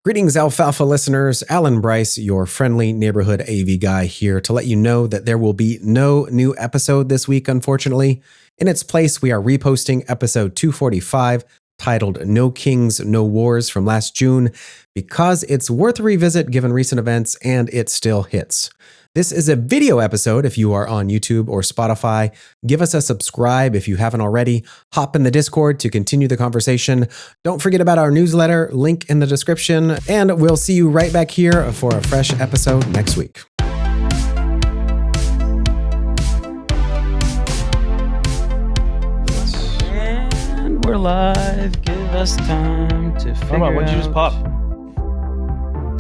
Greetings, Alfalfa listeners. Alan Bryce, your friendly neighborhood AV guy here to let you know that there will be no new episode this week, unfortunately. In its place, we are reposting episode 245, titled No Kings, No Wars from last June, because it's worth a revisit given recent events and it still hits. This is a video episode if you are on YouTube or Spotify. Give us a subscribe if you haven't already. Hop in the Discord to continue the conversation. Don't forget about our newsletter, link in the description, and we'll see you right back here for a fresh episode next week. And we're live. Give us time to figure out. What'd you just pop?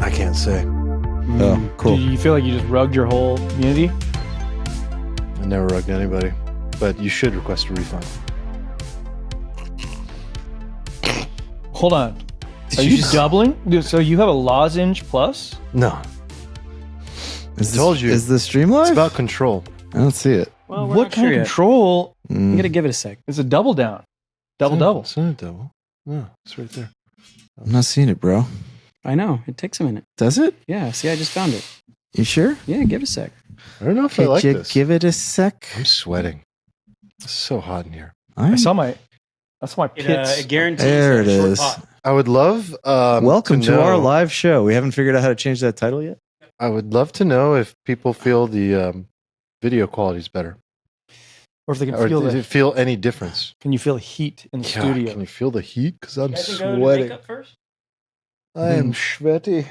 I can't say. Oh, cool. Do you feel like you just rugged your whole community? I never rugged anybody, but you should request a refund. Hold on. Are you doubling? So you have a lozenge plus? No. I told you. Is the stream live? It's about control. I don't see it. Well, What kind of control? I'm gonna give it a sec. It's a double down. Double. It's not a double. No, it's right there. I'm not seeing it, bro. I know. It takes a minute. Does it? Yeah. See, I just found it. You sure? Yeah. Give it a sec. I don't know if I Could like you this. give it a sec? I'm sweating. It's so hot in here. I saw my pits. It guarantees. There it a short is. pot. I would love Welcome to know- our live show. We haven't figured out how to change that title yet. I would love to know if people feel the video quality is better. Or if they can Or feel does the, it feel any difference? can you feel heat in the Yeah, studio? Can you feel the heat? Because I'm You guys can go to sweating. makeup first? I am sweaty. I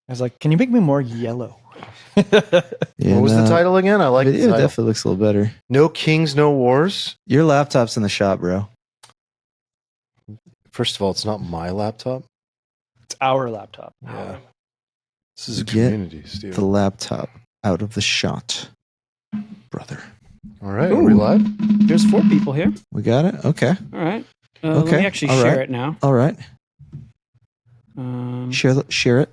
was like, can you make me more yellow? Yeah, What was the title again? I like the Video title. definitely looks a little better. No Kings, No Wars. Your laptop's in the shop, bro. First of all, it's not my laptop. It's our laptop. Yeah. This is a Get community, Steve. The laptop out of the shot, brother. All right, are we live? There's 4 people here. We got it? Okay. All right. Okay, Let me actually all share right. it now. All right. Share it.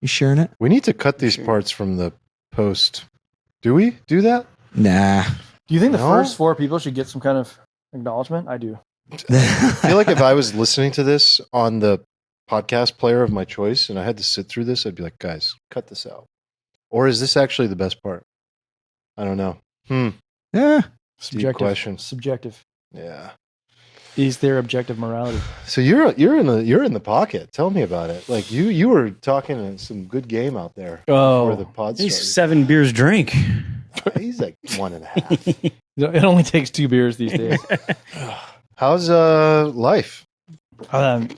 You sharing it? We need to cut these Sure. parts from the post. Do we do that? Nah. Do you think the No? first 4 people should get some kind of acknowledgement? I do. I feel like if I was listening to this on the podcast player of my choice and I had to sit through this, I'd be like, guys, cut this out. Or is this actually the best part? I don't know. Yeah. Subjective. question. Subjective. Yeah. Is there objective morality? So you're in the pocket. Tell me about it. Like you were talking some good game out there before the pod He's started. 7 beers drink. He's like 1.5. It only takes 2 beers these days. How's life? I'm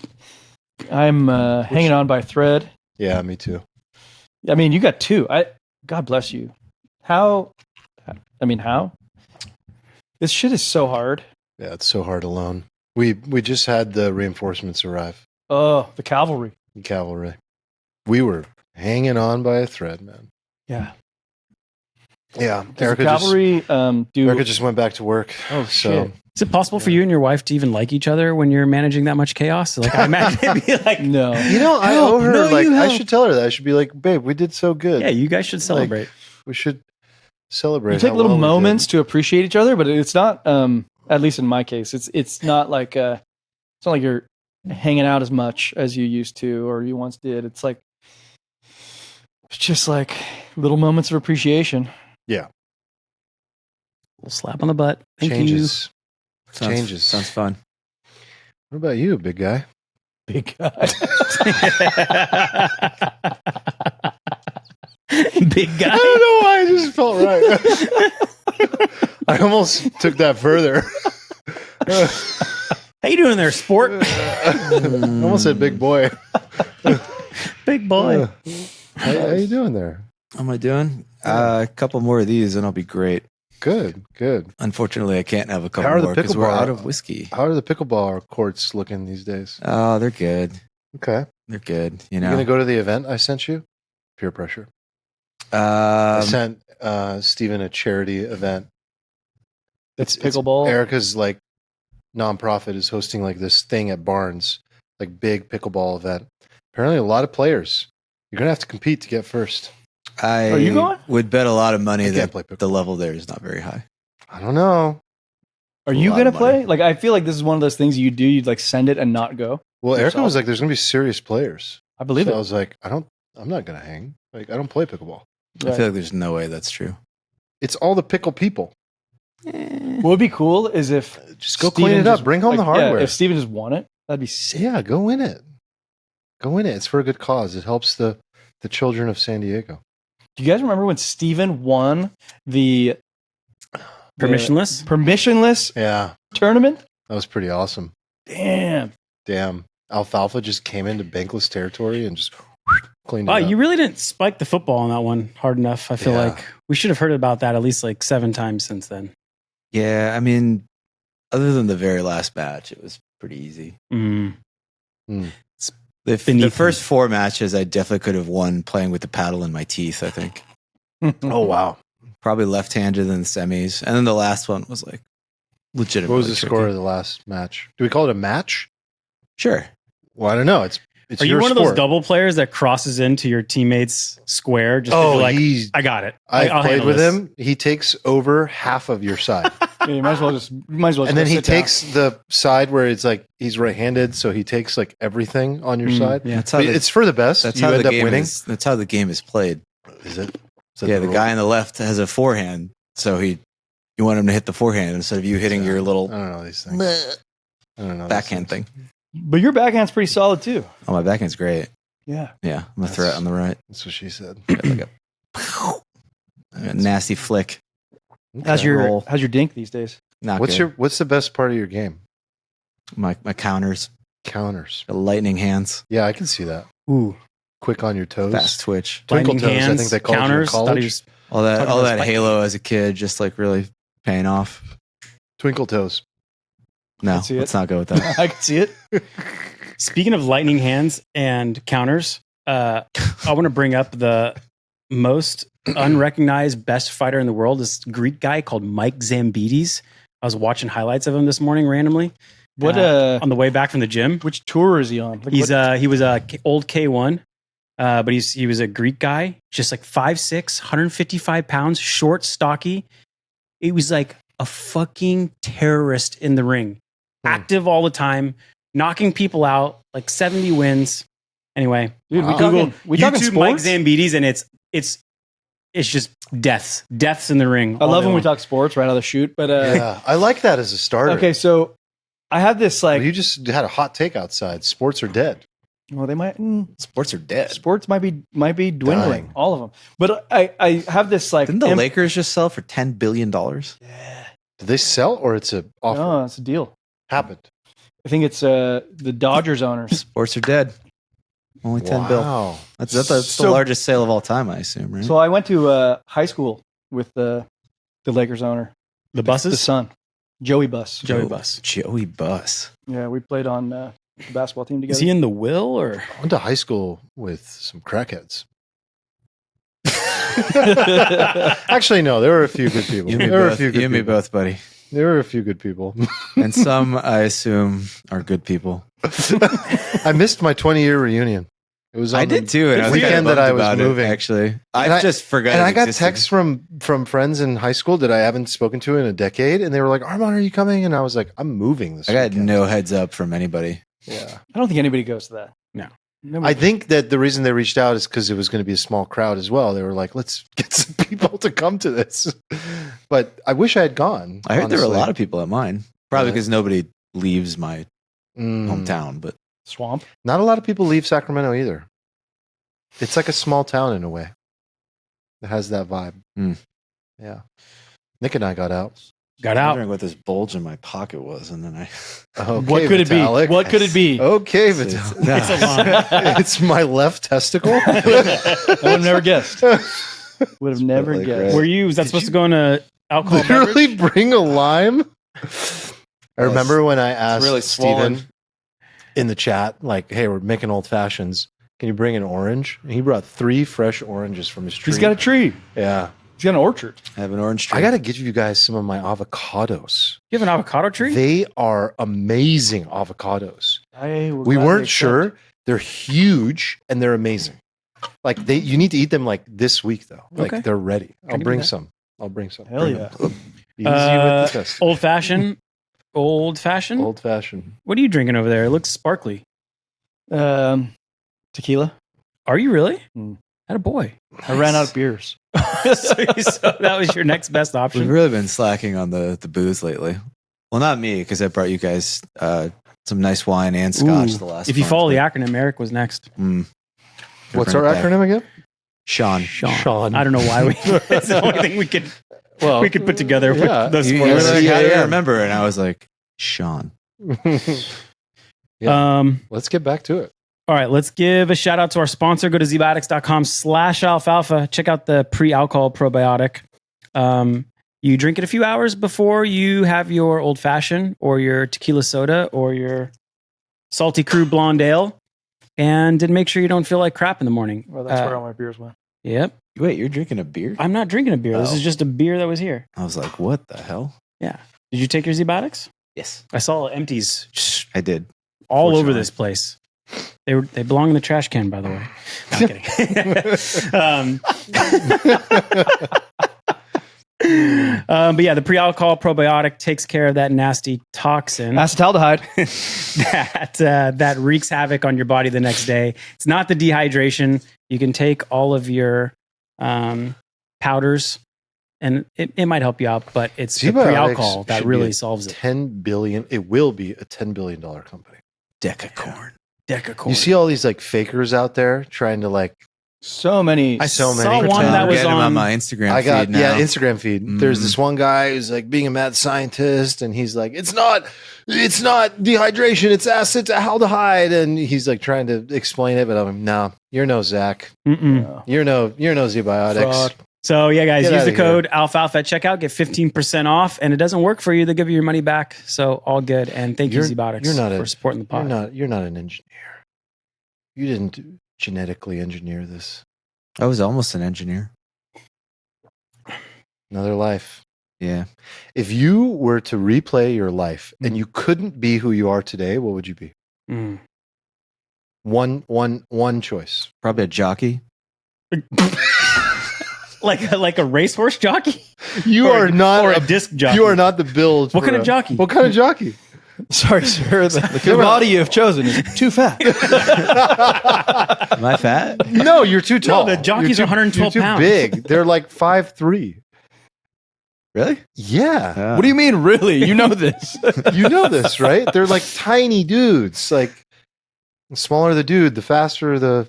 hanging on by a thread. Yeah, me too. I mean, you got 2. God bless you. How? This shit is so hard. Yeah, it's so hard alone. We just had the reinforcements arrive. Oh, the cavalry. The cavalry. We were hanging on by a thread, man. Yeah. Yeah, Does the cavalry Erica just went back to work. Oh, so shit. Is it possible for you and your wife to even like each other when you're managing that much chaos? Like, I imagine it'd be like, No. you know, I Help, owe her. no, Like, you I help. should tell her that. I should be like, babe, we did so good. yeah, you guys should celebrate. We should celebrate. You take how little well we did. moments to appreciate each other, but it's not. At least in my case, it's not like it's not like you're hanging out as much as you used to or you once did. It's just like little moments of appreciation. Yeah, Little slap on the butt. Thank changes. Sounds- Changes. Sounds fun. What about you, big guy? Big guy. you. Big I guy. don't know why. I just felt right. I almost took that further. How you doing there, sport? I almost said big boy. Big boy. How you doing there? How am I doing? A couple more of these and I'll be great. Good. Unfortunately, I can't have a couple How are the more because we're pickleball- out of whiskey. How are the pickleball courts looking these days? Oh, they're good. Okay. They're good. You You know. gonna go to the event I sent you? Peer pressure. I sent Steven a charity event. It's pickleball. Erica's like nonprofit is hosting like this thing at Barnes, like big pickleball event. Apparently, a lot of players. You're gonna have to compete to get first. I you going? would bet a lot of money I can't that play pickleball. the level there is not very high. I don't know. Are A you lot gonna of money. play? Like, I feel like this is one of those things you do. You'd like send it and not go. Well, Erica Yourself? was like, "There's going to be serious players." I believe So it. I was like, I'm not going to hang. Like, I don't play pickleball. I feel like there's no way that's true. It's all the pickle people. What would be cool is if Just go Steven clean it up. just- Bring home the like, yeah, hardware. if Steven just won it, that'd be sick. Yeah, go win it. Go win it. It's for a good cause. It helps the children of San Diego. Do you guys remember when Steven won the permissionless Yeah, tournament? that was pretty awesome. Damn. Damn. Alfalfa just came into bankless territory and just cleaned it Wow, up. you really didn't spike the football on that one hard enough. I feel Yeah. like we should have heard about that at least like 7 times since then. Yeah, I mean, other than the very last match, it was pretty easy. Mm. The Beneath first 4 matches, I definitely could have won playing with the paddle in my teeth, I think. Oh, wow. Probably left-handed in the semis. And then the last one was like legitimately What was the tricky. score of the last match? Do we call it a match? Sure. Well, I don't know. It's Are you your one of sport. those double players that crosses into your teammate's square? Just 'cause Oh, you're like, he's. I got it. I've I'll played handle with this. him. He takes over half of your side. Yeah, you might as well just And then go he sit down. takes the side where it's like he's right-handed, so he takes like everything on your side. Yeah. That's how But the, it's for the best. that's You how end the up game winning. is. That's how the game is played. Is it? Is that Yeah, the rule? guy on the left has a forehand, so you want him to hit the forehand instead of you hitting your I little don't know these things. I don't know these backhand things. thing. But your backhand's pretty solid too. Oh, my backhand's great. Yeah. Yeah, I'm a That's- threat on the right. That's what she said. Like a nasty flick. How's Okay. your roll. how's your dink these days? Not What's good. what's the best part of your game? my counters, Counters. the lightning hands, Yeah, I can see that. Ooh, Quick on your toes. fast twitch, Twinkle lightning toes, I hands, think they called you in counters. Thought he college. was all that Talking all about that spiking. Halo as a kid, just like really paying off. Twinkle toes. No, see it. let's not go with that. I can see it. Speaking of lightning hands and counters, I want to bring up the most unrecognized best fighter in the world. This Greek guy called Mike Zambides. I was watching highlights of him this morning randomly What on the way back from the gym. which tour is he on? Like, He's what- he was a old K1, but he was a Greek guy, just like 5'6", 155 pounds, short, stocky. He was like a fucking terrorist in the ring, active all the time, knocking people out, like 70 wins. Anyway, dude, Wow. talking YouTube Mike sports? Zambides, and it's just deaths in the ring. I all love day when we long. talk sports right out of the shoot, but Yeah, I like that as a starter. okay, so I have this like you just had a hot take outside. Sports are dead. well, they might Sports are dead. sports might be dwindling, Dying. all of them. But I have this like Didn't the Lakers just sell for $10 billion? Did they sell or it's a offer? No, it's a deal. Happened. I think it's the Dodgers owners. Sports are dead. Only 10 bill. Wow. That's So- the largest sale of all time, I assume, right? So I went to high school with the Lakers owner, The the buses. son, Joey Buss. Joey Buss. Joey Buss. Yeah, we played on the basketball team Is together. he in the will or? I went to high school with some crackheads. Actually, no, there were a few good people. You and me There were a both, few good you and me people. both, buddy. There were a few good people. And some, I assume, are good people. I missed my 20-year reunion. It was on I the did too. And I was weekend kinda that I bummed was about it, moving. actually. And I I- just forgot. And it I got existed. texts from friends in high school that I haven't spoken to in a decade, and they were like, "Armand, are you coming?" And I was like, "I'm moving this." I got weekend." no heads up from anybody. Yeah, I don't think anybody goes to that. No. Nobody- I think that the reason they reached out is because it was going to be a small crowd as well. They were like, "Let's get some people to come to this." But I wish I had gone. I heard there were a honestly. lot of people at mine. Probably Yeah. because nobody leaves my Mm, hometown. But Swamp. Not a lot of people leave Sacramento either. It's like a small town in a way. It has that vibe. Mm. Yeah. Nick and I got out. Got I'm out. wondering what this bulge in my pocket was, and then I. Okay, What could it be? Vitalik. What could it be? Okay, It's- Vitalik. It's a lot. It's my left testicle. I would have never guessed. Would have never like guessed. red. Were you? Was that Did supposed you to go in a alcohol Literally beverage? bring a lime. I Yes. remember when I asked really swollen. Steven in the chat, like, "Hey, we're making old fashions. Can you bring an orange?" And he brought 3 fresh oranges from his tree. He's got a tree. yeah. He's got an orchard. I have an orange tree. I got to give you guys some of my avocados. You have an avocado tree? They are amazing avocados. I will We gladly weren't accept. sure. They're huge and they're amazing. Like you need to eat them like this week though. Like Okay. they're ready. I'll do bring that. some. I'll bring some. Hell Bring yeah. them. Easy with the test. Old fashioned Old fashioned? Old fashioned. What are you drinking over there? It looks sparkly. Tequila. Are you really? Mm. Had a boy. I ran out of beers. so that was your next best We've option. really been slacking on the booze lately. Well, not me, because I brought you guys some nice wine and scotch Ooh, the last. if you month, follow the but- acronym, Eric was next. What's our acronym again? Sean. Sean. I don't know why we. It's the only thing we could put together yeah. with those You four were letters. like, how do you Yeah. remember? And I was like, Sean. Let's get back to it. All right, let's give a shout out to our sponsor. Go to ZBiotics.com/alfalfa. Check out the pre-alcohol probiotic. You drink it a few hours before you have your old fashioned or your tequila soda or your salty crew blonde ale. And then make sure you don't feel like crap in the morning. Well, that's where all my beers went. Yep. Wait, you're drinking a beer? I'm not drinking a beer. This Oh. is just a beer that was here. I was like, what the hell? Yeah. Did you take your ZBiotics? Yes, I saw empties I did. all over Fortunately. this place. They belong in the trash can, by the way. Not kidding. But yeah, the pre-alcohol probiotic takes care of that nasty toxin Acetaldehyde. that wreaks havoc on your body the next day. It's not the dehydration. You can take all of your powders, and it might help you out, but it's the ZBiotics pre-alcohol that should really be solves it. 10 billion. It will be a $10 billion company. Decacorn. Decacorn. You see all these like fakers out there trying to like. So many. I so saw many. one Pretend. that I'm was getting him on on my Instagram I got feed now. Instagram feed. There's this one guy who's like being a mad scientist, and he's like, it's not dehydration, it's acetaldehyde, and he's like trying to explain it, but I'm like, no, you're no Zach, Mm-mm. you're no ZBiotics. Fraud. So yeah, guys, Get use outta the code Alfalfa at checkout, get 15% off, and it doesn't work for you. They'll give you your money back. So all good. And thank you, ZBiotics, for supporting the pod. You're not an engineer. You didn't genetically engineer this. I was almost an engineer. Another life. Yeah. If you were to replay your life and you couldn't be who you are today, what would you be? Mm. One choice. Probably a jockey. like a racehorse jockey? You Or are not or a disc jockey. You are not the build. What for kind of jockey? What kind of jockey? Sorry, sir. The body you have chosen is too fat. Am I fat? No, you're too tall. the jockeys You're are 112 you're too pounds. big. They're like 5'3". Really? Yeah. What do you mean, really? You know this. You know this, right? They're like tiny dudes. Like the smaller the dude, the faster the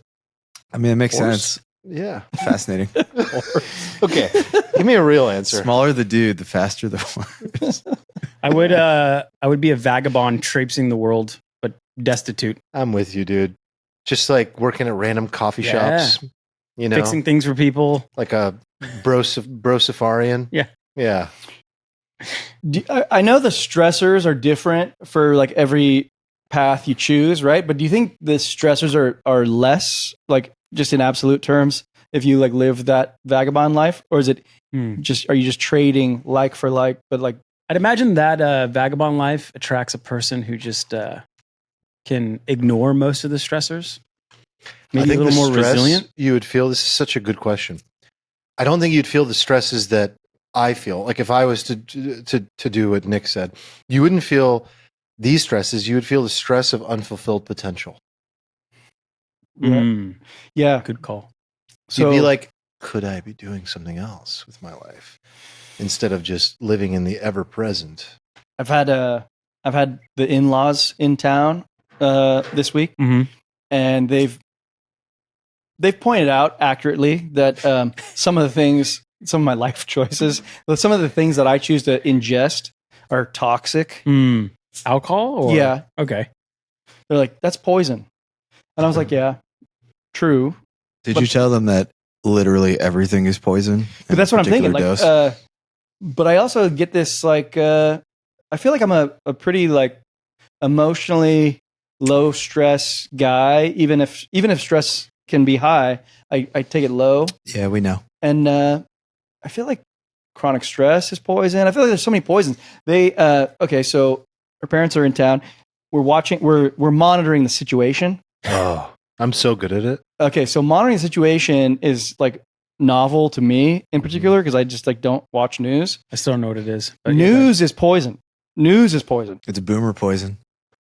I mean, it makes Horse. sense. yeah. Fascinating. Okay. Give me a real answer. Smaller the dude, the faster the horse. I would be a vagabond traipsing the world, but destitute, I'm with you, dude. Just like working at random coffee Yeah. shops, you know, fixing things for people. like a bro safarian. Yeah. Yeah. I know the stressors are different for like every path you choose, right? But do you think the stressors are less, like just in absolute terms, if you like live that vagabond life, or is it are you just trading like for like? But like, I'd imagine that vagabond life attracts a person who just can ignore most of the stressors. Maybe a little the more stress resilient. you would feel. This is such a good question. I don't think you'd feel the stresses that I feel. Like if I was to do what Nick said, you wouldn't feel these stresses. You would feel the stress of unfulfilled potential. Mm, yeah. good call. So you'd be like, could I be doing something else with my life instead of just living in the ever present? I've had the in-laws in town this week, Mhm. and they've pointed out accurately that some of my life choices, some of the things that I choose to ingest are toxic. Alcohol? Or? Yeah, Okay. they're like, that's poison, and I was like, yeah, true, Did you tell them that literally everything is poison? but that's what I'm thinking. Like, Dose? but I also get this like, I feel like I'm a pretty like emotionally low stress guy. Even if stress can be high, I take it low. Yeah, we know. And I feel like chronic stress is poison. I feel like there's so many poisons. Okay, so our parents are in town. We're monitoring the situation. Oh, I'm so good at it. Okay, so monitoring the situation is like novel to me in particular because I just like don't watch news. I still don't know what it is. But News is poison. news is poison. It's boomer poison.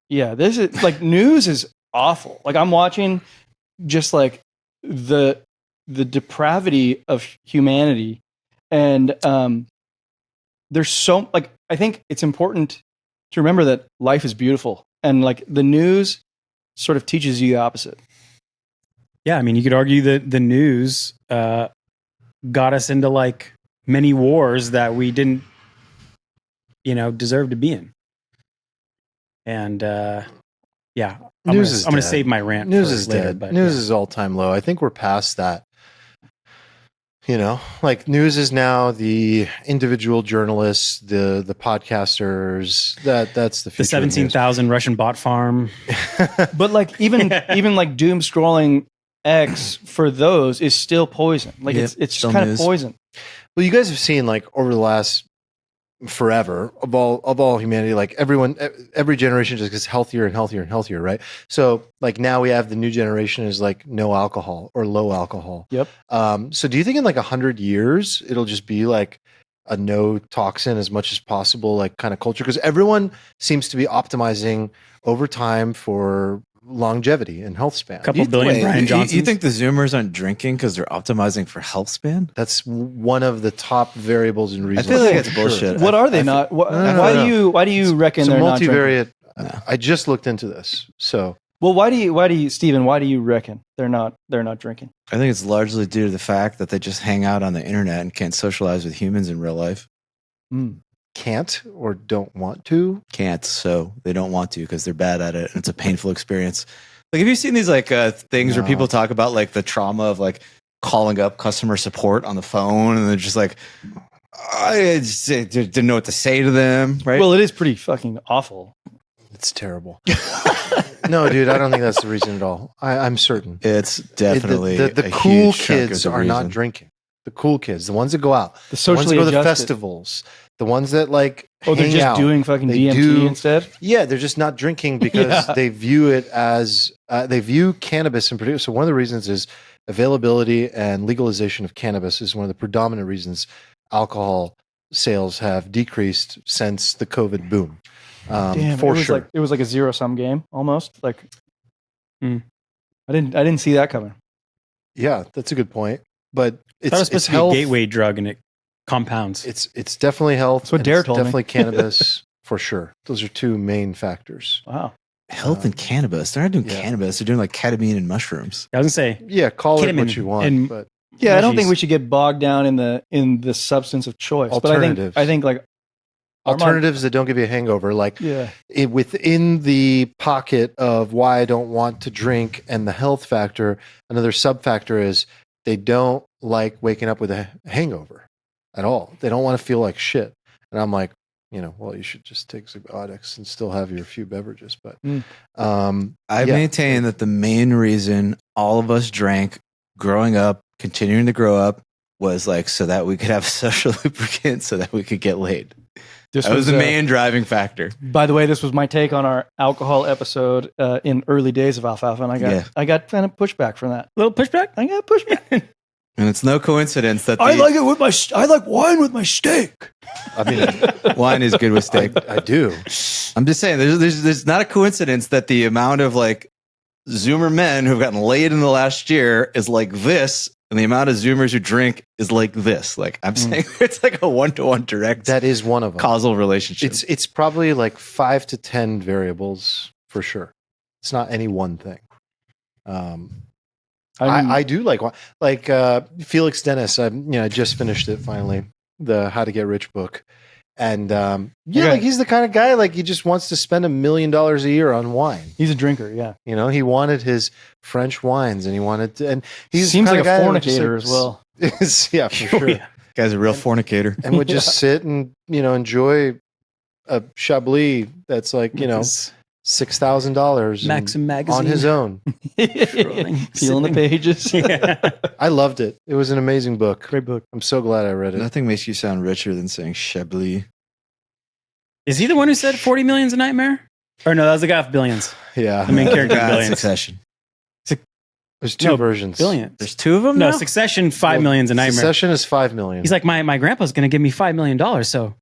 Yeah, this is like news is awful. Like I'm watching just like the depravity of humanity, and there's so like I think it's important to remember that life is beautiful, and like the news sort of teaches you the opposite. Yeah, I mean, you could argue that the news got us into like many wars that we didn't, deserve to be in. And yeah, I'm News gonna, is I'm gonna dead. save my rant. News for is later, dead. but News yeah. is all time low. I think we're past that. Like news is now the individual journalists, the podcasters. That's the future. The of 17,000 Russian bot farm. news. But like even like doom scrolling X for those is still poison. Like Yeah, it's just still kind news. of poison. Well, you guys have seen like over the last forever of all humanity, like every generation just gets healthier and healthier and healthier, right? So like now we have the new generation is like no alcohol or low alcohol. Yep. So do you think in like 100 years it'll just be like a no toxin as much as possible, like kind of culture? Because everyone seems to be optimizing over time for longevity and health span. Couple billion Brian Johnsons. You think the Zoomers aren't drinking because they're optimizing for health span? That's one of the top variables and I reasons. feel like it's for sure. bullshit. What are they I not? no, Why do you reckon It's a they're not drinking? multivariate. No. I just looked into this. So Well, why do you, Stephen? Why do you reckon they're not drinking? I think it's largely due to the fact that they just hang out on the internet and can't socialize with humans in real life. can't or don't want to. Can't, so they don't want to because they're bad at it, and it's a painful experience. Like, have you seen these like things where No. people talk about like the trauma of like calling up customer support on the phone, and they're just like, I just didn't know what to say to them, right? Well, it is pretty fucking awful. It's terrible. No, dude, I don't think that's the reason at all. I'm certain. it's definitely The a cool huge chunk of kids the are not reason. drinking. The cool kids, the ones that go out, The the ones socially that go to the adjusted. festivals, the ones that like Oh, they're hang just out. doing fucking They DMT do- instead. Yeah, they're just not drinking because Yeah. they view it as they view cannabis in particular. So one of the reasons is availability and legalization of cannabis is one of the predominant reasons alcohol sales have decreased since the COVID boom. Damn, for it was sure. it was like a zero sum game almost. Like, Hmm. I didn't see that coming. Yeah, that's a good point. But I thought it was supposed it's to be health. a gateway drug and it compounds. It's definitely health. That's what and Dare it's told me. definitely cannabis for sure. Those are two main factors. Wow. Health and cannabis. They're not doing Yeah. cannabis. They're doing like ketamine and mushrooms. I was gonna say, Yeah, call it Ketamine what you want, and- but Yeah, I don't think Mushies. we should get bogged down in the substance of choice. Alternatives. But I think like Armand- alternatives that don't give you a hangover, like Yeah. within the pocket of why I don't want to drink and the health factor, another sub factor is they don't like waking up with a hangover at all. They don't want to feel like shit. And I'm like, well, you should just take ZBiotics and still have your few beverages. But I yeah. maintain that the main reason all of us drank growing up, continuing to grow up, was like so that we could have social lubricant so that we could get laid. This That was the uh, main driving factor. By the way, this was my take on our alcohol episode in early days of Alfalfa, and Yeah. I got kind of pushback from that. little pushback. I got pushback. And it's no coincidence that I the like it with I like wine with my steak. I mean, wine is good with steak. I do. I'm just saying, there's not a coincidence that the amount of like Zoomer men who've gotten laid in the last year is like this, and the amount of Zoomers who drink is like this. Like I'm saying, it's like a 1-to-1 direct That is one of them. causal relationship. It's probably like 5 to 10 variables for sure. It's not any one thing. I do like Felix Dennis. I just finished it finally, the How to Get Rich book, and Okay. like he's the kind of guy like he just wants to spend $1 million a year on wine. He's a drinker. Yeah, He wanted his French wines, and he wanted to, and he's seems the like a kind of guy that would just, fornicator as well. yeah, for sure. yeah. Guy's a real fornicator. And would just sit and enjoy a Chablis that's like $6,000 Maxim magazine on his own. Feeling the pages. Yeah. I loved it. It was an amazing book. Great book. I'm so glad I read it. Nothing makes you sound richer than saying Chablis. Is he the one who said 40 million's a nightmare? Or no, that was the guy with billions. Yeah, The main character in God, billions. Succession. there's two No, versions. Billions. There's two of them No, now? Succession, 5 million's a nightmare. Succession is $5 million. He's like, my grandpa's going to give me $5 million. So,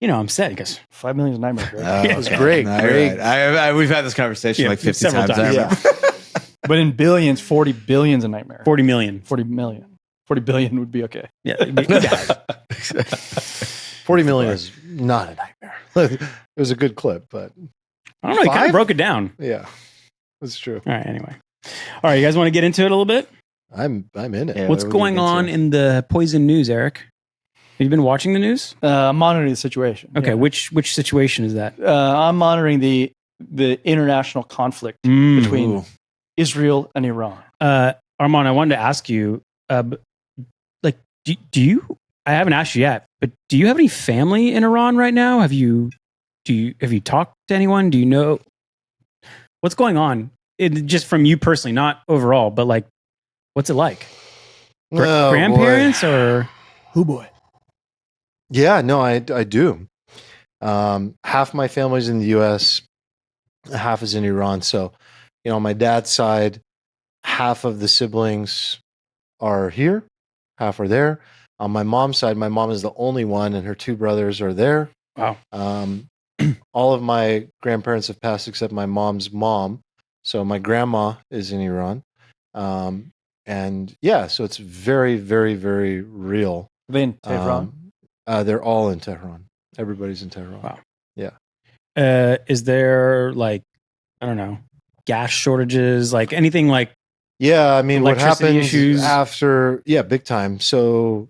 You know, I'm sad because 5 million is a nightmare. Greg. Oh, It was great. No, Great. you're right. We've had this conversation Yeah, like 50 several times. I times. remember. But in billions, 40 billion is a nightmare. 40 million. 40 million. 40 billion would be okay. Yeah. 40 million is not a nightmare. It was a good clip, but I don't know. He kind of 5? broke it down. yeah, that's true. All right. Anyway. All right. You guys want to get into it a little bit? I'm in it. Yeah. What's Whatever we going get on into. in the poison news, Eric? Have you been watching the news? I'm monitoring the situation. Okay. Yeah. Which situation is that? I'm monitoring the international conflict between Ooh. Israel and Iran. Armand, I wanted to ask you, like, do you? I haven't asked you yet, but do you have any family in Iran right now? Have you talked to anyone? Do you know what's going on? Just from you personally, not overall, but like, what's it like? Oh, boy. Grandparents or Oh boy. Yeah, no, I do. Half my family's in the U.S., half is in Iran. So, on my dad's side, half of the siblings are here, half are there. On my mom's side, my mom is the only one, and her two brothers are there. wow? All of my grandparents have passed except my mom's mom. So my grandma is in Iran. And yeah, so it's very, very, very real. They in Tehran. They're all in Tehran. Everybody's in Tehran. Wow. Yeah. Is there like, I don't know, gas shortages, like anything like? Yeah, I mean, what Electricity happens issues. after? Yeah, big time. So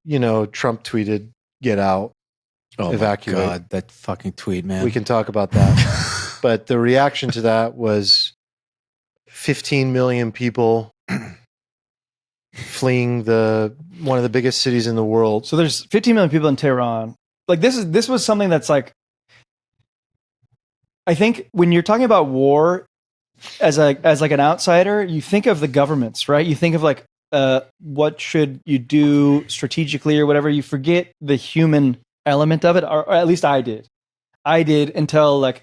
Trump tweeted, "Get out, Oh evacuate." my God, that fucking tweet, man. We can talk about that. But the reaction to that was 15 million people fleeing one of the biggest cities in the world. So there's 15 million people in Tehran. Like this was something that's like, I think when you're talking about war as like an outsider, you think of the governments, right? You think of like what should you do strategically or whatever. You forget the human element of it, or at least I did. I did until like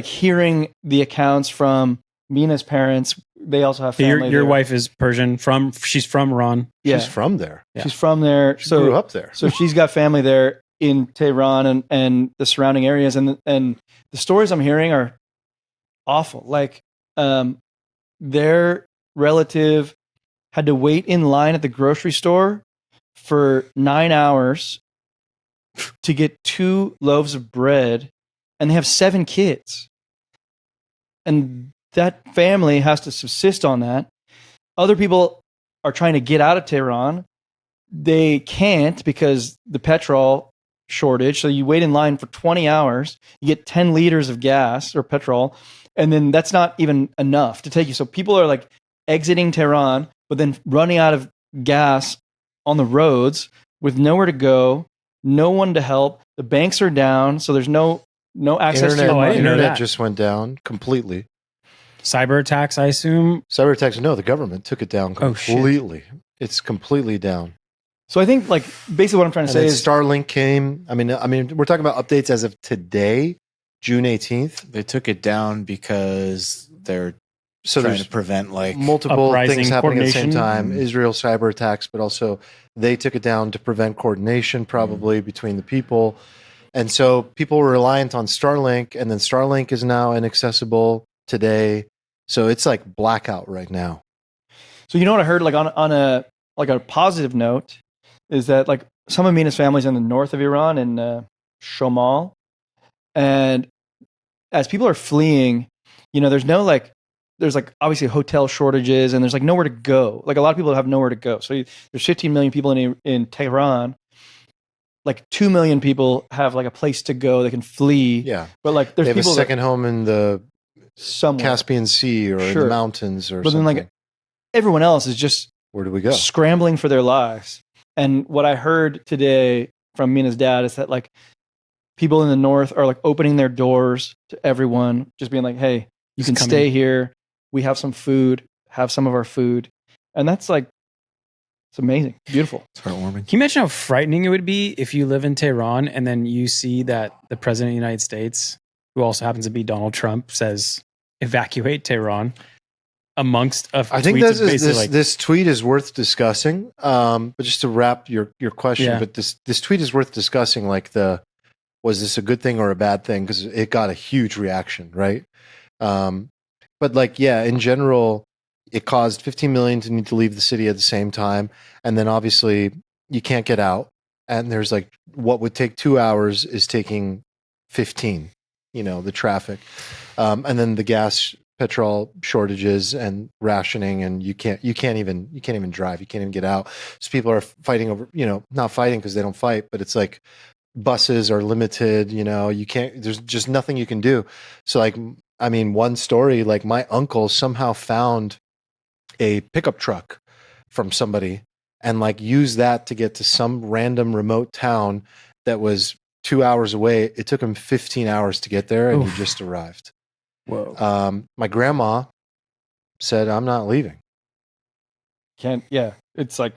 hearing the accounts from Mina's parents. They also have family. Your there. wife is Persian. She's from Iran. Yeah, She's from there. Yeah. she's from there. She grew up there. So she's got family there in Tehran and the surrounding areas, and the stories I'm hearing are awful. Like their relative had to wait in line at the grocery store for 9 hours to get 2 loaves of bread, and they have 7 kids. And that family has to subsist on that. Other people are trying to get out of Tehran. They can't because the petrol shortage. So you wait in line for 20 hours, you get 10 liters of gas or petrol, and then that's not even enough to take you. So people are like exiting Tehran, but then running out of gas on the roads with nowhere to go, no one to help. The banks are down, so there's no access to Oh, I didn't know Internet that. just went down completely. Cyber attacks, I assume. Cyber attacks? No, the government took it down Oh, shit. completely. It's completely down. So I think like basically what I'm trying to And say then is Starlink came. I mean, we're talking about updates as of today, June 18th. They took it down because they're So trying there's to prevent like multiple uprising things happening at the same coordination. time. Israel cyber attacks, but also they took it down to prevent coordination, probably between the people. And so people were reliant on Starlink, and then Starlink is now inaccessible today. So it's like blackout right now. So you know what I heard, like on a positive note, is that like some of Mina's family's in the north of Iran in Shomal, and as people are fleeing, there's obviously hotel shortages, and there's like nowhere to go. Like a lot of people have nowhere to go. So there's 15 million people in Tehran. Like 2 million people have like a place to go. They can flee. Yeah, But like they there's have a people second home in the somewhere. Caspian Sea or in Sure. the mountains or But then something. like everyone else is just Where do we go? scrambling for their lives. And what I heard today from Mina's dad is that like people in the north are like opening their doors to everyone, just being like, "Hey, you Just can come stay in." here. We have some food. Have some of our food." And that's like, it's amazing, beautiful. it's heartwarming. Can you imagine how frightening it would be if you live in Tehran and then you see that the president of the United States, who also happens to be Donald Trump, says evacuate Tehran amongst a I think tweets of basically like, this tweet is worth discussing. But just to wrap your question, Yeah. but this tweet is worth discussing, like the was this a good thing or a bad thing? Because it got a huge reaction, right? But like, yeah, in general, it caused 15 million to need to leave the city at the same time. And then obviously you can't get out. And there's like what would take 2 hours is taking 15, the traffic. And then the gas, petrol shortages and rationing, and you can't even drive. You can't even get out. So people are fighting over, not fighting because they don't fight, but it's like buses are limited, you can't, there's just nothing you can do. So like, I mean, one story, like my uncle somehow found a pickup truck from somebody and like used that to get to some random remote town that was 2 hours away. It took him 15 hours to get there, and he just arrived. Whoa. My grandma said, I'm not leaving. It's like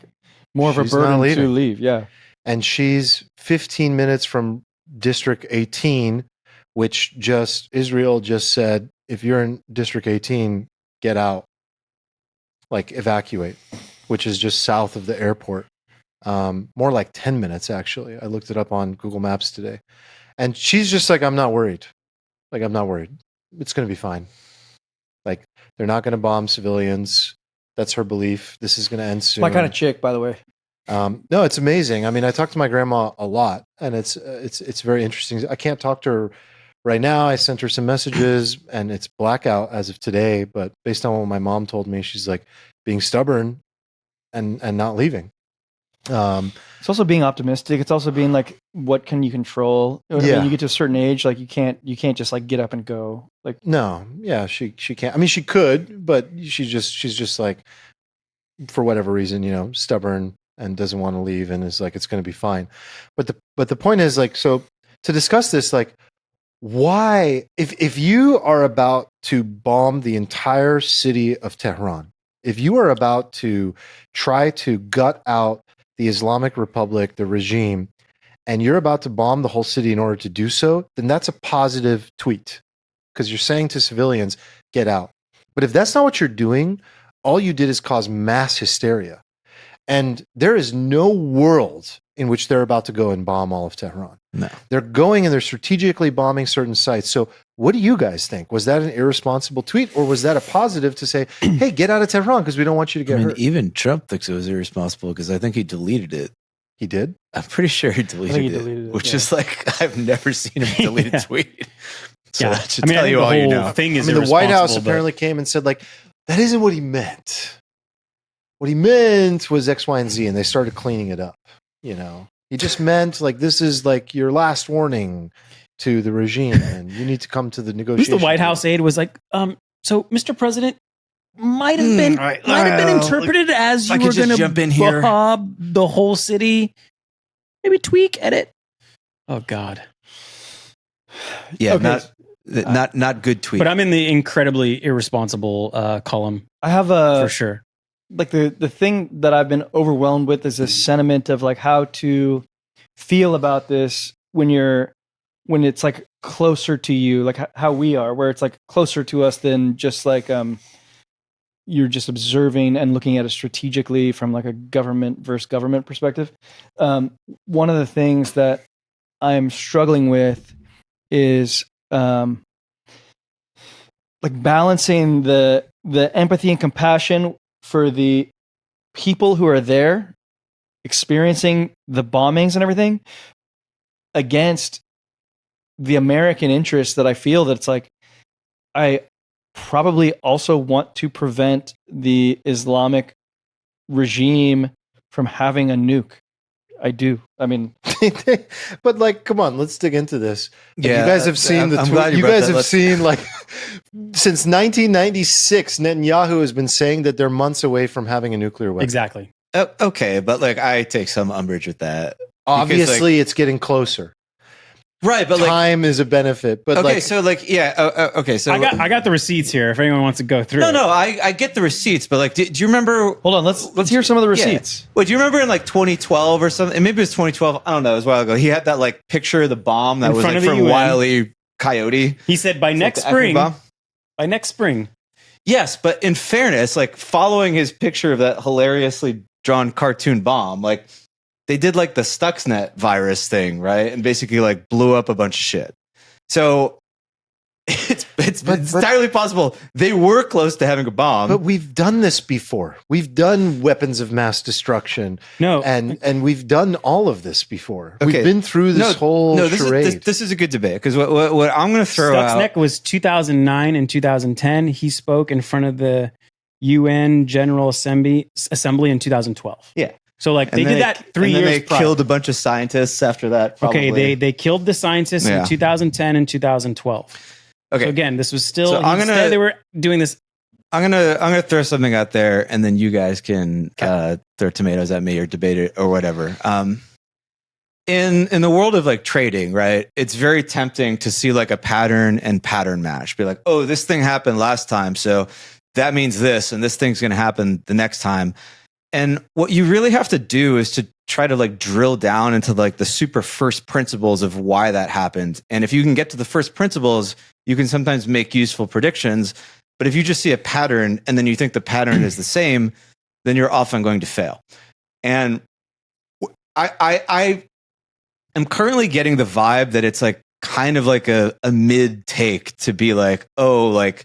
more of a She's not burden to leaving. leave. Yeah. And she's 15 minutes from District 18, which Israel just said, if you're in District 18, get out, like evacuate, which is just south of the airport. More like 10 minutes, actually. I looked it up on Google Maps today. And she's just like, I'm not worried. Like, I'm not worried. It's going to be fine. Like, they're not going to bomb civilians. That's her belief. This is going to end soon. My kind of chick, by the way. No, it's amazing. I mean, I talk to my grandma a lot, and it's very interesting. I can't talk to her right now. I sent her some messages, and it's blackout as of today. But based on what my mom told me, she's like being stubborn and not leaving. It's also being optimistic. It's also being like, what can you control? I mean, you get to a certain age, like you can't just like get up and go. Like, no, yeah, she can't. I mean, she could, but she's just like, for whatever reason, stubborn and doesn't want to leave, and is like, it's going to be fine. But the point is, like, so to discuss this, like, why, if you are about to bomb the entire city of Tehran, if you are about to try to gut out the Islamic Republic, the regime, and you're about to bomb the whole city in order to do so, then that's a positive tweet, because you're saying to civilians, get out. But if that's not what you're doing, all you did is cause mass hysteria. And there is no world in which they're about to go and bomb all of Tehran. No. They're going and they're strategically bombing certain sites. So what do you guys think? Was that an irresponsible tweet, or was that a positive to say, hey, get out of Tehran because we don't want you to get hurt? Even Trump thinks it was irresponsible because I think he deleted it. He did? I'm pretty sure he deleted it. Which is like, I've never seen him delete a tweet. So that should tell you all you know. Thing is the White House irresponsible, apparently came and said, like, that isn't what he meant. What he meant was X, Y, and Z, and they started cleaning it up. He just meant, like, this is like your last warning to the regime, and you need to come to the At negotiation. least the White House aide was like, so Mr. President, might have been interpreted as you were going to jump in here, bomb the whole city. Maybe tweak, edit. Oh God. Yeah, Okay. not good tweet. But I'm in the incredibly irresponsible column. I have for sure. Like the thing that I've been overwhelmed with is this sentiment of like how to feel about this when it's like closer to you, like how we are, where it's like closer to us than just like you're just observing and looking at it strategically from like a government versus government perspective. One of the things that I'm struggling with is like balancing the empathy and compassion for the people who are there experiencing the bombings and everything against the American interest that I feel that it's like, I probably also want to prevent the Islamic regime from having a nuke. I do. I mean, but like, come on, let's dig into this. Like, Yeah, you guys have seen I'm glad you you brought guys that. have seen, like, since 1996, Netanyahu has been saying that they're months away from having a nuclear weapon. Exactly. Okay, but like, I take some umbrage with that. Obviously, it's getting closer. Right, but like, time is a benefit. But okay, like, so like, yeah, okay, so I got the receipts here. If anyone wants to go through. no, I get the receipts, but like, do you remember? hold on, let's hear some of the receipts. Yeah. Wait, do you remember in like 2012 or something? Maybe it was 2012. I don't know. It was a while ago. He had that like picture of the bomb that In was front like of the from UN. Wile E. Coyote. He said by next Like the acme spring. bomb. By next spring. Yes, but in fairness, like following his picture of that hilariously drawn cartoon bomb, like they did like the Stuxnet virus thing, right? And basically like blew up a bunch of shit. So it's entirely possible they were close to having a bomb. But we've done this before. We've done weapons of mass destruction. No. And we've done all of this before. Okay. We've been through this whole charade. This is a good debate because what I'm going to throw out. Stuxnet was 2009 and 2010. He spoke in front of the UN General Assembly in 2012. Yeah. So like they did that 3 years They prior. killed a bunch of scientists after that. Probably. Okay, they killed the scientists in 2010 and 2012. Okay. So again, this was still. So they were doing this. I'm gonna throw something out there, and then you guys can throw tomatoes at me or debate it or whatever. In the world of like trading, right? It's very tempting to see like a pattern and pattern match. Be like, oh, this thing happened last time, so that means this, and this thing's going to happen the next time. And what you really have to do is to try to like drill down into like the super first principles of why that happened. And if you can get to the first principles, you can sometimes make useful predictions. But if you just see a pattern and then you think the pattern is the same, then you're often going to fail. And I am currently getting the vibe that it's like kind of like a mid take to be like, oh, like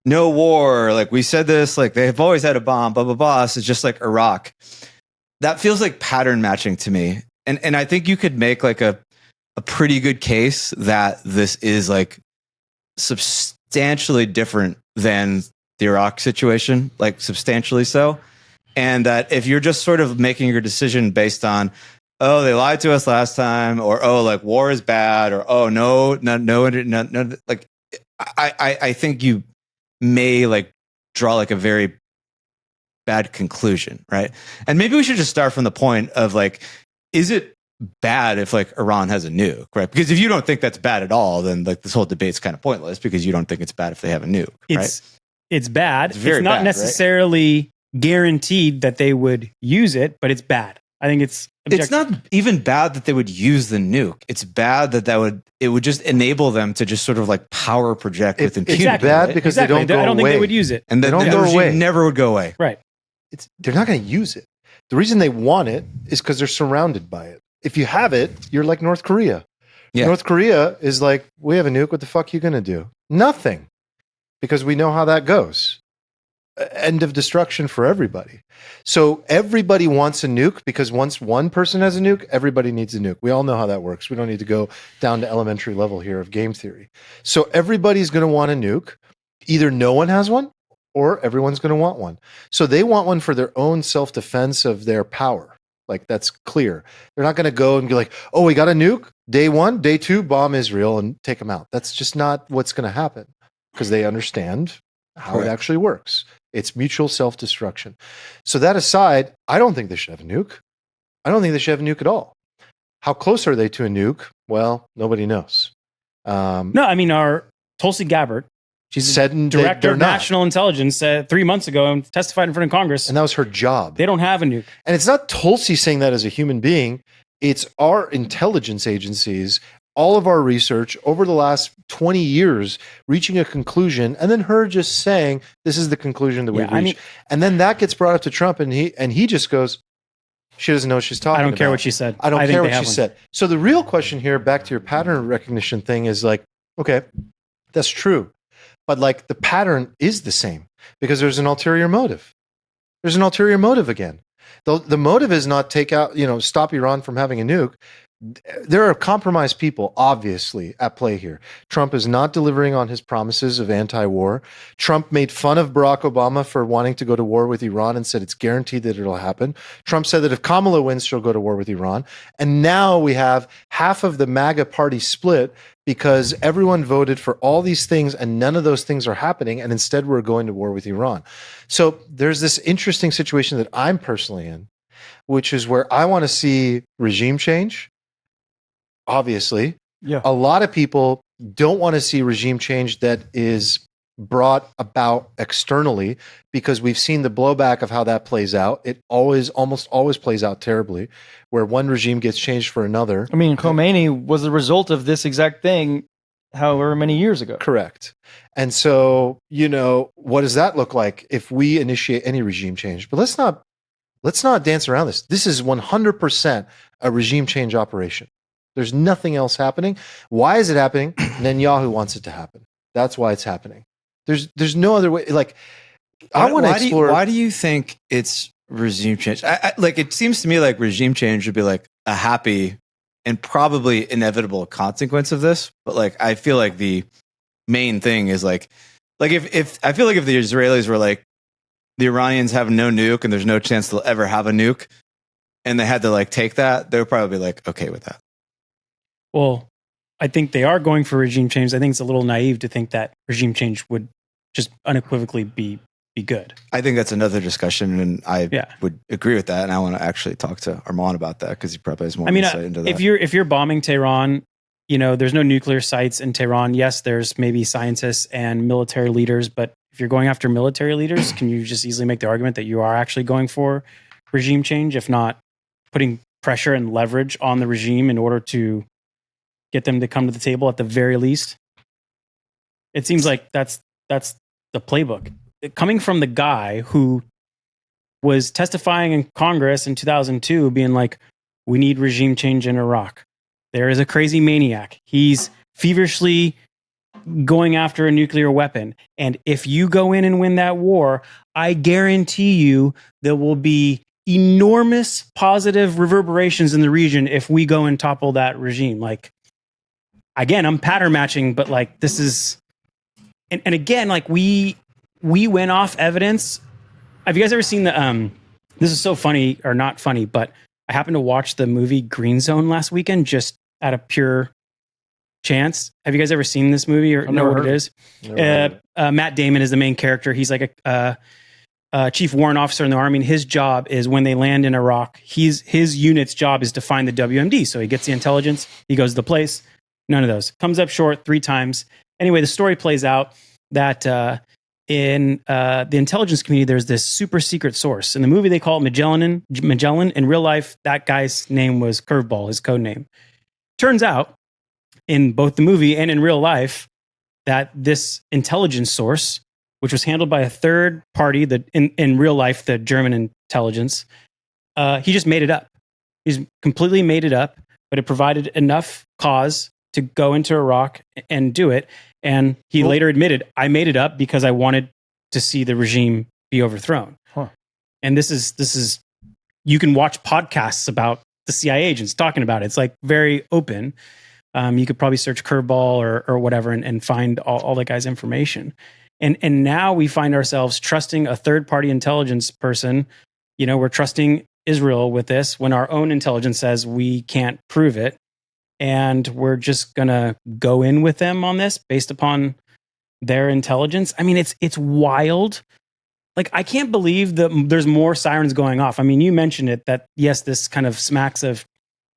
no war, like we said this, like they've always had a bomb, blah, blah, blah. So it's just like Iraq. That feels like pattern matching to me. And I think you could make like a pretty good case that this is like substantially different than the Iraq situation, like substantially so. And that if you're just sort of making your decision based on, oh, they lied to us last time, or oh, like war is bad, or oh, no, like I think you may like draw like a very bad conclusion, right? And maybe we should just start from the point of like, is it bad if like Iran has a nuke, right? Because if you don't think that's bad at all, then like this whole debate's kind of pointless because you don't think it's bad if they have a nuke, right? It's bad. It's very not bad, necessarily guaranteed that they would use it, but it's bad. I think it's not even bad that they would use the nuke. It's bad that it would just enable them to just sort of like power project with impunity. It's bad because they don't go away. I don't think they would use it. And they don't the go regime away. never would go away. Right. They're not going to use it. The reason they want it is because they're surrounded by it. If you have it, you're like North Korea. Yeah. North Korea is like, we have a nuke. What the fuck are you going to do? Nothing. Because we know how that goes. End of destruction for everybody. So everybody wants a nuke because once one person has a nuke, everybody needs a nuke. We all know how that works. We don't need to go down to elementary level here of game theory. So everybody's going to want a nuke. Either no one has one or everyone's going to want one. So they want one for their own self-defense of their power. Like that's clear. They're not going to go and be like, oh, we got a nuke. Day 1, day 2, bomb Israel and take them out. That's just not what's going to happen because they understand how it actually works. It's mutual self-destruction. So that aside, I don't think they should have a nuke. I don't think they should have a nuke at all. How close are they to a nuke? Well, nobody knows. No, I mean, our Tulsi Gabbard, she's said director of not. national intelligence 3 months ago and testified in front of Congress. And that was her job. They don't have a nuke. And it's not Tulsi saying that as a human being. It's our intelligence agencies, all of our research over the last 20 years reaching a conclusion, and then her just saying, this is the conclusion that we've reached. And then that gets brought up to Trump, and he just goes, she doesn't know what she's talking about. I don't care what she said. I don't care what she said. So the real question here, back to your pattern recognition thing, is like, okay, that's true. But like the pattern is the same because there's an ulterior motive. There's an ulterior motive again. The motive is not stop Iran from having a nuke. There are compromised people, obviously, at play here. Trump is not delivering on his promises of anti-war. Trump made fun of Barack Obama for wanting to go to war with Iran and said it's guaranteed that it'll happen. Trump said that if Kamala wins, she'll go to war with Iran. And now we have half of the MAGA party split because everyone voted for all these things and none of those things are happening. And instead, we're going to war with Iran. So there's this interesting situation that I'm personally in, which is where I want to see regime change. Obviously, a lot of people don't want to see regime change that is brought about externally because we've seen the blowback of how that plays out. It almost always plays out terribly, where one regime gets changed for another. I mean, Khomeini was the result of this exact thing however many years ago. Correct. And so, what does that look like if we initiate any regime change? But let's not Let's not dance around this. This is 100% a regime change operation. There's nothing else happening. Why is it happening? Netanyahu wants it to happen. That's why it's happening. There's no other way. Like, I want to explore. Why do you think it's regime change? Like, it seems to me like regime change would be like a happy and probably inevitable consequence of this. But like, I feel like the main thing is like if I feel like if the Israelis were like, the Iranians have no nuke and there's no chance they'll ever have a nuke, and they had to like take that, they would probably be like okay with that. Well, I think they are going for regime change. I think it's a little naive to think that regime change would just unequivocally be good. I think that's another discussion, and I would agree with that. And I want to actually talk to Armand about that because he probably has more insight into that. If you're bombing Tehran, you know, there's no nuclear sites in Tehran. Yes, there's maybe scientists and military leaders, but if you're going after military leaders, can you just easily make the argument that you are actually going for regime change, if not putting pressure and leverage on the regime in order to get them to come to the table at the very least? It seems like that's the playbook. Coming from the guy who was testifying in Congress in 2002, being like, we need regime change in Iraq. There is a crazy maniac. He's feverishly going after a nuclear weapon. And if you go in and win that war, I guarantee you there will be enormous positive reverberations in the region if we go and topple that regime. Like, again, I'm pattern matching, but like this is, and again, like we went off evidence. Have you guys ever seen the, this is so funny, or not funny, but I happened to watch the movie Green Zone last weekend just out of pure chance. Have you guys ever seen this movie or know what it is? Matt Damon is the main character. He's like a chief warrant officer in the army, and his job is when they land in Iraq, his unit's job is to find the WMD. So he gets the intelligence, he goes to the place. None of those. Comes up short 3 times. Anyway, the story plays out that in the intelligence community, there's this super secret source. In the movie, they call it Magellan. In real life, that guy's name was Curveball, his code name. Turns out, in both the movie and in real life, that this intelligence source, which was handled by a third party, that in real life, the German intelligence, he just made it up. He's completely made it up, but it provided enough cause to go into Iraq and do it. And he later admitted, I made it up because I wanted to see the regime be overthrown. Huh. And this is, you can watch podcasts about the CIA agents talking about it. It's like very open. You could probably search Curveball or whatever and find all that guy's information. And now we find ourselves trusting a third party intelligence person. You know, we're trusting Israel with this when our own intelligence says we can't prove it. And we're just going to go in with them on this based upon their intelligence. I mean, it's wild. Like, I can't believe that there's more sirens going off. I mean, you mentioned it that, yes, this kind of smacks of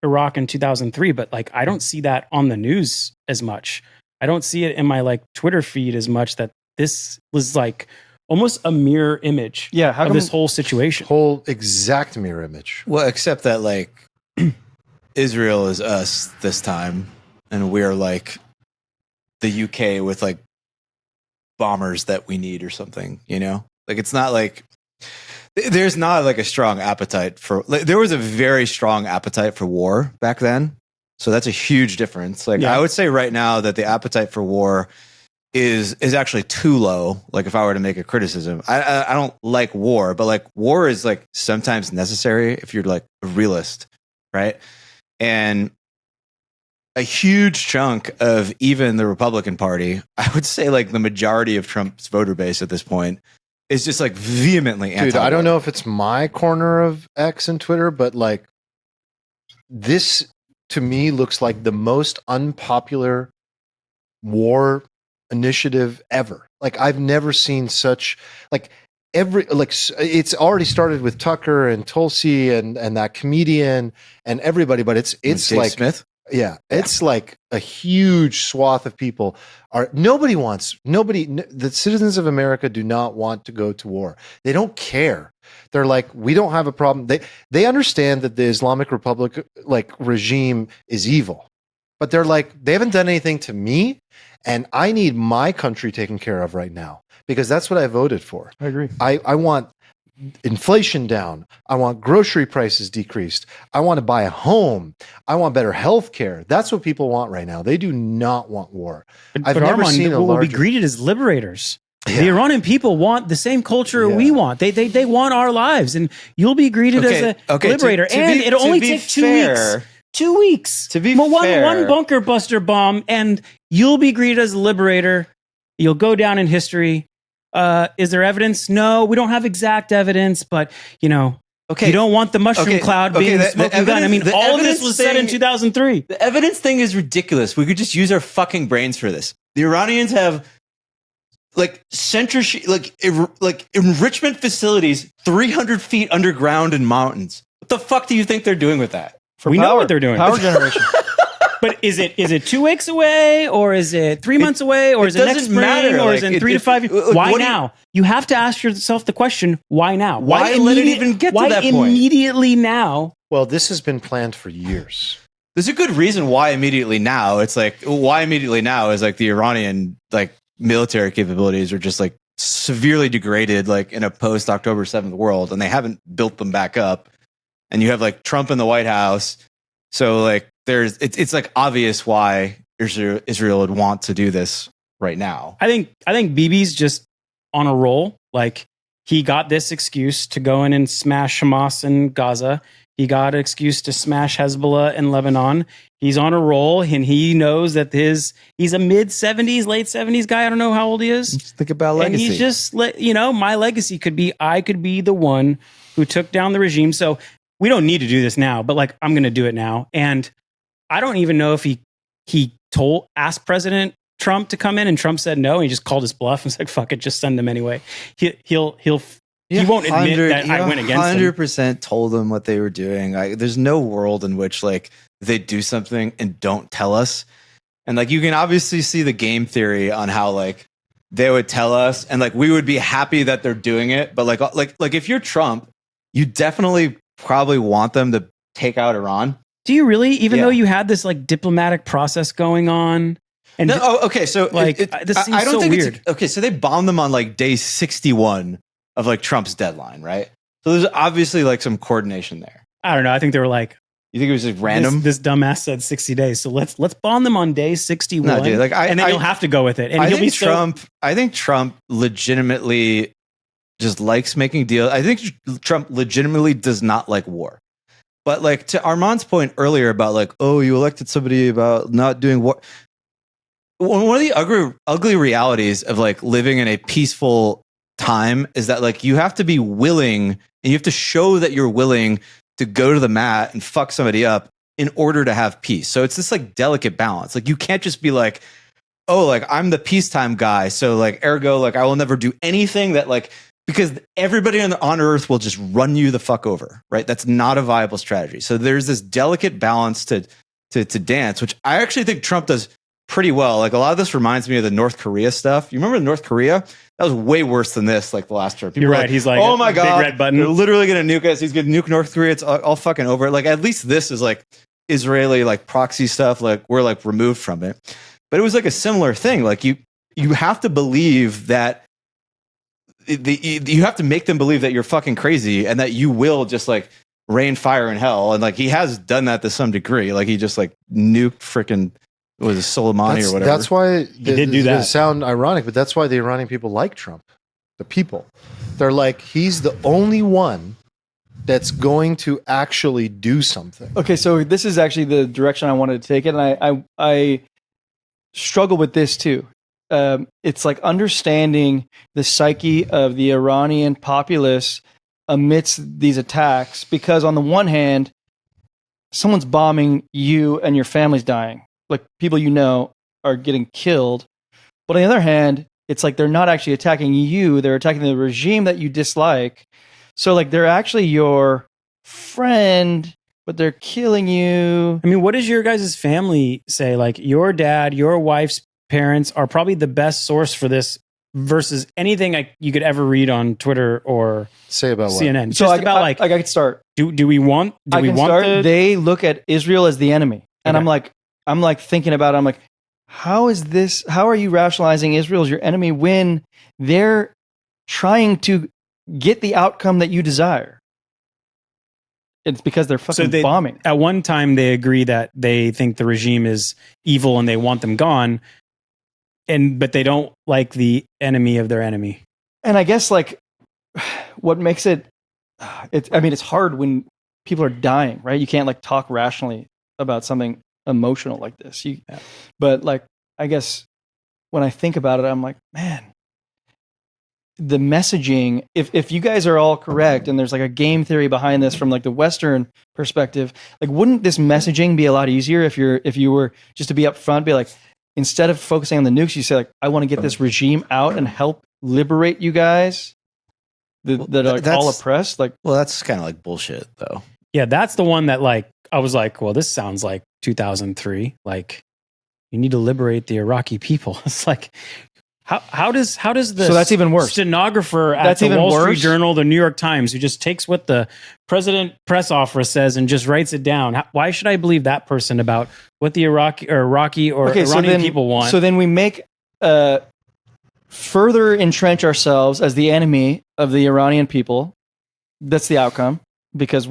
Iraq in 2003, but like, I don't see that on the news as much. I don't see it in my like Twitter feed as much, that this was like almost a mirror image of this whole situation. Whole exact mirror image. Well, except that like Israel is us this time, and we're like the UK with like bombers that we need or something, you know? Like, it's not like there's not like a strong appetite for, like, there was a very strong appetite for war back then. So that's a huge difference. Like, I would say right now that the appetite for war is actually too low. Like, if I were to make a criticism, I don't like war, but like war is like sometimes necessary if you're like a realist, right? And a huge chunk of even the Republican Party, I would say like the majority of Trump's voter base at this point, is just like vehemently anti-war. Dude, I don't know if it's my corner of X and Twitter, but like this to me looks like the most unpopular war initiative ever. Like, I've never seen such like it's already started with Tucker and Tulsi and that comedian and everybody, but it's Jake like Smith. Yeah, it's like a huge swath of people the citizens of America do not want to go to war. They don't care. They're like, we don't have a problem. They understand that the Islamic Republic like regime is evil, but they're like, they haven't done anything to me, and I need my country taken care of right now because that's what I voted for. I agree. I want inflation down. I want grocery prices decreased. I want to buy a home. I want better health care. That's what people want right now. They do not want war. I've but never Armand, seen a we'll be larger... greeted as liberators. Yeah. The Iranian people want the same culture Yeah. we want. They want our lives, and you'll be greeted as a liberator. And it'll only take 2 weeks. 2 weeks. To be one fair, bunker buster bomb, and you'll be greeted as a liberator. You'll go down in history. Is there evidence? No, we don't have exact evidence, but you don't want the mushroom cloud being the smoking gun. I mean, all of this was said in 2003. The evidence thing is ridiculous. We could just use our fucking brains for this. The Iranians have like enrichment facilities 300 feet underground in mountains. What the fuck do you think they're doing with that? We know what they're doing. Power generation. But is it 2 weeks away, or is it 3 months away, or is it next spring, or is it 3 to 5 years? Why now? You have to ask yourself the question: Why now? Why let it even get to that point? Why immediately now? Well, this has been planned for years. There's a good reason why immediately now. It's like why immediately now is like the Iranian military capabilities are just like severely degraded, like in a post October 7th world, and they haven't built them back up. And you have like Trump in the White House, so like it's like obvious why Israel would want to do this right now. I think Bibi's just on a roll. Like he got this excuse to go in and smash Hamas in Gaza. He got an excuse to smash Hezbollah in Lebanon. He's on a roll, and he knows that he's a mid-70s, late 70s guy. I don't know how old he is. Just think about legacy. And he's just, my legacy could be I could be the one who took down the regime. So we don't need to do this now, but like I'm going to do it now. And I don't even know if he asked President Trump to come in, and Trump said no, and he just called his bluff and was like, "Fuck it, just send them anyway." He won't admit that I went against him. 100% told them what they were doing. There's no world in which like they do something and don't tell us. And like you can obviously see the game theory on how like they would tell us, and like we would be happy that they're doing it. But like if you're Trump, you definitely probably want them to take out Iran. Do you really? Even though you had this like diplomatic process going on? And okay. So like this seems so weird. Okay, so they bombed them on like day 61 of like Trump's deadline, right? So there's obviously like some coordination there. I don't know. I think they were like, you think it was like random? This dumbass said 60 days, so let's bomb them on day 61. No, dude, and then you'll have to go with it. And I think Trump legitimately just likes making deals. I think Trump legitimately does not like war. But like to Armand's point earlier about like, oh, you elected somebody about not doing war. One of the ugly realities of like living in a peaceful time is that like you have to be willing, and you have to show that you're willing to go to the mat and fuck somebody up in order to have peace. So it's this like delicate balance. Like you can't just be like, oh, like I'm the peacetime guy, so like ergo like I will never do anything that like, because everybody on earth will just run you the fuck over, right? That's not a viable strategy. So there's this delicate balance to dance, which I actually think Trump does pretty well. Like a lot of this reminds me of the North Korea stuff. You remember North Korea? That was way worse than this, like the last term. You're right. Like, he's like, oh my God, big red button. They're literally going to nuke us. He's going to nuke North Korea. It's all fucking over. Like at least this is like Israeli like proxy stuff. Like we're like removed from it. But it was like a similar thing. Like you have to believe that you have to make them believe that you're fucking crazy and that you will just like rain fire in hell. And like he has done that to some degree. Like he just like nuked freaking was it Soleimani or whatever. That's why he did do that. It sound ironic, but that's why the Iranian people like Trump. The people, they're like, he's the only one that's going to actually do something. Okay, so this is actually the direction I wanted to take it, and I struggle with this too. It's like understanding the psyche of the Iranian populace amidst these attacks, because on the one hand, someone's bombing you and your family's dying. Like people you know are getting killed. But on the other hand, it's like they're not actually attacking you, they're attacking the regime that you dislike. So like they're actually your friend, but they're killing you. I mean, what does your guys' family say? Like your dad, your wife's parents are probably the best source for this versus anything you could ever read on Twitter or say about CNN. What? So I could start. Do we want? They look at Israel as the enemy, and okay. I'm like thinking about it. I'm like, how is this? How are you rationalizing Israel as your enemy when they're trying to get the outcome that you desire. It's because they're fucking bombing. At one time, they agree that they think the regime is evil and they want them gone, but they don't like the enemy of their enemy. And I guess like what makes it's hard when people are dying, right? You can't like talk rationally about something emotional like this. But like, I guess when I think about it, I'm like, man, the messaging, if you guys are all correct and there's like a game theory behind this from like the Western perspective, like wouldn't this messaging be a lot easier if you were just to be upfront, be like, instead of focusing on the nukes, you say like, I want to get this regime out and help liberate you guys that are all oppressed. Like, well, that's kind of like bullshit though. Yeah, that's the one that like I was like, well, this sounds like 2003. Like, you need to liberate the Iraqi people. It's like, how does the so that's even worse. Stenographer at the Wall Street Journal, the New York Times, who just takes what the president press office says and just writes it down? Why should I believe that person about what the Iraqi or Iranian people want? So then we make further entrench ourselves as the enemy of the Iranian people. That's the outcome, because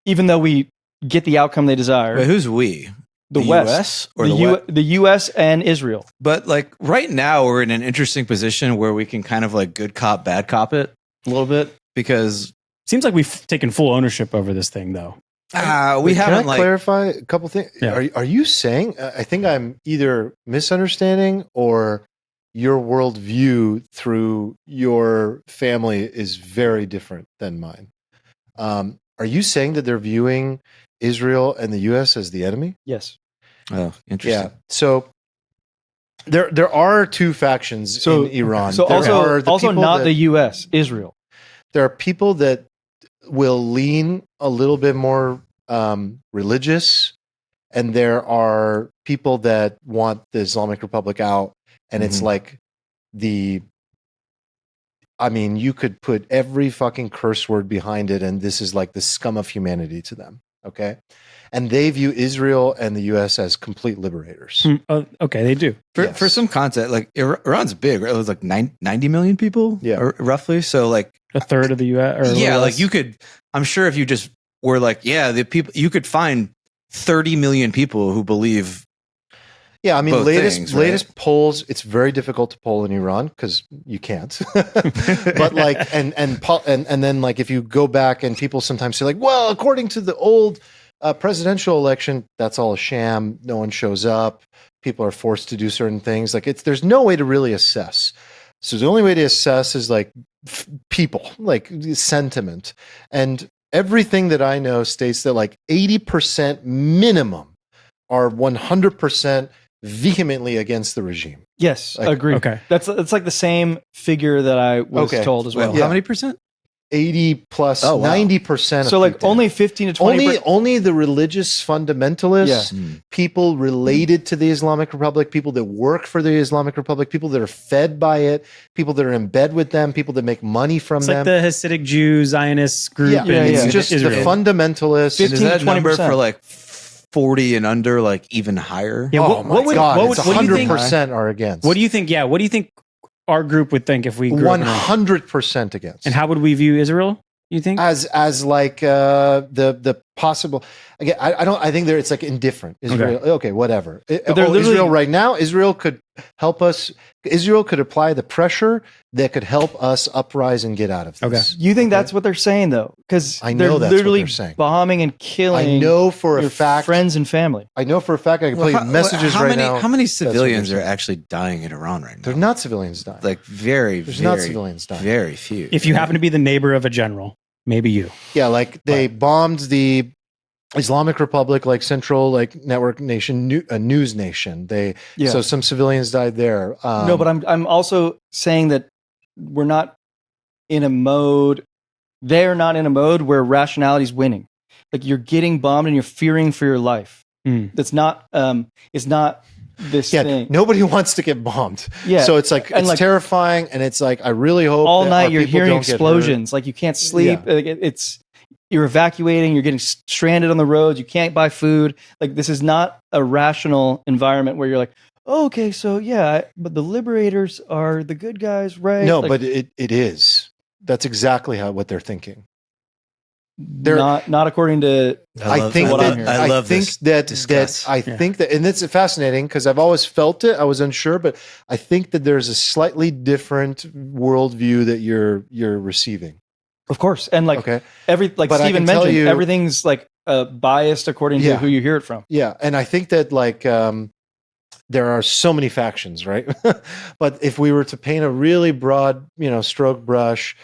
even though we get the outcome they desire. But who's we? The West? US Or the US and Israel. But like right now we're in an interesting position where we can kind of like good cop, bad cop it a little bit, because seems like we've taken full ownership over this thing though. We haven't. Can I clarify a couple things? Yeah. Are you saying, I think I'm either misunderstanding or your worldview through your family is very different than mine. Are you saying that they're viewing Israel and the U.S. as the enemy? Yes. Oh, interesting. Yeah. So there are two factions in Iran. So also not the U.S., Israel. There are people that will lean a little bit more religious, and there are people that want the Islamic Republic out. And it's like you could put every fucking curse word behind it, and this is like the scum of humanity to them. Okay. And they view Israel and the U.S. as complete liberators. Okay, they do. For some context, like Iran's big, right? It was like 90 million people, or roughly. So like a third of the U.S. Like you could, I'm sure if you just were like, the people, you could find 30 million people who believe. Yeah, I mean, latest right? polls, it's very difficult to poll in Iran because you can't. But like, and then like, if you go back and people sometimes say like, well, according to the old presidential election, that's all a sham. No one shows up. People are forced to do certain things. Like there's no way to really assess. So the only way to assess is like people, like sentiment. And everything that I know states that like 80% minimum are 100% vehemently against the regime. Yes, Like, agree. Okay. That's like the same figure that I was told as well. How many percent? 80 plus 90%. So like only 15 to 20%. Only the religious fundamentalists, people related to the Islamic Republic, people that work for the Islamic Republic, people that are fed by it, people that are in bed with them, people that make money from them. It's like the Hasidic Jew Zionist group. It's just Israel. the fundamentalists. 15 Is that to 20%. number for like 40 and under, like even higher? Yeah, God, it's 100% are against. What do you think? Yeah, what do you think our group would think if we grew up in Iran? 100% against. And how would we view Israel? You think as like the possible? Again, I think it's like indifferent. Israel, okay whatever. Israel right now. Israel could help us. Israel could apply the pressure that could help us uprise and get out of this. You think that's what they're saying though? Because I know they're that's literally what they're saying. bombing and killing. I know for a fact, friends and family. I know for a fact. I can play messages how right many, now. How many civilians are actually dying in Iran right now? There's not civilians dying. Like There's not civilians dying. Very few. if you happen to be the neighbor of a general, maybe you. Yeah, like they bombed the Islamic Republic, like Central, like network nation, a news nation. So some civilians died there. No, but I'm also saying that we're not in a mode. They're not in a mode where rationality is winning. Like you're getting bombed and you're fearing for your life. That's not. It's not this thing. Nobody wants to get bombed. Yeah. So it's like it's terrifying, and it's like I really hope all that night our you're people hearing don't get explosions. Like you can't sleep. Yeah. Like, you're evacuating. You're getting stranded on the roads. You can't buy food. Like this is not a rational environment where you're like, oh, okay, so yeah, but the liberators are the good guys, right? No, like, but it is. That's exactly what they're thinking. They're not according to I think what that I'm hearing. I love think this that discuss. I think that, and it's fascinating because I've always felt it. I was unsure, but I think that there's a slightly different worldview that you're receiving. Of course, and like Okay, like But I Steven can tell mentioned, you- everything's like biased according to Yeah. who you hear it from. yeah, and I think that like there are so many factions, right? But if we were to paint a really broad, stroke brush,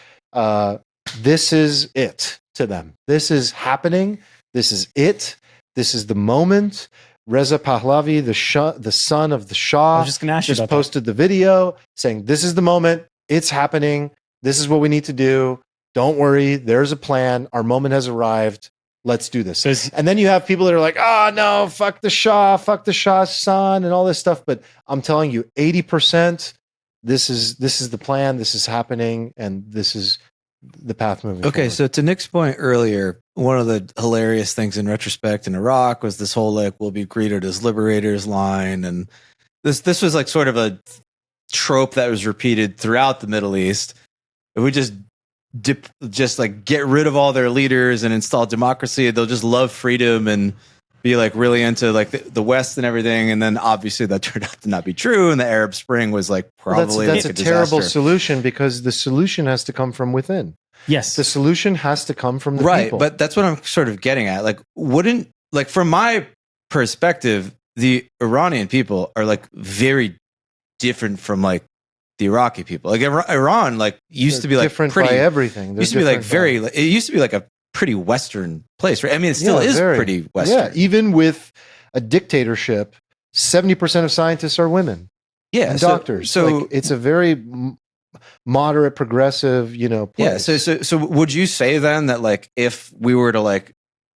this is it to them. This is happening. This is it. This is the moment. Reza Pahlavi, the son of the I Shah, was just going to ask you just about that. posted the video saying, "This is the moment. It's happening. This is what we need to do. Don't worry. There's a plan. Our moment has arrived. Let's do this." So is- And then you have people that are like, "Oh no, fuck the Shah's son," and all this stuff. But I'm telling you, 80%, this is the plan. This is happening, and this is the path moving. Okay, forward. so to Nick's point earlier, one of the hilarious things in retrospect in Iraq was this whole like we'll be greeted as liberators line, and this was like sort of a trope that was repeated throughout the Middle East. If we just like get rid of all their leaders and install democracy, they'll just love freedom and be like really into like the West and everything. And then obviously that turned out to not be true, and the Arab Spring was like probably that's like a terrible disaster. solution because the solution has to come from within. yes. The solution has to come from the Right, people. but that's what I'm sort of getting at. Like, wouldn't like from my perspective, the Iranian people are like very different from like the Iraqi people. Like Iran, like used They're to be like different pretty. by everything. They're Used to be like different very. It used to be like a pretty Western place, right? I mean, it still Yeah, is very. pretty by, Western. yeah, even with a dictatorship, 70% of scientists are women Yeah, and so- doctors. So, like, it's a very moderate, progressive, yeah. place. So would you say then that like if we were to like,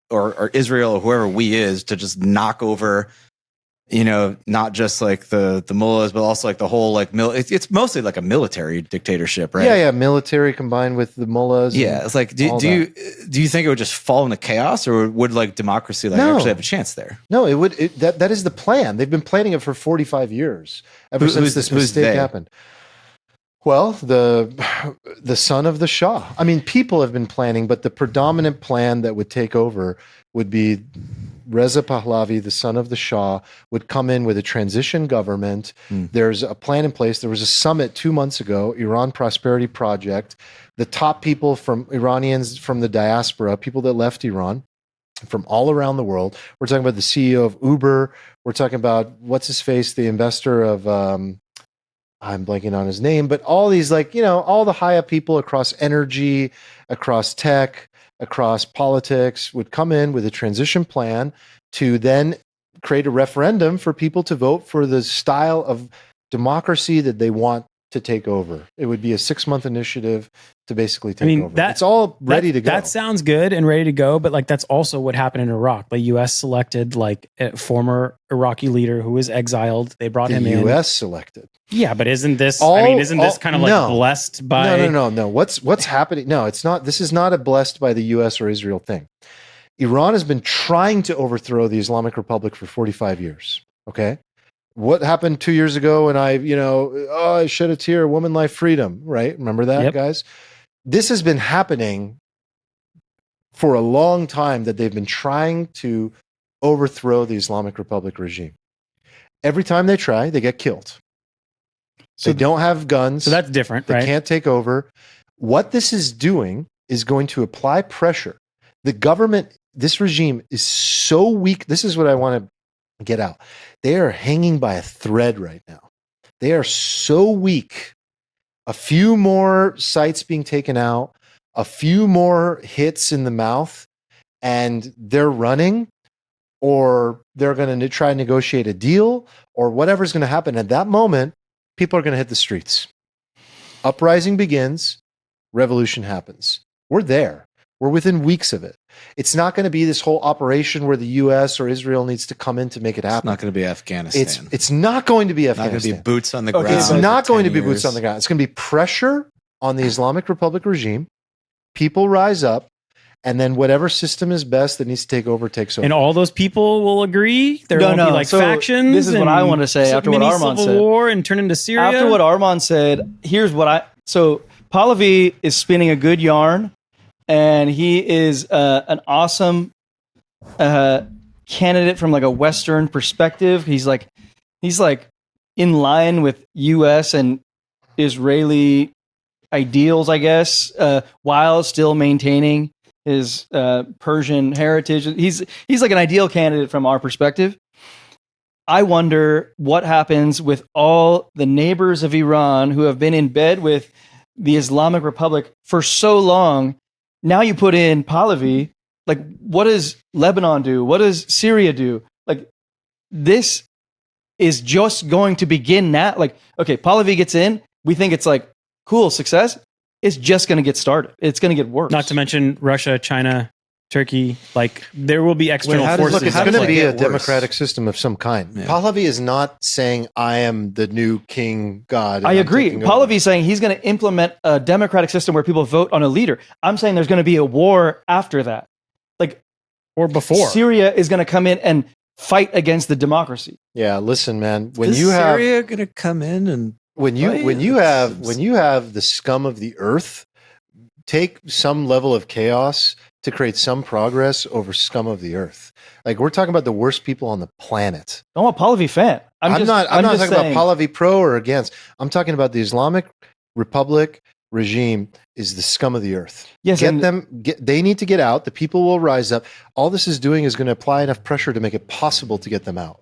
or Israel or whoever we is to just knock over, not just like the mullahs, but also like the whole like it's mostly like a military dictatorship, right? Yeah, military combined with the mullahs. and- Yeah, it's like do all you think it would just fall into chaos, or would like democracy like No. actually have a chance there? No, it would. That is the plan. They've been planning it for 45 years, ever since this who's mistake they? happened. Well, the son of the Shah. I mean, people have been planning, but the predominant plan that would take over would be Reza Pahlavi, the son of the Shah, would come in with a transition government. There's a plan in place. There was a summit 2 months ago, Iran Prosperity Project. The top people from Iranians from the diaspora, people that left Iran, from all around the world. We're talking about the CEO of Uber. We're talking about what's his face, the investor of I'm blanking on his name, but all these all the high up people across energy, across tech, across politics would come in with a transition plan to then create a referendum for people to vote for the style of democracy that they want to take over. It would be a 6-month initiative to basically take over. It's all ready to go. That sounds good and ready to go, but like that's also what happened in Iraq. The U.S. selected like a former Iraqi leader who was exiled. They brought the him in. U.S. selected. Yeah, but isn't this? All- isn't this kind of like no. blessed by? No. What's happening? No, it's not. This is not a blessed by the U.S. or Israel thing. Iran has been trying to overthrow the Islamic Republic for 45 years. Okay. What happened 2 years ago when I shed a tear, woman, life, freedom, right? Remember that, Yep. guys? This has been happening for a long time, that they've been trying to overthrow the Islamic Republic regime. Every time they try, they get killed. So They don't have guns. So that's different, They right? can't take over. What this is doing is going to apply pressure. The government, this regime is so weak. This is what I want to get out. They are hanging by a thread right now. They are so weak. A few more sites being taken out, a few more hits in the mouth, and they're running, or they're going to try and negotiate a deal, or whatever's going to happen. At that moment, people are going to hit the streets. Uprising begins, revolution happens. We're there. We're within weeks of it. It's not going to be this whole operation where the U.S. or Israel needs to come in to make it It's happen. not going to be Afghanistan. It's not going to be not going to Afghanistan. be boots on the Okay, ground. It's but- not for going to 10 be boots years. on the ground. It's going to be pressure on the Islamic Republic regime. People rise up, and then whatever system is best that needs to take over takes over. And all those people will agree. There No, won't no. be like So factions. this is what and I want to say after what mini Armand civil said. war and turn into Syria. After what Armand said, here's what Pahlavi is spinning a good yarn, and he is an awesome candidate from like a Western perspective. He's like in line with U.S. and Israeli ideals, I guess, while still maintaining his Persian heritage. He's like an ideal candidate from our perspective. I wonder what happens with all the neighbors of Iran who have been in bed with the Islamic Republic for so long. Now you put in Pahlavi. Like, what does Lebanon do? What does Syria do? Like, this is just going to begin now. Like, okay, Pahlavi gets in. We think it's like, cool, success. It's just going to get started. It's going to get worse. Not to mention Russia, China, Turkey. Like, there will be external forces. Look, it's how going does to it be get a worse? democratic system of some kind. Yeah. Pahlavi is not saying, I am the new king god. and I I'm agree. taking over." Pahlavi is saying he's going to implement a democratic system where people vote on a leader. I'm saying there's going to be a war after that. Like, or before. Syria is going to come in and fight against the democracy. Yeah, listen, man. When Is you have Syria going to come in and when you have the scum of the earth take some level of chaos to create some progress over scum of the earth. Like, we're talking about the worst people on the planet. I'm a Pahlavi fan. I'm not just talking saying, about Pahlavi pro or against. I'm talking about the Islamic Republic regime is the scum of the earth. Yes, They need to get out. The people will rise up. All this is doing is going to apply enough pressure to make it possible to get them out.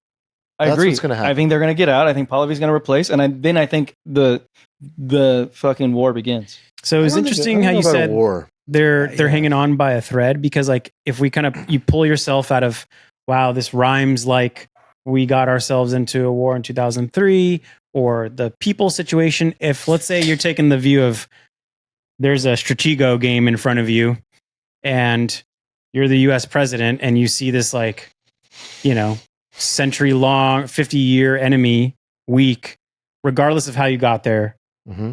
I That's agree. what's gonna happen. I think they're going to get out. I think Pahlavi's going to replace, and then I think the fucking war begins. So it was interesting how you said war. they're hanging on by a thread, because like if we you pull yourself out of, wow, this rhymes like we got ourselves into a war in 2003 or the people situation. If, let's say, you're taking the view of there's a Stratego game in front of you and you're the US president and you see this, like, century long, 50-year enemy weak, regardless of how you got there. Mm-hmm.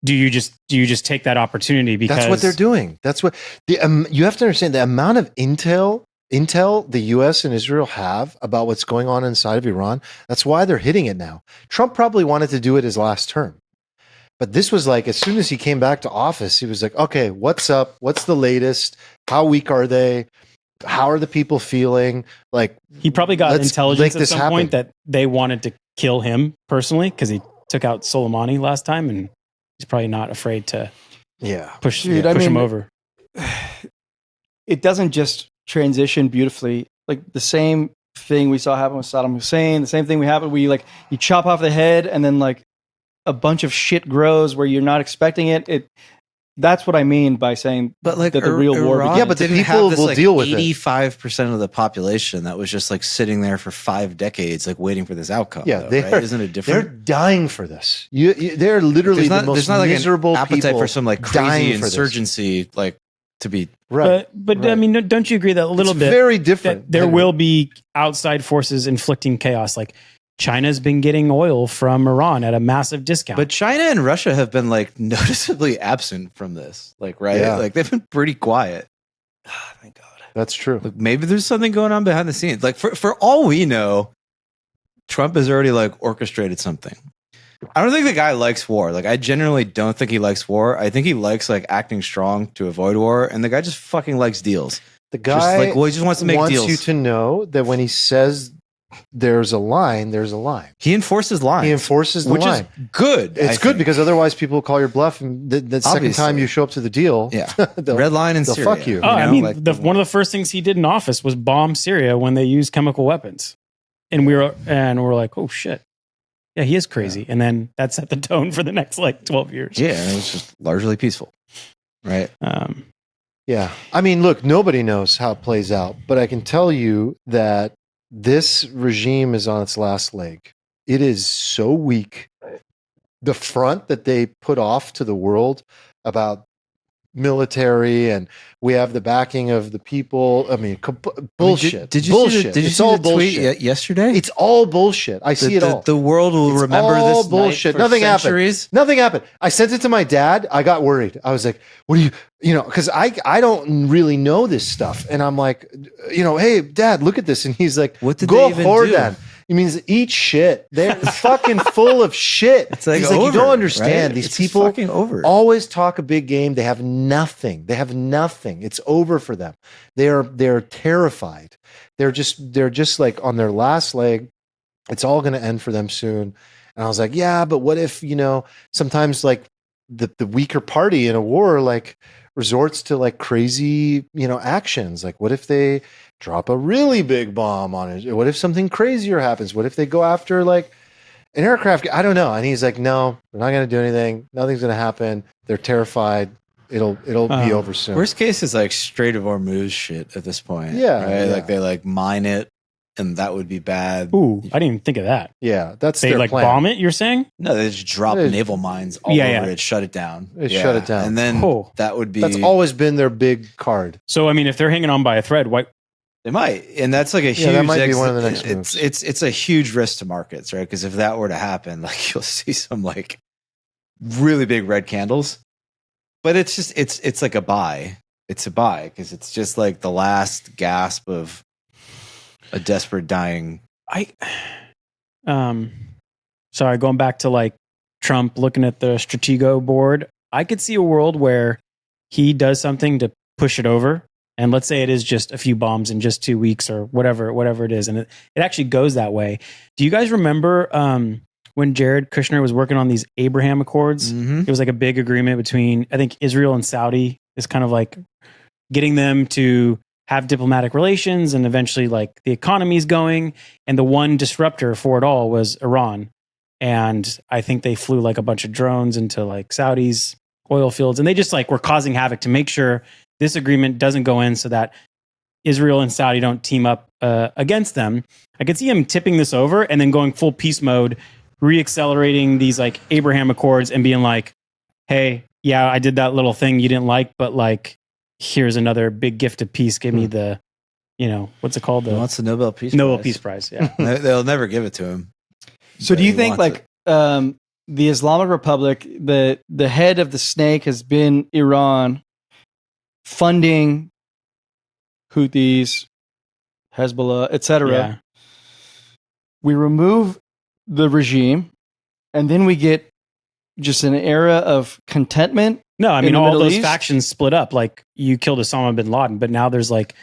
Do you just take that opportunity? Because That's what they're doing. That's what you have to understand. The amount of intel the U.S. and Israel have about what's going on inside of Iran. That's why they're hitting it now. Trump probably wanted to do it his last term, but this was like, as soon as he came back to office, he was like, okay, what's up? What's the latest? How weak are they? How are the people feeling? Like, he probably got let's intelligence make at this some happen. point that they wanted to kill him personally because he took out Soleimani last time, and he's probably not afraid to push him over. It doesn't just transition beautifully. Like, the same thing we saw happen with Saddam Hussein, the same thing you chop off the head and then like a bunch of shit grows where you're not expecting it. That's what I mean by saying But like that the real war Iran begins. Yeah, but the didn't people have this, will like, deal with it. 85% of the population that was just like sitting there for 5 decades, like waiting for this outcome. Yeah, though, they right? are. Isn't it They're different? dying for this. They're literally the most there's not like miserable an appetite people for some like dying crazy for this. insurgency, like to be Right. But right. I mean, don't you agree that a little It's bit very different. that there will be outside forces inflicting chaos? Like, China's been getting oil from Iran at a massive discount. But China and Russia have been like noticeably absent from this, like, right? Yeah. Like they've been pretty quiet. Thank God. That's true. Like, maybe there's something going on behind the scenes. Like for all we know, Trump has already like orchestrated something. I don't think the guy likes war. Like, I genuinely don't think he likes war. I think he likes like acting strong to avoid war, and the guy just fucking likes deals. The guy he just wants to make deals. you to know that when he says there's a line, there's a line. He enforces lines. He enforces the which line. is good. It's I good think. because otherwise people will call your bluff, and the second Obviously. time you show up to the deal, Yeah. they'll- Red line and they'll Syria. fuck you. Oh, I mean, like, one of the first things he did in office was bomb Syria when they used chemical weapons, and we're like, oh shit, yeah, he is crazy. And then that set the tone for the next like 12 years. yeah, it was just largely peaceful, right? Yeah. I mean, look, nobody knows how it plays out, but I can tell you that this regime is on its last leg. It is so weak. The front that they put off to the world about military and we have the backing of the people. I mean, bullshit. Did you bullshit. Did you It's see all the tweet bullshit. yesterday? It's all bullshit. I see it all. The world will It's remember all this bullshit. night for Nothing centuries. happened. Nothing happened. I sent it to my dad. I got worried. I was like, what do you because I don't really know this stuff. And I'm like, hey, Dad, look at this. And he's like, What did go they even forward do? then. He means eat shit. They're fucking full of shit. It's like He's like, you over, don't understand. right? These It's people fucking over. always talk a big game. They have nothing. They have nothing. It's over for them. They're terrified. They're just like on their last leg. It's all going to end for them soon. And I was like, yeah, but what if, sometimes like the weaker party in a war, like resorts to like crazy, actions. Like what if they drop a really big bomb on it? What if something crazier happens? What if they go after like an aircraft? I don't know. And he's like, no, they're not going to do anything. Nothing's going to happen. They're terrified. It'll be over soon. Worst case is like Strait of Hormuz shit at this point. Yeah, right? yeah. Like they like mine it, and that would be bad. Ooh, I didn't even think of that. Yeah, that's They their like plan. bomb it, you're saying? No, they just drop They- naval mines all Yeah, over yeah. it, shut it down. They shut it down. and then Oh. that would be That's always been their big card. So, I mean, if they're hanging on by a thread, why? They might, and that's like a huge. Yeah, that might be one of the next It's moves. it's a huge risk to markets, right? Because if that were to happen, like you'll see some like really big red candles. But it's just it's like a buy. It's a buy because it's just like the last gasp of a desperate dying. Sorry, going back to like Trump looking at the Stratego board, I could see a world where he does something to push it over. And let's say it is just a few bombs in just 2 weeks or whatever it is. And it actually goes that way. Do you guys remember when Jared Kushner was working on these Abraham Accords? Mm-hmm. It was like a big agreement between, I think, Israel and Saudi is kind of like getting them to have diplomatic relations and eventually like the economy's going. And the one disruptor for it all was Iran. And I think they flew like a bunch of drones into like Saudi's oil fields. And they just like were causing havoc to make sure this agreement doesn't go in so that Israel and Saudi don't team up against them. I could see him tipping this over and then going full peace mode, reaccelerating these like Abraham Accords and being like, hey, yeah, I did that little thing you didn't like, but like, here's another big gift of peace. Give me the, what's it called? He wants the Nobel Peace Nobel Prize. Peace Prize. Yeah. They'll never give it to him. So But do you he think wants like it. the Islamic Republic, the head of the snake has been Iran funding Houthis, Hezbollah, etc. Yeah. We remove the regime, and then we get just an era of contentment. No, I In mean, the all Middle those East? factions split up. Like you killed Osama bin Laden, but now there's like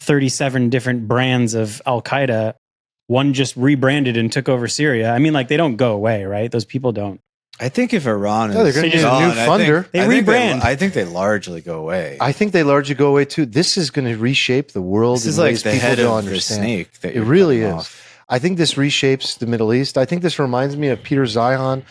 37 different brands of Al Qaeda. One just rebranded and took over Syria. I mean, like they don't go away, right? Those people don't. I think if Iran is No, they're gonna need a gone, new I think- funder. They I think rebrand. I think they largely go away. I think they largely go away too. This is going to reshape the world. This is in like ways the people head don't of the understand. snake. That It you're really cutting is. off. I think this reshapes the Middle East. I think this reminds me of Peter Zion,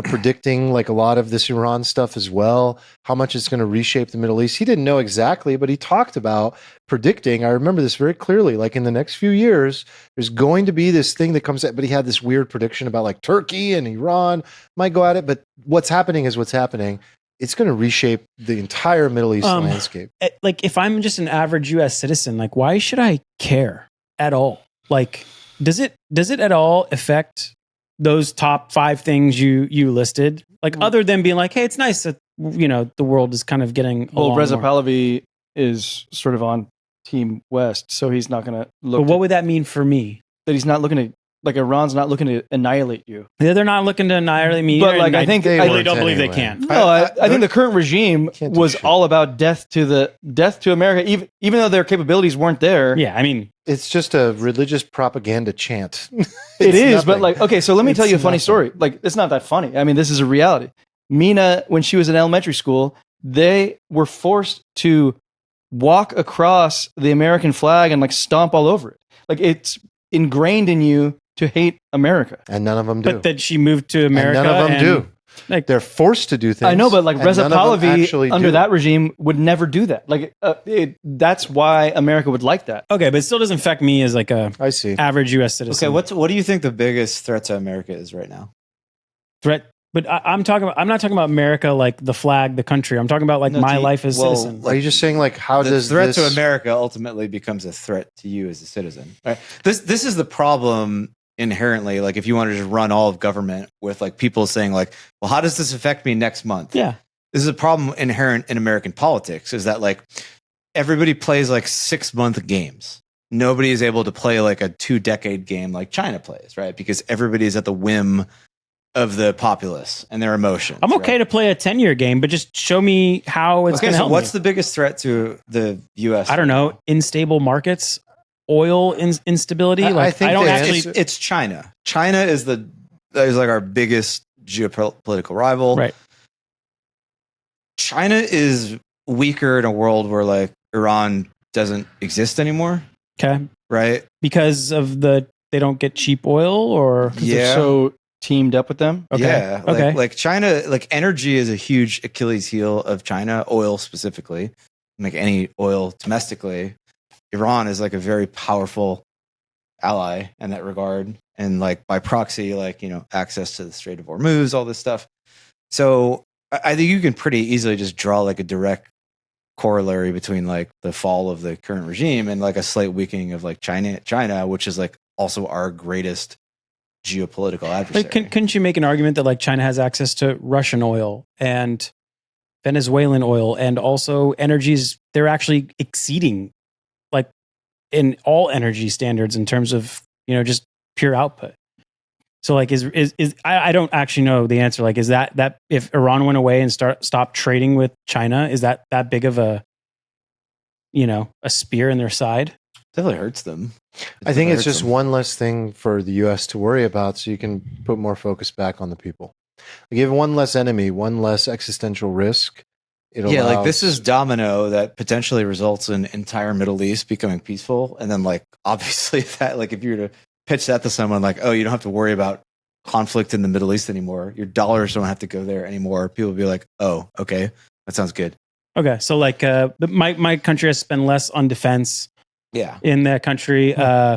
predicting like a lot of this Iran stuff as well, how much it's going to reshape the Middle East. He didn't know exactly, but he talked about predicting. I remember this very clearly, like in the next few years, there's going to be this thing that comes out, but he had this weird prediction about like Turkey and Iran might go at it. But what's happening is what's happening. It's going to reshape the entire Middle East landscape. Like if I'm just an average US citizen, like why should I care at all? Like does it at all affect those top 5 things you listed? Like other than being like, hey, it's nice that the world is kind of getting Well, along Reza more. Pahlavi is sort of on Team West, so he's not going to look. But what would that mean for me? that he's not looking to, like, Iran's not looking to annihilate you. Yeah, they're not looking to annihilate me. But, either, like, and I think I they really weren't don't believe they anyway. can. No, I think the current regime Can't do was shit. all about death to America, even though their capabilities weren't there. Yeah, I mean, It's just a religious propaganda chant. It It's is, but nothing. like, okay, so let me It's tell you a funny nothing. story. Like, it's not that funny. I mean, this is a reality. Mina, when she was in elementary school, they were forced to walk across the American flag and like stomp all over it. Like, it's ingrained in you to hate America. And none of them do. but that she moved to America. and none of them and, do. Like, They're forced to do things. I know, but like and Reza none of them Pahlavi actually under do. that regime would never do that. Like, that's why America would like that. okay, but it still doesn't affect me as like a I see. average US citizen. Okay, what do you think the biggest threat to America is right now? threat? But I'm not talking about America like the flag, the country. I'm talking about like No, my to- life as well, citizen. Are you just saying like how The does threat this, to America ultimately becomes a threat to you as a citizen. Right? This is the problem inherently. Like if you want to just run all of government with like people saying like, well, how does this affect me next month? Yeah. This is a problem inherent in American politics is that like everybody plays like 6-month games. nobody is able to play like a 2-decade game like China plays, right? Because everybody's at the whim of the populace and their emotions. I'm okay to play a 10-year game, but just show me how it's going to help what's me. the biggest threat to the U.S.? I don't know. Unstable markets, oil instability. I think I don't the actually. answer- It's China. China is like our biggest geopolitical rival. Right. China is weaker in a world where like Iran doesn't exist anymore, Okay. right? Because of they don't get cheap oil, or They're so teamed up with them. Okay. Yeah. Okay. Like China, like energy is a huge Achilles heel of China, oil specifically, like any oil domestically. Iran is like a very powerful ally in that regard. And like by proxy, like, you know, access to the Strait of Hormuz, all this stuff. So I think you can pretty easily just draw like a direct corollary between like the fall of the current regime and like a slight weakening of like China, which is like also our greatest geopolitical adversary. couldn't you make an argument that like China has access to Russian oil and Venezuelan oil, and also energies they're actually exceeding like in all energy standards in terms of, you know, just pure output. So like I don't actually know the answer. Like, is that if Iran went away and stopped trading with China, is that big of a, you know, a spear in their side? Definitely hurts them. I think it's Hurts just them. one less thing for the U.S. to worry about, so you can put more focus back on the people. Like, you have one less enemy, one less existential risk. Like this is domino that potentially results in entire Middle East becoming peaceful, and then like obviously that, like if you were to pitch that to someone like, oh, you don't have to worry about conflict in the Middle East anymore, your dollars don't have to go there anymore, people will be like, oh, okay, that sounds good. Okay, so like my country has to spend less on defense Yeah, in that country,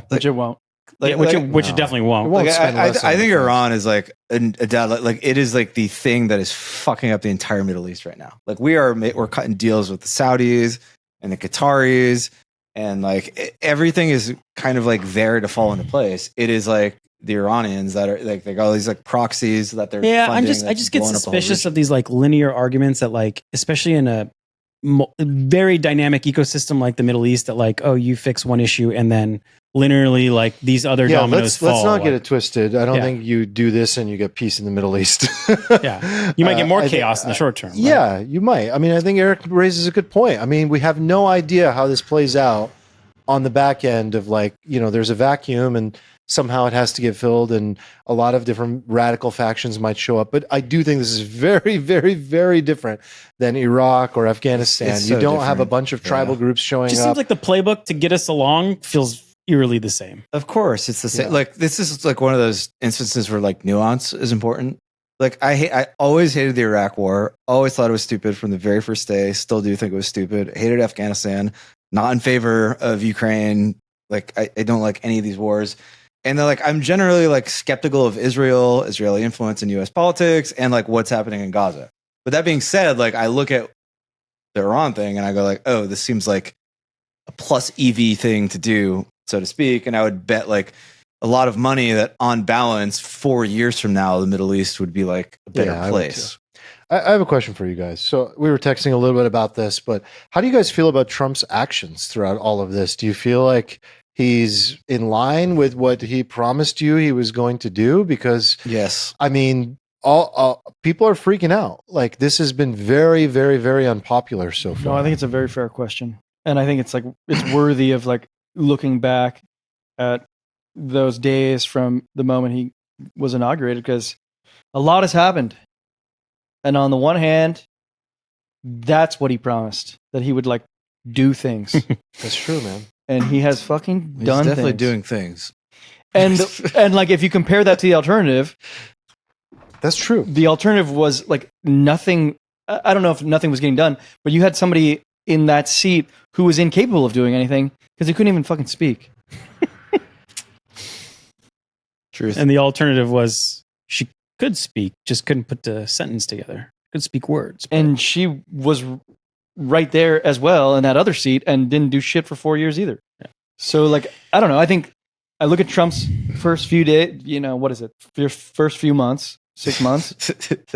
Which it won't. which it definitely won't. won't Like, spend less I on think defense. Iran is like like it is like the thing that is fucking up the entire Middle East right now. Like we're cutting deals with the Saudis and the Qataris, and like everything is kind of like there to fall into place. It is like the Iranians that are like they got all these like proxies that they're Yeah, funding I that's just get blowing up the whole suspicious region. of these like linear arguments that like, especially in a very dynamic ecosystem like the Middle East, that like, oh, you fix one issue and then linearly like these other dominoes fall. let's not get it twisted. I don't Yeah. think you do this and you get peace in the Middle East. Yeah, you might get more I think- chaos in the short term. right? Yeah, you might. I mean, I think Eric raises a good point. I mean, we have no idea how this plays out on the back end of like, you know, there's a vacuum and somehow it has to get filled and a lot of different radical factions might show up. But I do think this is very, very, very different than Iraq or Afghanistan. It's you so don't have a different. bunch of tribal Yeah. groups showing Just up. seems like the playbook to get us along feels eerily the same. Of course, it's the same. Yeah. Like this is like one of those instances where like nuance is important. Like I always hated the Iraq War. Always thought it was stupid from the very first day. Still do think it was stupid. Hated Afghanistan. Not in favor of Ukraine. Like I don't like any of these wars. And then like I'm generally like skeptical of Israel, Israeli influence in U.S. politics, and like what's happening in Gaza. But that being said, like I look at the Iran thing and I go like, oh, this seems like a plus EV thing to do, so to speak. And I would bet like a lot of money that on balance, 4 years from now, the Middle East would be like a better Yeah, I would place. I have a question for you guys. So we were texting a little bit about this, but how do you guys feel about Trump's actions throughout all of this? Do you feel like he's in line with what he promised you he was going to do? Because Yes. I mean, all people are freaking out. Like this has been very, very, very unpopular so far. No, I think it's a very fair question, and I think it's like it's worthy of like looking back at those days from the moment he was inaugurated, because a lot has happened. And on the one hand, that's what he promised, that he would like do things, That's true, man. and he has fucking He's done definitely things. doing things. And like if you compare that to the alternative, That's true. the alternative was like nothing. I don't know if nothing was getting done, but you had somebody in that seat who was incapable of doing anything because he couldn't even fucking speak. Truth. And the alternative was she could speak, just couldn't put the sentence together. Could speak words. but- And she was right there as well in that other seat and didn't do shit for 4 years either. Yeah. So like, I don't know. I think I look at Trump's first few days, you know, what is it? Your first few months, 6 months.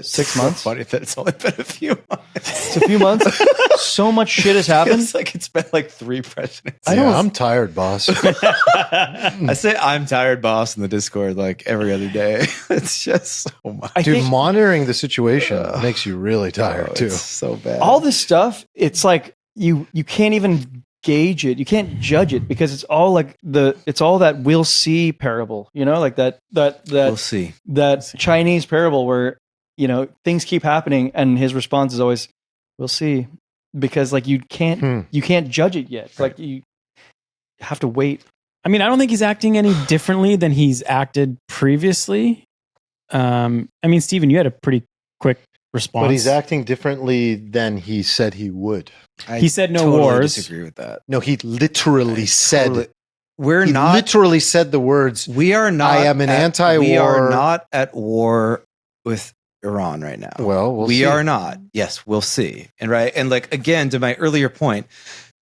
6 months. Funny that it's only been a few months. It's a few months. So much shit has happened. It's like it's been like 3 presidents. I'm tired, boss. I say I'm tired, boss, in the Discord like every other day. It's just so much. Dude, monitoring the situation makes you really tired too. It's so bad. All this stuff, it's like you can't even gauge it. You can't judge it because it's all like it's all that we'll see parable, like that we'll see. That Chinese parable where, things keep happening and his response is always, we'll see. Because like you can't judge it yet. Like you have to wait. I mean, I don't think he's acting any differently than he's acted previously. I mean, Steven, you had a pretty quick response. But he's acting differently than he said he would. He said no totally wars. Disagree with that. No, he literally said. We're He not. literally said the words. We are not. I am an anti-war. We are not at war with Iran right now. Well, we'll we see. are not. Yes, we'll see. And like again, to my earlier point,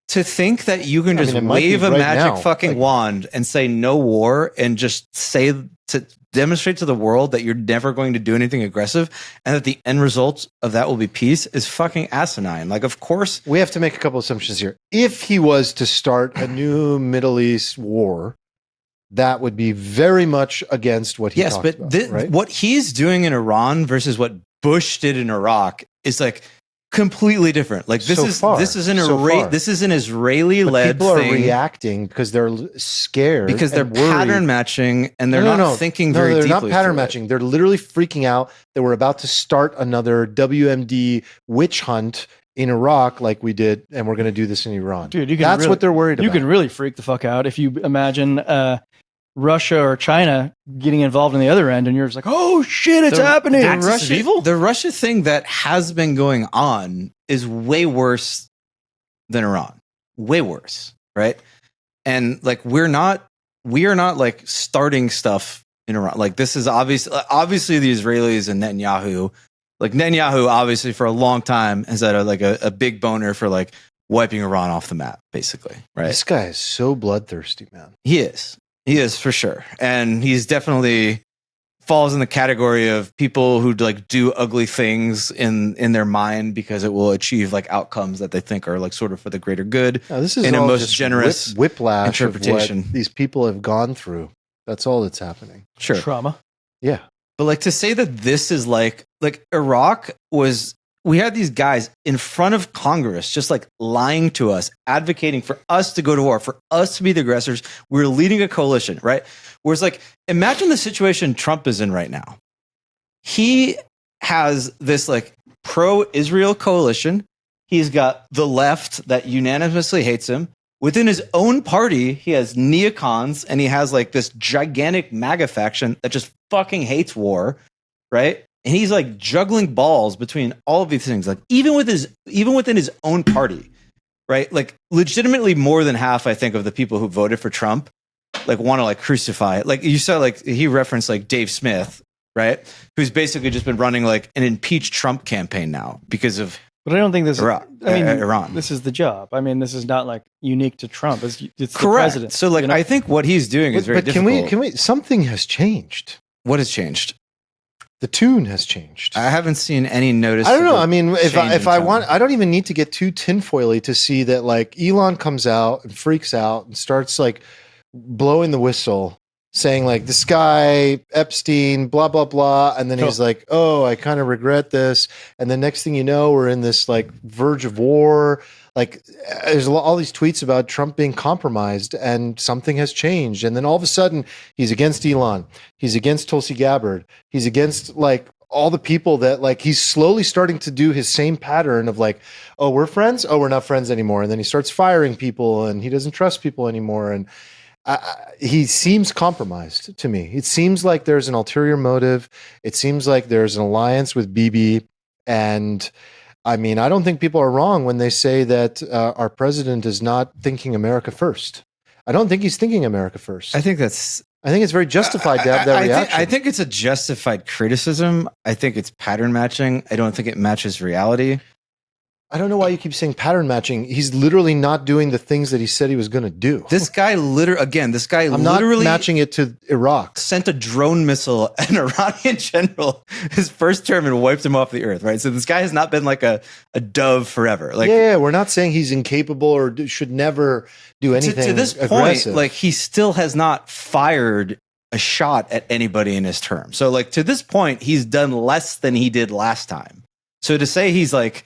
to think that you can just it might wave be a right magic now. fucking wand and say no war and just say to demonstrate to the world that you're never going to do anything aggressive and that the end result of that will be peace is fucking asinine. Like, of course, We have to make a couple assumptions here. If he was to start a new Middle East war, that would be very much against what he yes, talked but about, right? what he's doing in Iran versus what Bush did in Iraq is like completely different. Like this So is far. this is So far. this is an Israeli But led people are thing reacting because they're scared because they're and worried. pattern matching and they're not thinking very they're deeply. not pattern through it. matching. They're literally freaking out that we're about to start another WMD witch hunt in Iraq like we did, and we're going to do this in Iran. Dude, you can That's really- what they're worried You about. can really freak the fuck out if you imagine Russia or China getting involved on the other end and you're just like, oh shit, it's happening. The Russia thing that has been going on is way worse than Iran. Way worse, right? And like we are not like starting stuff in Iran. Like this is obviously the Israelis and Netanyahu. Like Netanyahu obviously for a long time has had a big boner for like wiping Iran off the map, basically, right? This guy is so bloodthirsty, man. He is for sure. And he's definitely falls in the category of people who like do ugly things in their mind because it will achieve like outcomes that they think are like sort of for the greater good. Now, this is In a all most just generous whiplash interpretation. of what these people have gone through. That's all that's happening. Sure. Trauma. Yeah. But like to say that this is like Iraq was, we had these guys in front of Congress just like lying to us, advocating for us to go to war, for us to be the aggressors. We're leading a coalition, right? Whereas like, imagine the situation Trump is in right now. He has this like pro-Israel coalition. He's got the left that unanimously hates him. Within his own party, he has neocons and he has like this gigantic MAGA faction that just fucking hates war, right? And he's like juggling balls between all of these things, like even within his own party, right? Like legitimately more than half, I think, of the people who voted for Trump like want to like crucify it. Like you saw, like he referenced like Dave Smith, right? Who's basically just been running like an impeach Trump campaign now because of But I don't think this Iraq, is, I mean, Iran. This is the job. I mean, this is not like unique to Trump. It's the Correct. president. So like, you know? I think what he's doing is very But difficult. can we, something has changed. What has changed? The tune has changed. I haven't seen any notice. I don't know. I mean, if change in I tone. want, I don't even need to get too tinfoily to see that like Elon comes out and freaks out and starts like blowing the whistle, saying like this guy Epstein, blah blah blah, and then he's like, "Oh, I kind of regret this." And the next thing you know, we're in this like verge of war. Like there's all these tweets about Trump being compromised and something has changed. And then all of a sudden he's against Elon. He's against Tulsi Gabbard. He's against like all the people that like he's slowly starting to do his same pattern of like, oh, we're friends. Oh, we're not friends anymore. And then he starts firing people and he doesn't trust people anymore. And he seems compromised to me. It seems like there's an ulterior motive. It seems like there's an alliance with Bibi. And I mean, I don't think people are wrong when they say that our president is not thinking America first. I don't think he's thinking America first. I think it's very justified to have that reaction. I think it's a justified criticism. I think it's pattern matching. I don't think it matches reality. I don't know why you keep saying pattern matching. He's literally not doing the things that he said he was going to do. This guy I'm literally not matching it to Iraq. sent a drone missile at an Iranian general his first term and wiped him off the earth, right? So this guy has not been like a dove forever. Like, yeah, we're not saying he's incapable or should never do anything to this aggressive. point, like he still has not fired a shot at anybody in his term. So like to this point, he's done less than he did last time. So to say he's like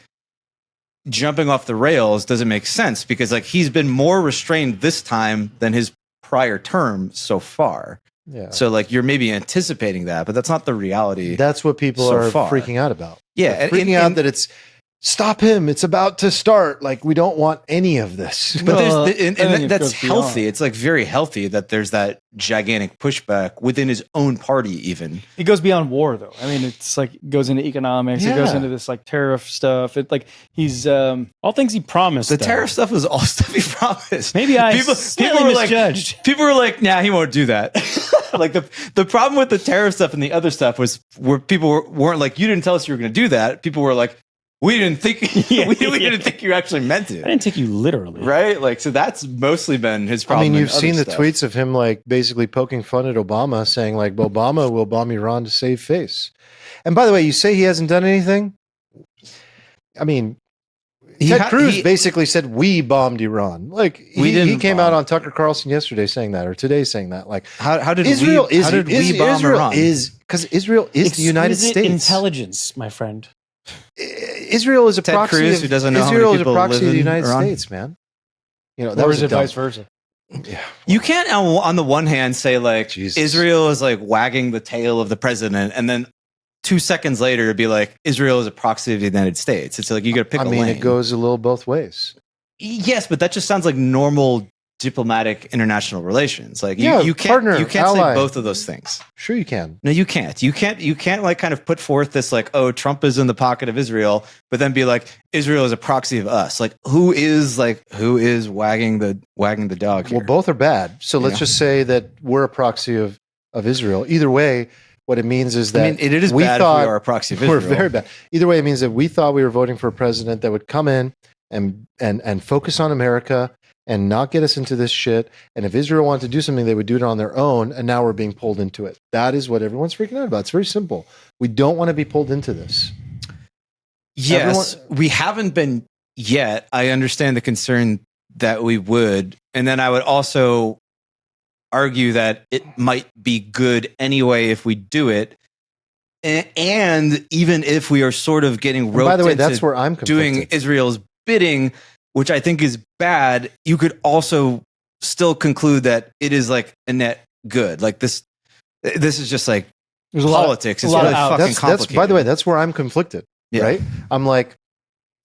jumping off the rails doesn't make sense because like he's been more restrained this time than his prior term so far. Yeah. So like you're maybe anticipating that, but that's not the reality. That's what people so are far. freaking out about. Yeah, They're freaking out that it's stop him. It's about to start. Like we don't want any of this. But Well, there's I think it that's goes healthy. beyond. It's like very healthy that there's that gigantic pushback within his own party even. It goes beyond war, though. I mean, it's like it goes into economics. It goes Yeah. into this like tariff stuff. It like he's All things he promised. The though. tariff stuff was all stuff he promised. Maybe I people slightly were like, misjudged. people were like, nah, he won't do that. Like the problem with the tariff stuff and the other stuff was where people weren't like, you didn't tell us you were going to do that. People were like, we didn't think Yeah, we yeah. didn't think you actually meant I it. didn't take you literally. Right? Like, so that's mostly been his I problem. mean, and you've other seen the stuff. tweets of him like basically poking fun at Obama, saying like Obama will bomb Iran to save face. And by the way, you say he hasn't done anything. I mean, Ted Cruz basically said we bombed Iran. Like We he didn't came bomb. out on Tucker Carlson yesterday saying that, or today saying that. Like How did Israel we, is how did we bomb Israel Iran? is because Israel is the United Exquisite States. intelligence, my friend. Israel is a Ted proxy. Cruz, of, who doesn't know how Israel many is a people proxy live of the in United Iran? States, man. You know that or was is a it dumb- vice versa? Yeah. You can't on the one hand say like Jesus. Israel is like wagging the tail of the president, and then 2 seconds later be like Israel is a proxy of the United States. It's like you got to pick I a mean, lane. it goes a little both ways. Yes, but that just sounds like normal diplomatic international relations. Like Yeah, you can't partner, you can't ally. say both of those things. Sure, you can. No, you can't. You can't like kind of put forth this like, oh, Trump is in the pocket of Israel, but then be like, Israel is a proxy of us. Like who is wagging the dog here? Well, both are bad. So let's just say that we're a proxy of Israel. Either way, what it means is that I mean, it is we bad thought if we are a proxy of we're Israel. very bad. Either way, it means that we thought we were voting for a president that would come in and focus on America and not get us into this shit. And if Israel wanted to do something, they would do it on their own. And now we're being pulled into it. That is what everyone's freaking out about. It's very simple. We don't want to be pulled into this. Yes, we haven't been yet. I understand the concern that we would. And then I would also argue that it might be good anyway if we do it. And even if we are sort of getting And roped by the way, into that's where I'm doing conflicted. Israel's bidding, which I think is bad, you could also still conclude that it is like a net good. Like this is just like There's a lot of- politics. a It's lot really of outs. fucking That's complicated. by the way, that's where I'm conflicted. Yeah. Right? I'm like,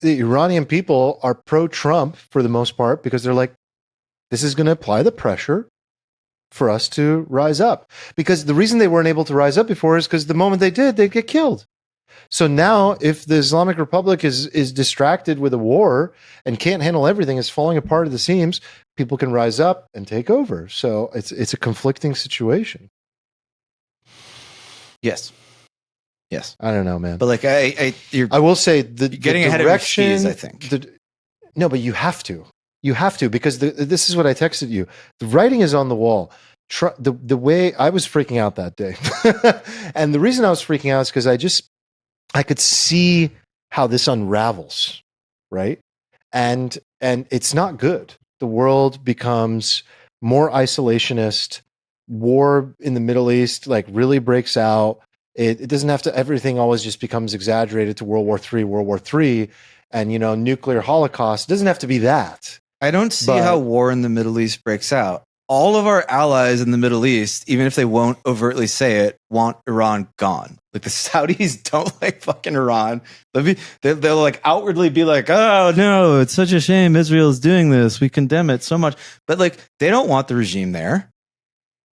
the Iranian people are pro-Trump for the most part because they're like, this is going to apply the pressure for us to rise up. Because the reason they weren't able to rise up before is because the moment they did, they'd get killed. So now, if the Islamic Republic is distracted with a war and can't handle everything, is falling apart at the seams, people can rise up and take over. So it's a conflicting situation. Yes. I don't know, man. But like I will say the getting the ahead of your direction. skis, I think. No, but you have to. You have to because this is what I texted you. The writing is on the wall. The way I was freaking out that day, and the reason I was freaking out is because I could see how this unravels, right? And it's not good. The world becomes more isolationist. War in the Middle East like really breaks out. It doesn't have to. Everything always just becomes exaggerated to World War III, and nuclear holocaust. It doesn't have to be that. I don't see But- how war in the Middle East breaks out. All of our allies in the Middle East, even if they won't overtly say it, want Iran gone. Like the Saudis don't like fucking Iran. They'll like outwardly be like, oh no, it's such a shame Israel's doing this. We condemn it so much. But like they don't want the regime there.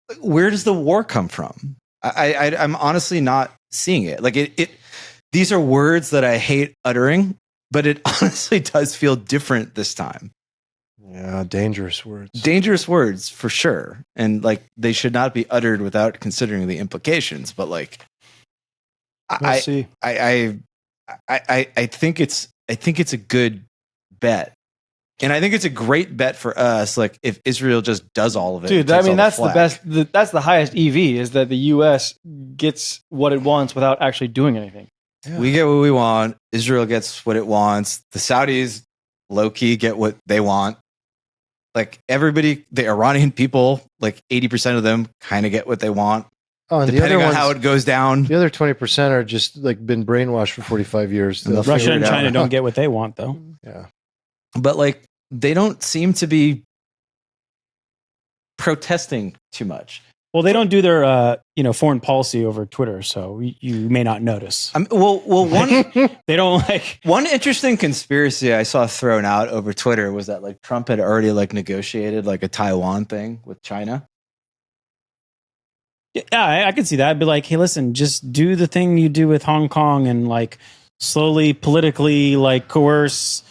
Like, where does the war come from? I'm honestly not seeing it. Like it these are words that I hate uttering, but it honestly does feel different this time. Yeah, dangerous words. Dangerous words for sure, and like they should not be uttered without considering the implications. But like, We'll see. I think it's I think it's a good bet. And I think it's a great bet for us. Like if Israel just does all of it, Dude, I mean, that's the best. That's the highest EV is that the U.S. gets what it wants without actually doing anything. Yeah. We get what we want. Israel gets what it wants. The Saudis, low key, get what they want. Like everybody, the Iranian people, like 80% of them kind of get what they want. Oh, and depending the other on how it goes down. The other 20% are just like been brainwashed for 45 years. And Russia and China don't get what they want, though. Yeah. But like they don't seem to be protesting too much. Well, they don't do their foreign policy over Twitter, so you may not notice. Well, one They don't like. one interesting conspiracy I saw thrown out over Twitter was that like Trump had already like negotiated like a Taiwan thing with China. Yeah, I could see that. I'd be like, hey, listen, just do the thing you do with Hong Kong and like slowly politically like coerce,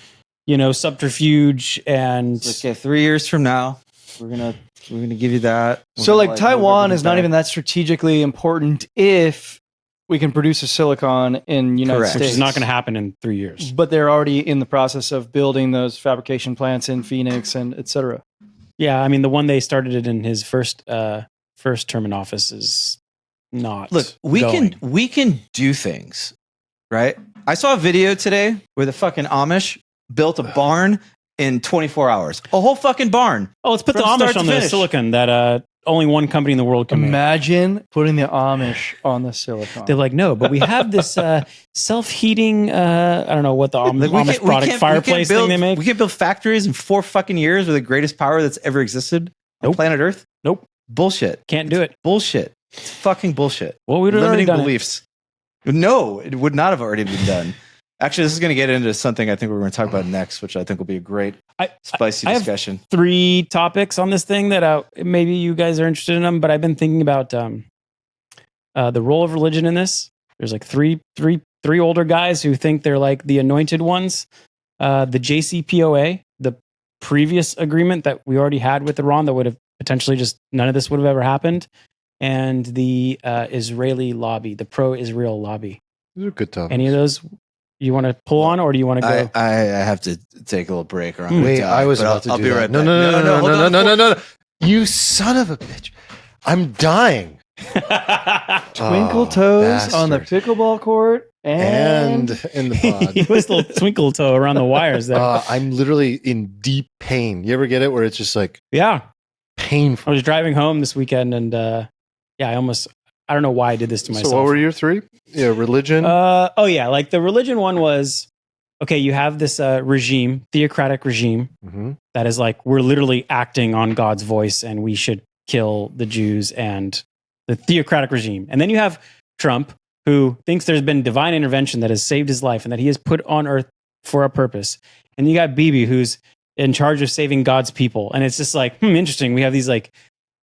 subterfuge and Okay, 3 years from now, we're gonna give you that. So like Taiwan is not even that strategically important if we can produce a silicon in United Correct. States. which is not going to happen in 3 years. But they're already in the process of building those fabrication plants in Phoenix and et cetera. Yeah, I mean, the one they started it in his first term in office is not. Look, we can do things, right? I saw a video today where the fucking Amish built a barn in 24 hours. A whole fucking barn. Oh, let's put the From start Amish to on the finish. silicon that only one company in the world can make. Imagine putting the Amish on the silicon. They're like, no, but we have this self-heating. I don't know what the Amish product fireplace thing they make. We can build factories in 4 fucking years with the greatest power that's ever existed on Nope. planet Earth. Nope, Bullshit. can't do it. Bullshit. It's fucking bullshit. Well, we'd already Limiting done it. beliefs. No, it would not have already been done. Actually, this is going to get into something I think we're going to talk about next, which I think will be a great spicy I have discussion. 3 topics on this thing that maybe you guys are interested in them, but I've been thinking about the role of religion in this. There's like three older guys who think they're like the anointed ones. The JCPOA, the previous agreement that we already had with Iran that would have potentially just none of this would have ever happened, and the Israeli lobby, the pro-Israel lobby. These are good topics. Any of those you want to pull on, or do you want to go? I have to take a little break. Or I'm Wait, gonna die, I was but about to I'll do be that. right No, back. no. You son of a bitch. I'm dying. Twinkle toes on the bastard. pickleball court And in the He pod. was a little twinkle toe around the wires there. I'm literally in deep pain. You ever get it where it's just like Yeah. I painful? was driving home this weekend and I don't know why I did this to myself. So what were your 3? Yeah, religion. Like the religion one was, okay, you have this theocratic regime Mm-hmm. that is like, we're literally acting on God's voice and we should kill the Jews and the theocratic regime. And then you have Trump, who thinks there's been divine intervention that has saved his life and that he is put on earth for a purpose. And you got Bibi, who's in charge of saving God's people. And it's just like, interesting. We have these like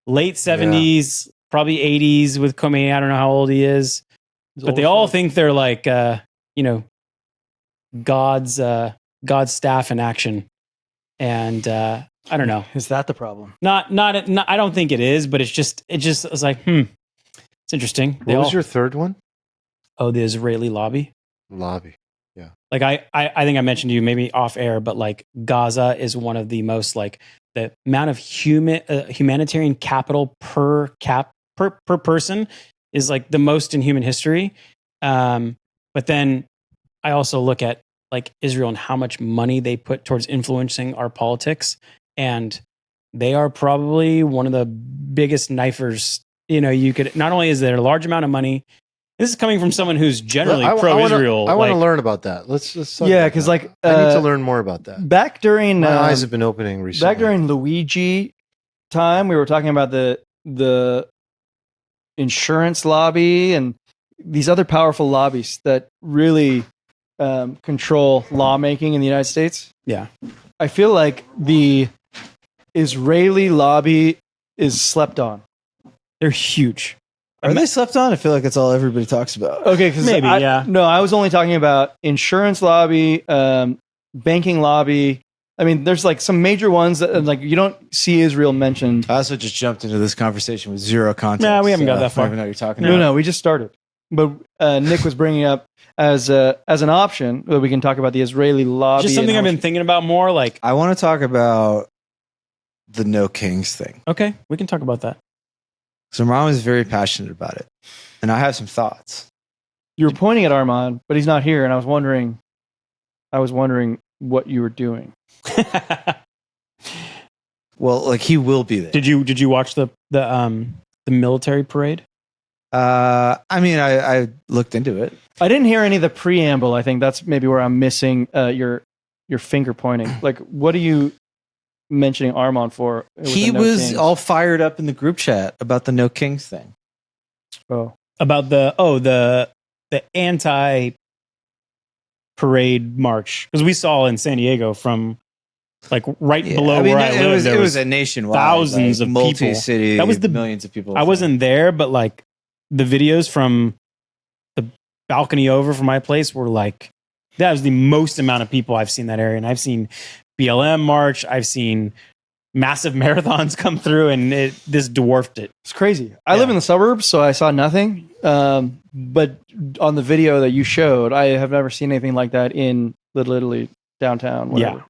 late 70s, probably 80s with Khomeini. I don't know how old he is, but they all think they're like, God's staff in action. And I don't know. Is that the problem? Not. I don't think it is, but it's like, it's interesting. What was your 3rd one? The Israeli lobby. Lobby. Like I think I mentioned to you maybe off air, but like Gaza is one of the most like the amount of humanitarian capital per person is like the most in human history. But then I also look at like Israel and how much money they put towards influencing our politics, and they are probably one of the biggest knifers. You could not only is there a large amount of money. This is coming from someone who's generally pro-Israel. I want to learn about that. Let's talk Yeah, about because that. like I need to learn more about that. back during My eyes have been opening recently. back during Luigi time, we were talking about the insurance lobby and these other powerful lobbies that really control lawmaking in the United States. Yeah. I feel like the Israeli lobby is slept on. They're huge. Are they slept on? I feel like that's all everybody talks about. Okay, because Maybe, yeah. No, I was only talking about insurance lobby, banking lobby. I mean, there's like some major ones that like you don't see Israel mentioned. I also just jumped into this conversation with zero context. Nah, we haven't got that I far. don't even know what you're talking No, about. no, we just started. But Nick was bringing up as an option. We can talk about the Israeli lobby. Just something I've been thinking about more. Like, I want to talk about the No Kings thing. okay, we can talk about that. So Marwan was very passionate about it, and I have some thoughts. You were pointing at Armand, but he's not here, and I was wondering what you were doing. Well, like he will be there. Did you watch the military parade? I mean, I looked into it. I didn't hear any of the preamble. I think that's maybe where I'm missing your finger pointing. Like, what are you mentioning Armand for? He was all fired up in the group chat about the No Kings thing. Oh, About the anti parade march, because we saw in San Diego from like right below where I live. It was a nationwide, thousands of multi-city. people. That was the millions of people. I wasn't there, but like the videos from the balcony over from my place were like, that was the most amount of people I've seen that area. And I've seen BLM march. I've seen massive marathons come through, and this dwarfed it. it's crazy. I live in the suburbs, so I saw nothing. But on the video that you showed, I have never seen anything like that in Little Italy, downtown. Whatever. Yeah.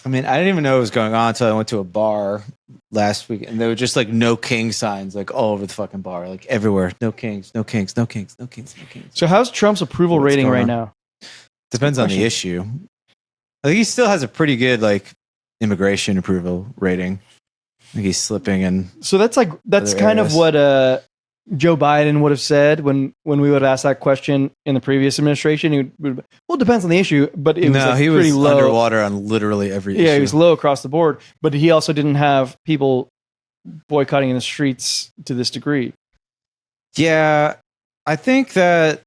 I mean, I didn't even know what was going on until I went to a bar last week, and there were just like No King signs like all over the fucking bar, like everywhere. No Kings, no Kings, no Kings, no Kings, no Kings. So how's Trump's approval What's rating going right on? now? Depends on the issue. I think he still has a pretty good like immigration approval rating. I think he's slipping in. So that's Other kind of areas. what Joe Biden would have said when we would have asked that question in the previous administration. He would well, it depends on the issue, but it was No, like he pretty was low. underwater on literally every issue. Yeah, he was low across the board, but he also didn't have people boycotting in the streets to this degree. Yeah, I think that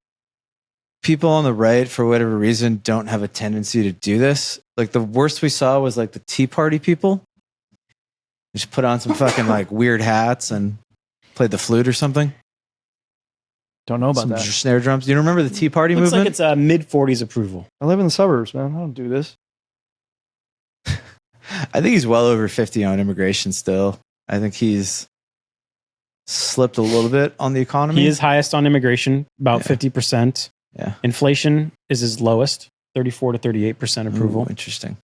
people on the right, for whatever reason, don't have a tendency to do this. Like the worst we saw was like the Tea Party people. Just put on some fucking like weird hats and played the flute or something. Don't know about Some that. snare drums. Do you remember the Tea Party Looks movement? like it's a mid 40s approval. I live in the suburbs, man. I don't do this. I think he's well over 50 on immigration still. I think he's slipped a little bit on the economy. He is highest on immigration, about 50%. Yeah. Inflation is his lowest, 34 to 38% approval. Ooh, interesting.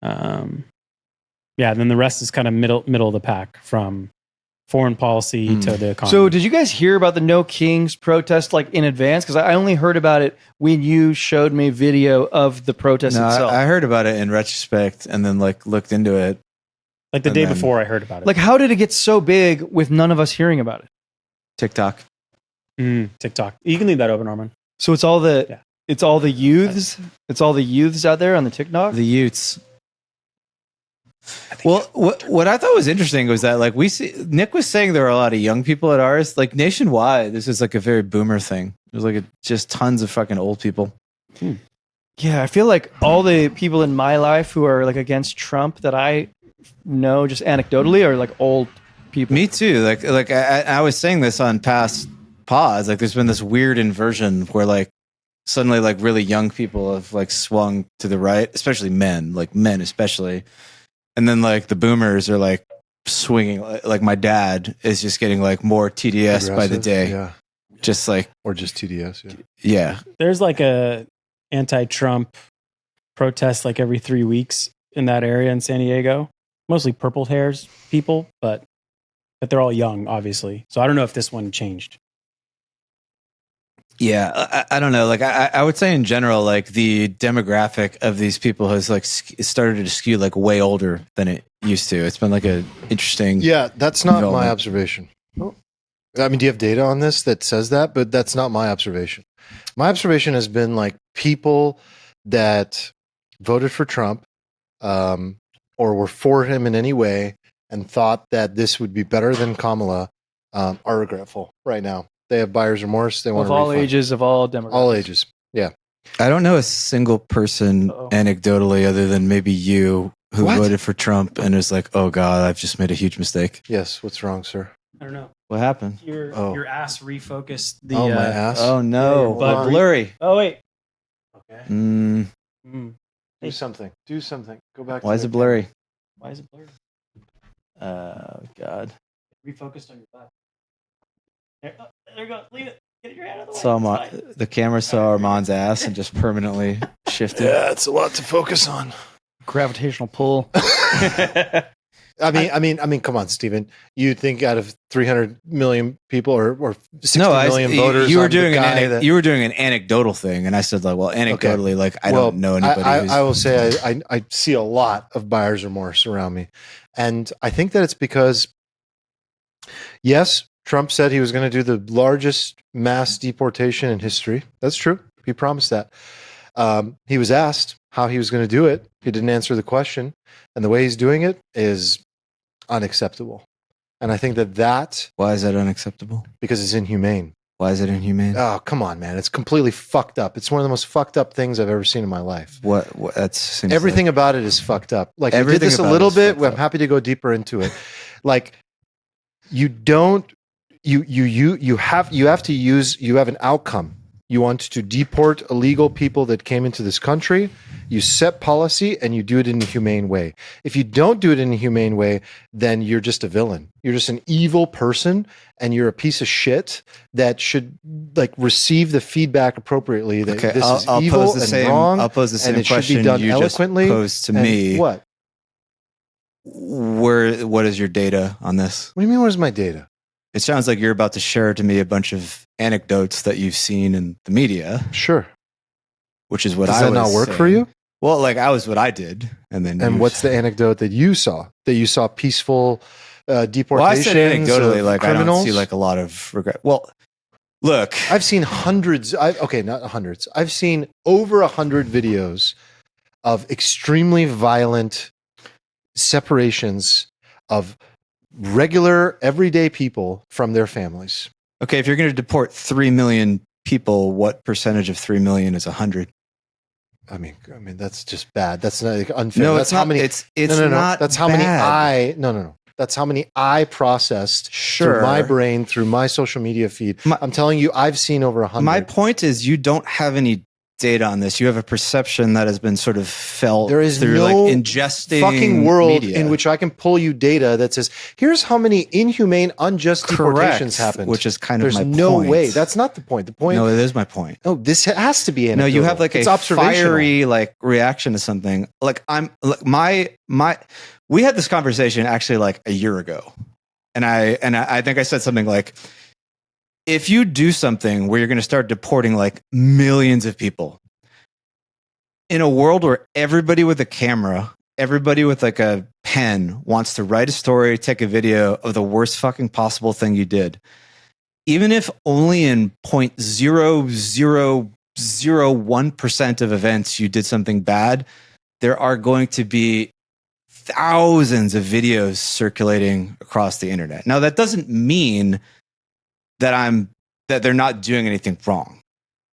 Yeah, then the rest is kind of middle of the pack, from foreign policy to the economy. So, did you guys hear about the No Kings protest like in advance? Because I only heard about it when you showed me video of the protest No, itself. I heard about it in retrospect and then like looked into it. like the and day then- before I heard about it. Like, how did it get so big with none of us hearing about it? TikTok. TikTok. You can leave that open, Armin. So it's all the Yeah. it's all the youths. It's all the youths out there on the TikTok. The Utes. Well, what I thought was interesting was that like we see Nick was saying there are a lot of young people at ours. Like nationwide, this is like a very boomer thing. There's like just tons of fucking old people. Yeah, I feel like all the people in my life who are like against Trump that I know just anecdotally are like old people. Me too. Like I was saying this on past pods. Like there's been this weird inversion where like suddenly like really young people have like swung to the right, especially men, like men especially. And then like the boomers are like swinging. Like my dad is just getting like more TDS by the Aggressive, day. yeah, Just like or just TDS. Yeah, yeah. There's like a anti-Trump protest like every 3 weeks in that area in San Diego. Mostly purple hairs people, but they're all young, obviously. So I don't know if this one changed. Yeah, I don't know. Like I would say in general, like the demographic of these people has like started to skew like way older than it used to. It's been like a interesting. yeah. That's not my Development. observation. I mean, do you have data on this that says that? But that's not my observation. My observation has been like people that voted for Trump, or were for him in any way, and thought that this would be better than Kamala, are regretful right now. They have buyer's remorse. They want Of to all refund. ages, of all demographics. All ages. Yeah. I don't know a single person Uh-oh. anecdotally other than maybe you who What? voted for Trump and is like, oh God, I've just made a huge mistake. Yes. What's wrong, sir? I don't know. What happened? Your ass refocused the. Oh, my ass. Oh no, Yeah, but- blurry. Oh wait. Okay. Mm, Do something. Do something. Go back. why to is the it blurry? Why is it blurred? Oh God. Refocused on your butt. There you go. Leave it. Saw the camera saw Armand's ass and just permanently shifted. Yeah, it's a lot to focus on. Gravitational pull. I mean, come on, Steven. You think out of 300 million people or 60 million voters, you were I'm the doing guy that- you were doing an anecdotal thing, and I said like, well, anecdotally, like I don't know anybody. I will say I see a lot of buyer's remorse around me, and I think that it's because, yes, Trump said he was going to do the largest mass deportation in history. That's true. He promised that. He was asked how he was going to do it. He didn't answer the question, and the way he's doing it is unacceptable. And I think that Why is that unacceptable? because it's inhumane. Why is it inhumane? Oh, come on, man. It's completely fucked up. It's one of the most fucked up things I've ever seen in my life. What that's Everything about it is fucked up. Like, I did Everything this a about little it is bit. fucked I'm up. happy to go deeper into it. Like, you have an outcome. You want to deport illegal people that came into this country. You set policy and you do it in a humane way. If you don't do it in a humane way, then you're just a villain. You're just an evil person, and you're a piece of shit that should like receive the feedback appropriately. That this is evil pose the and same, wrong, I'll pose the same and it should question be done you eloquently. just posed to And me. What? What is your data on this? What do you mean? Where's my data? It sounds like you're about to share to me a bunch of anecdotes that you've seen in the media, Sure. which is what Does I that was not work saying. for you? Well, like I was what I did, and then And you- what's the anecdote that you saw? That you saw peaceful deportations Well, I said anecdotally, of like criminals? I don't see like a lot of regret. Well, look, I've seen hundreds. Not hundreds. I've seen over 100 videos of extremely violent separations of regular, everyday people from their families. okay, if you're going to deport 3 million people, what percentage of 3 million is 100? I mean, that's just bad. That's not like, unfair. No, that's it's not. It's no. not. That's how bad. many That's how many I processed Sure. through my brain, through my social media feed. I'm telling you, I've seen over 100. My point is, you don't have any data on this. You have a perception that has been sort of felt There is through no like ingesting fucking world media. in which I can pull you data that says, here's how many inhumane, unjust deportations happened. which is kind There's of my no point. way. That's not the point. The point. No, it is my point. No, this has to be No, anecdotal. you have like it's a observational. fiery like reaction to something. Like we had this conversation actually like a year ago, and I think I said something like, if you do something where you're going to start deporting like millions of people in a world where everybody with a camera, everybody with like a pen wants to write a story, take a video of the worst fucking possible thing you did, even if only in 0.0001% of events you did something bad, there are going to be thousands of videos circulating across the internet. Now, that doesn't mean that they're not doing anything wrong.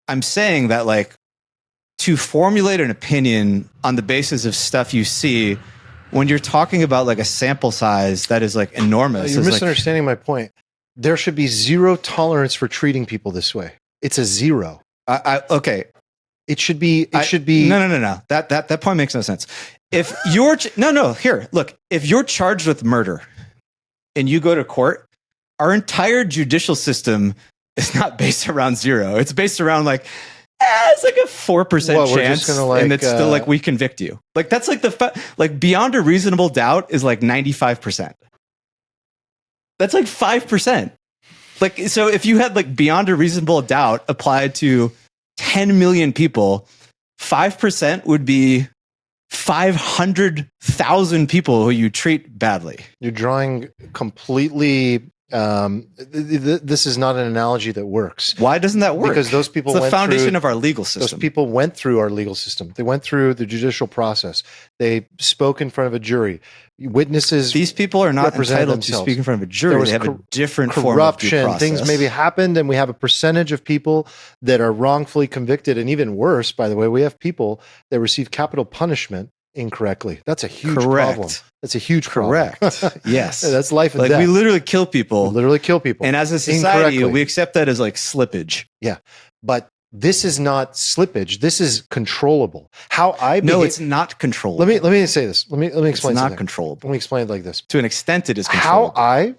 I'm saying that like to formulate an opinion on the basis of stuff you see when you're talking about like a sample size that is like enormous. You're is, like, misunderstanding my point. There should be zero tolerance for treating people this way. It's a zero. okay. It should be. No. That point makes no sense. If you're here, look. If you're charged with murder and you go to court, our entire judicial system is not based around zero. It's based around like it's like a 4% chance, and it's still like we convict you. Like that's like like beyond a reasonable doubt is like 95%. That's like 5%. Like so, if you had like beyond a reasonable doubt applied to 10 million people, 5% would be 500,000 people who you treat badly. You're drawing completely. This is not an analogy that works. Why doesn't that work? Because those people it's the went foundation through, of our legal those system. people went through our legal system. They went through the judicial process. They spoke in front of a jury. Witnesses. These people are not represent entitled to themselves. speak in front of a There jury. was They have a different form of due corruption. process. Things maybe happened, and we have a percentage of people that are wrongfully convicted, and even worse, by the way, we have people that receive capital punishment incorrectly. That's a huge problem. That's a huge Correct. problem. Yes. That's life and Like death. we literally kill people. We literally kill people. And as a society, incorrectly. we accept that as like slippage. Yeah. But this is not slippage. This is controllable. How I behave. No, it's not controllable. Let me say this. Let me explain It's not something. controllable. Let me explain it like this. To an extent, it is How controllable. I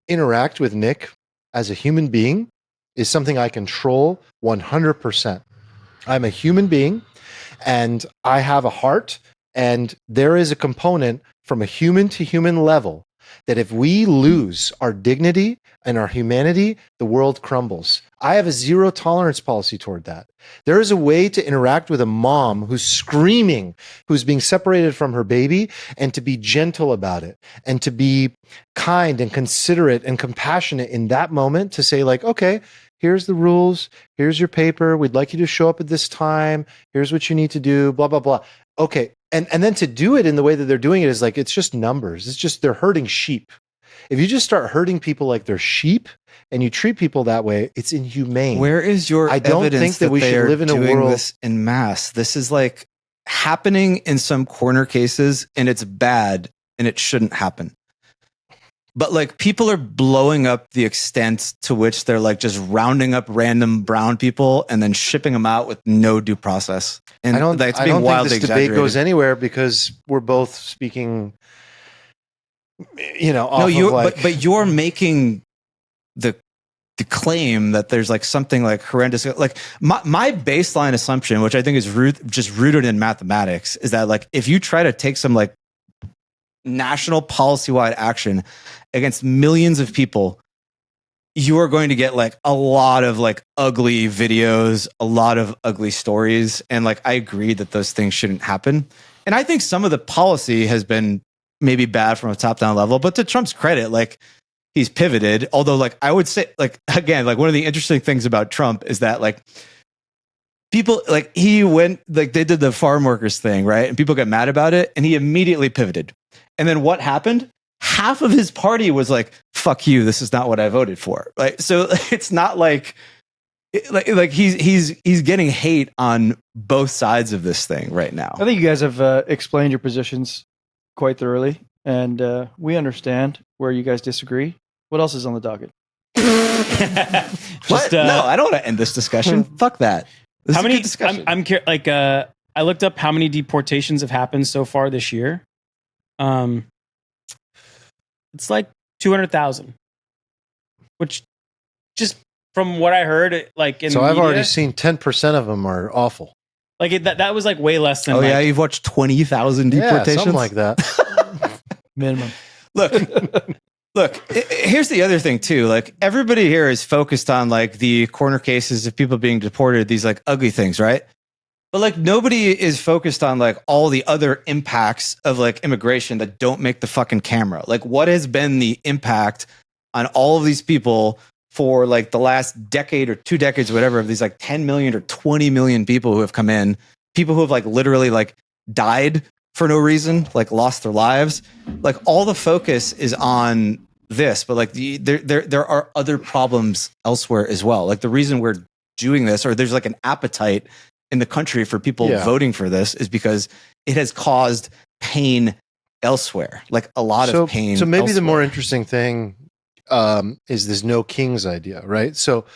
interact with Nick as a human being is something I control 100%. I'm a human being and I have a heart, and there is a component from a human to human level that if we lose our dignity and our humanity, the world crumbles. I have a zero tolerance policy toward that. There is a way to interact with a mom who's screaming, who's being separated from her baby, and to be gentle about it, and to be kind and considerate and compassionate in that moment, to say like, okay, here's the rules, here's your paper, we'd like you to show up at this time, here's what you need to do, blah, blah, blah. Okay. And then to do it in the way that they're doing it is like, it's just numbers. It's just, they're herding sheep. If you just start herding people like they're sheep and you treat people that way, it's inhumane. Where is your I don't think that we should live in a world this in mass? This is like happening in some corner cases, and it's bad and it shouldn't happen. But like people are blowing up the extent to which they're like just rounding up random brown people and then shipping them out with no due process. And I don't think this debate goes anywhere because we're both speaking, but you're making the claim that there's like something like horrendous. Like my baseline assumption, which I think is just rooted in mathematics, is that like if you try to take some like national policy-wide action against millions of people, you are going to get like a lot of like ugly videos, a lot of ugly stories. And like, I agree that those things shouldn't happen. And I think some of the policy has been maybe bad from a top-down level, but to Trump's credit, like he's pivoted. Although like, I would say like, again, like one of the interesting things about Trump is that like people like he went, like they did the farm workers thing, right? And people got mad about it and he immediately pivoted. And then what happened? Half of his party was like, fuck you, this is not what I voted for. Right. So it's not like he's getting hate on both sides of this thing right now. I think you guys have explained your positions quite thoroughly, and we understand where you guys disagree. What else is on the docket? What? No, I don't want to end this discussion. Fuck that. This how is a many? good discussion. I'm like I looked up how many deportations have happened so far this year. It's like 200,000, which just from what I heard, like in so the I've media, already seen 10% of them are awful. like that was like way less than. Oh like, yeah, you've watched 20,000 Yeah, deportations, something like that. Minimum. Look, here's the other thing too. Like everybody here is focused on like the corner cases of people being deported, these like ugly things, right? But like nobody is focused on like all the other impacts of like immigration that don't make the fucking camera. Like what has been the impact on all of these people for like the last decade or 2 decades or whatever, of these like 10 million or 20 million people who have come in, people who have like literally like died for no reason, like lost their lives. Like all the focus is on this, but like there are other problems elsewhere as well. Like the reason we're doing this, or there's like an appetite in the country for people voting for this, is because it has caused pain elsewhere, like a lot of pain. So maybe elsewhere. the more interesting thing is this no kings idea, right? So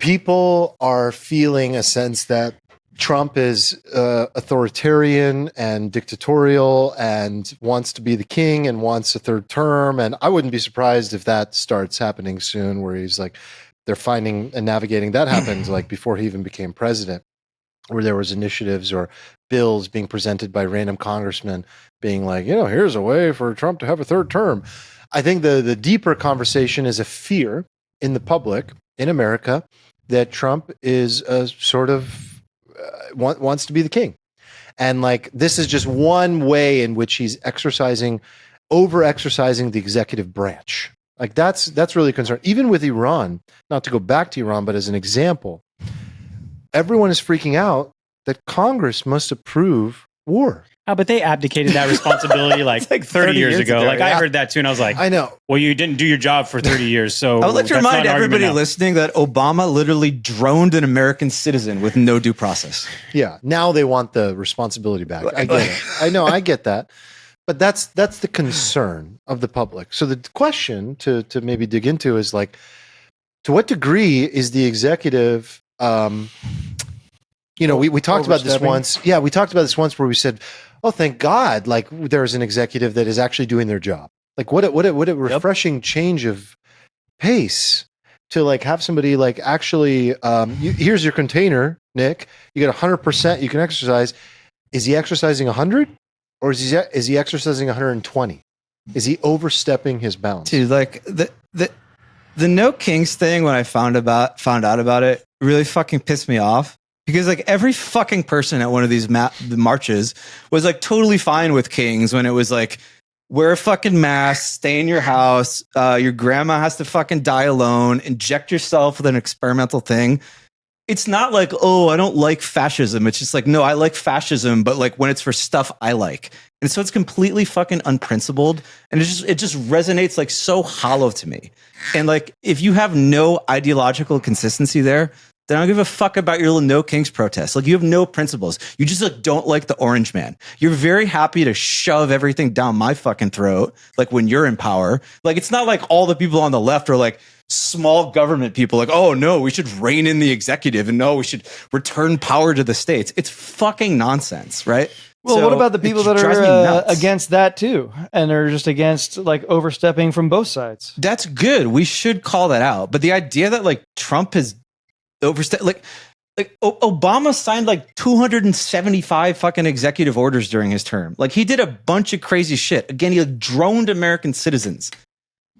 people are feeling a sense that Trump is authoritarian and dictatorial and wants to be the king and wants a third term. And I wouldn't be surprised if that starts happening soon, where he's like, they're finding and navigating. That happened like before he even became president, where there was initiatives or bills being presented by random congressmen being like, here's a way for Trump to have a third term. I think the deeper conversation is a fear in the public in America that Trump is a sort of wants to be the king. And like, this is just one way in which he's over-exercising the executive branch. Like that's really concerning. Even with Iran, not to go back to Iran, but as an example, everyone is freaking out that Congress must approve war. Oh, but they abdicated that responsibility like 30 years ago. Like I heard that too, and I was like, I know. Well, you didn't do your job for 30 years, so I would like to that's not remind an argument everybody now. listening that Obama literally droned an American citizen with no due process. Yeah, now they want the responsibility back. I get it. I know, I get that. But that's the concern of the public. So the question to maybe dig into is like, to what degree is the executive, we talked about this once. Yeah, we talked about this once where we said, oh, thank God, like there's an executive that is actually doing their job. Like what a refreshing change of pace to like have somebody like actually, here's your container, Nick. You get 100%. You can exercise. Is he exercising 100, or is he exercising 120? Is he overstepping his bounds? Dude, like the No Kings thing, when I found out about it, really fucking pissed me off, because like every fucking person at one of these marches was like totally fine with Kings when it was like, wear a fucking mask, stay in your house, your grandma has to fucking die alone, inject yourself with an experimental thing. It's not like, oh, I don't like fascism. It's just like, no, I like fascism, but like when it's for stuff I like. And so it's completely fucking unprincipled. And it just resonates like so hollow to me. And like, if you have no ideological consistency there, then I don't give a fuck about your little No Kings protest. Like, you have no principles. You just like don't like the orange man. You're very happy to shove everything down my fucking throat. Like when you're in power, like it's not like all the people on the left are like small government people. Like, oh no, we should rein in the executive, and no, we should return power to the states. It's fucking nonsense, right? Well, So what about the people that drives me are nuts. against that too, and are just against like overstepping from both sides? That's good. We should call that out. But the idea that like Trump has overstepped, like Obama signed like 275 fucking executive orders during his term. Like he did a bunch of crazy shit. Again, he like droned American citizens.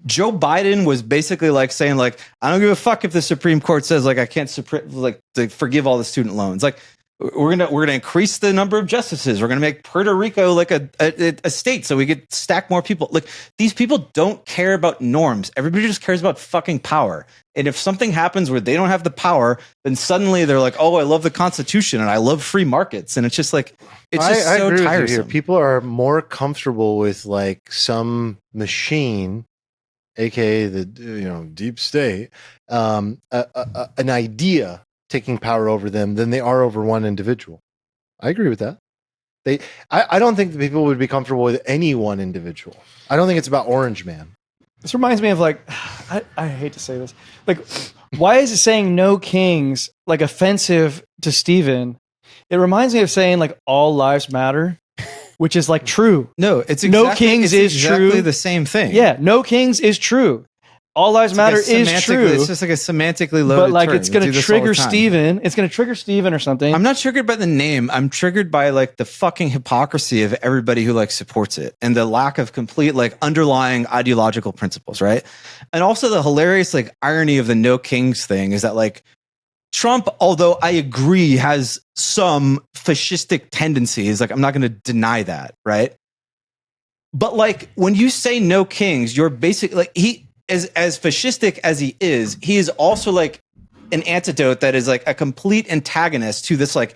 Joe Biden was basically like saying like, I don't give a fuck if the Supreme Court says like I can't to forgive all the student loans. Like we're gonna increase the number of justices. We're gonna make Puerto Rico like a state so we could stack more people. Like these people don't care about norms. Everybody just cares about fucking power. And if something happens where they don't have the power, then suddenly they're like, oh, I love the Constitution and I love free markets. And it's just like, it's just I so agree with you tiresome. here. People are more comfortable with like some machine, aka the deep state, an idea taking power over them than they are over one individual. I agree with that. I don't think that people would be comfortable with any one individual. I don't think it's about Orange Man. This reminds me of like, I hate to say this, like, why is it saying No Kings like offensive to Steven? It reminds me of saying like all lives matter, which is like true. No, it's No Kings is exactly true. the same thing. Yeah, No Kings is true. All lives matter is true. It's just like a semantically loaded But like term. it's going We to do this all the trigger time. Steven. It's going to trigger Steven or something. I'm not triggered by the name. I'm triggered by like the fucking hypocrisy of everybody who like supports it and the lack of complete like underlying ideological principles, right? And also the hilarious like irony of the No Kings thing is that like Trump, although I agree has some fascistic tendencies, like I'm not going to deny that, right? But like when you say No Kings, you're basically like as fascistic as he is also like an antidote that is like a complete antagonist to this like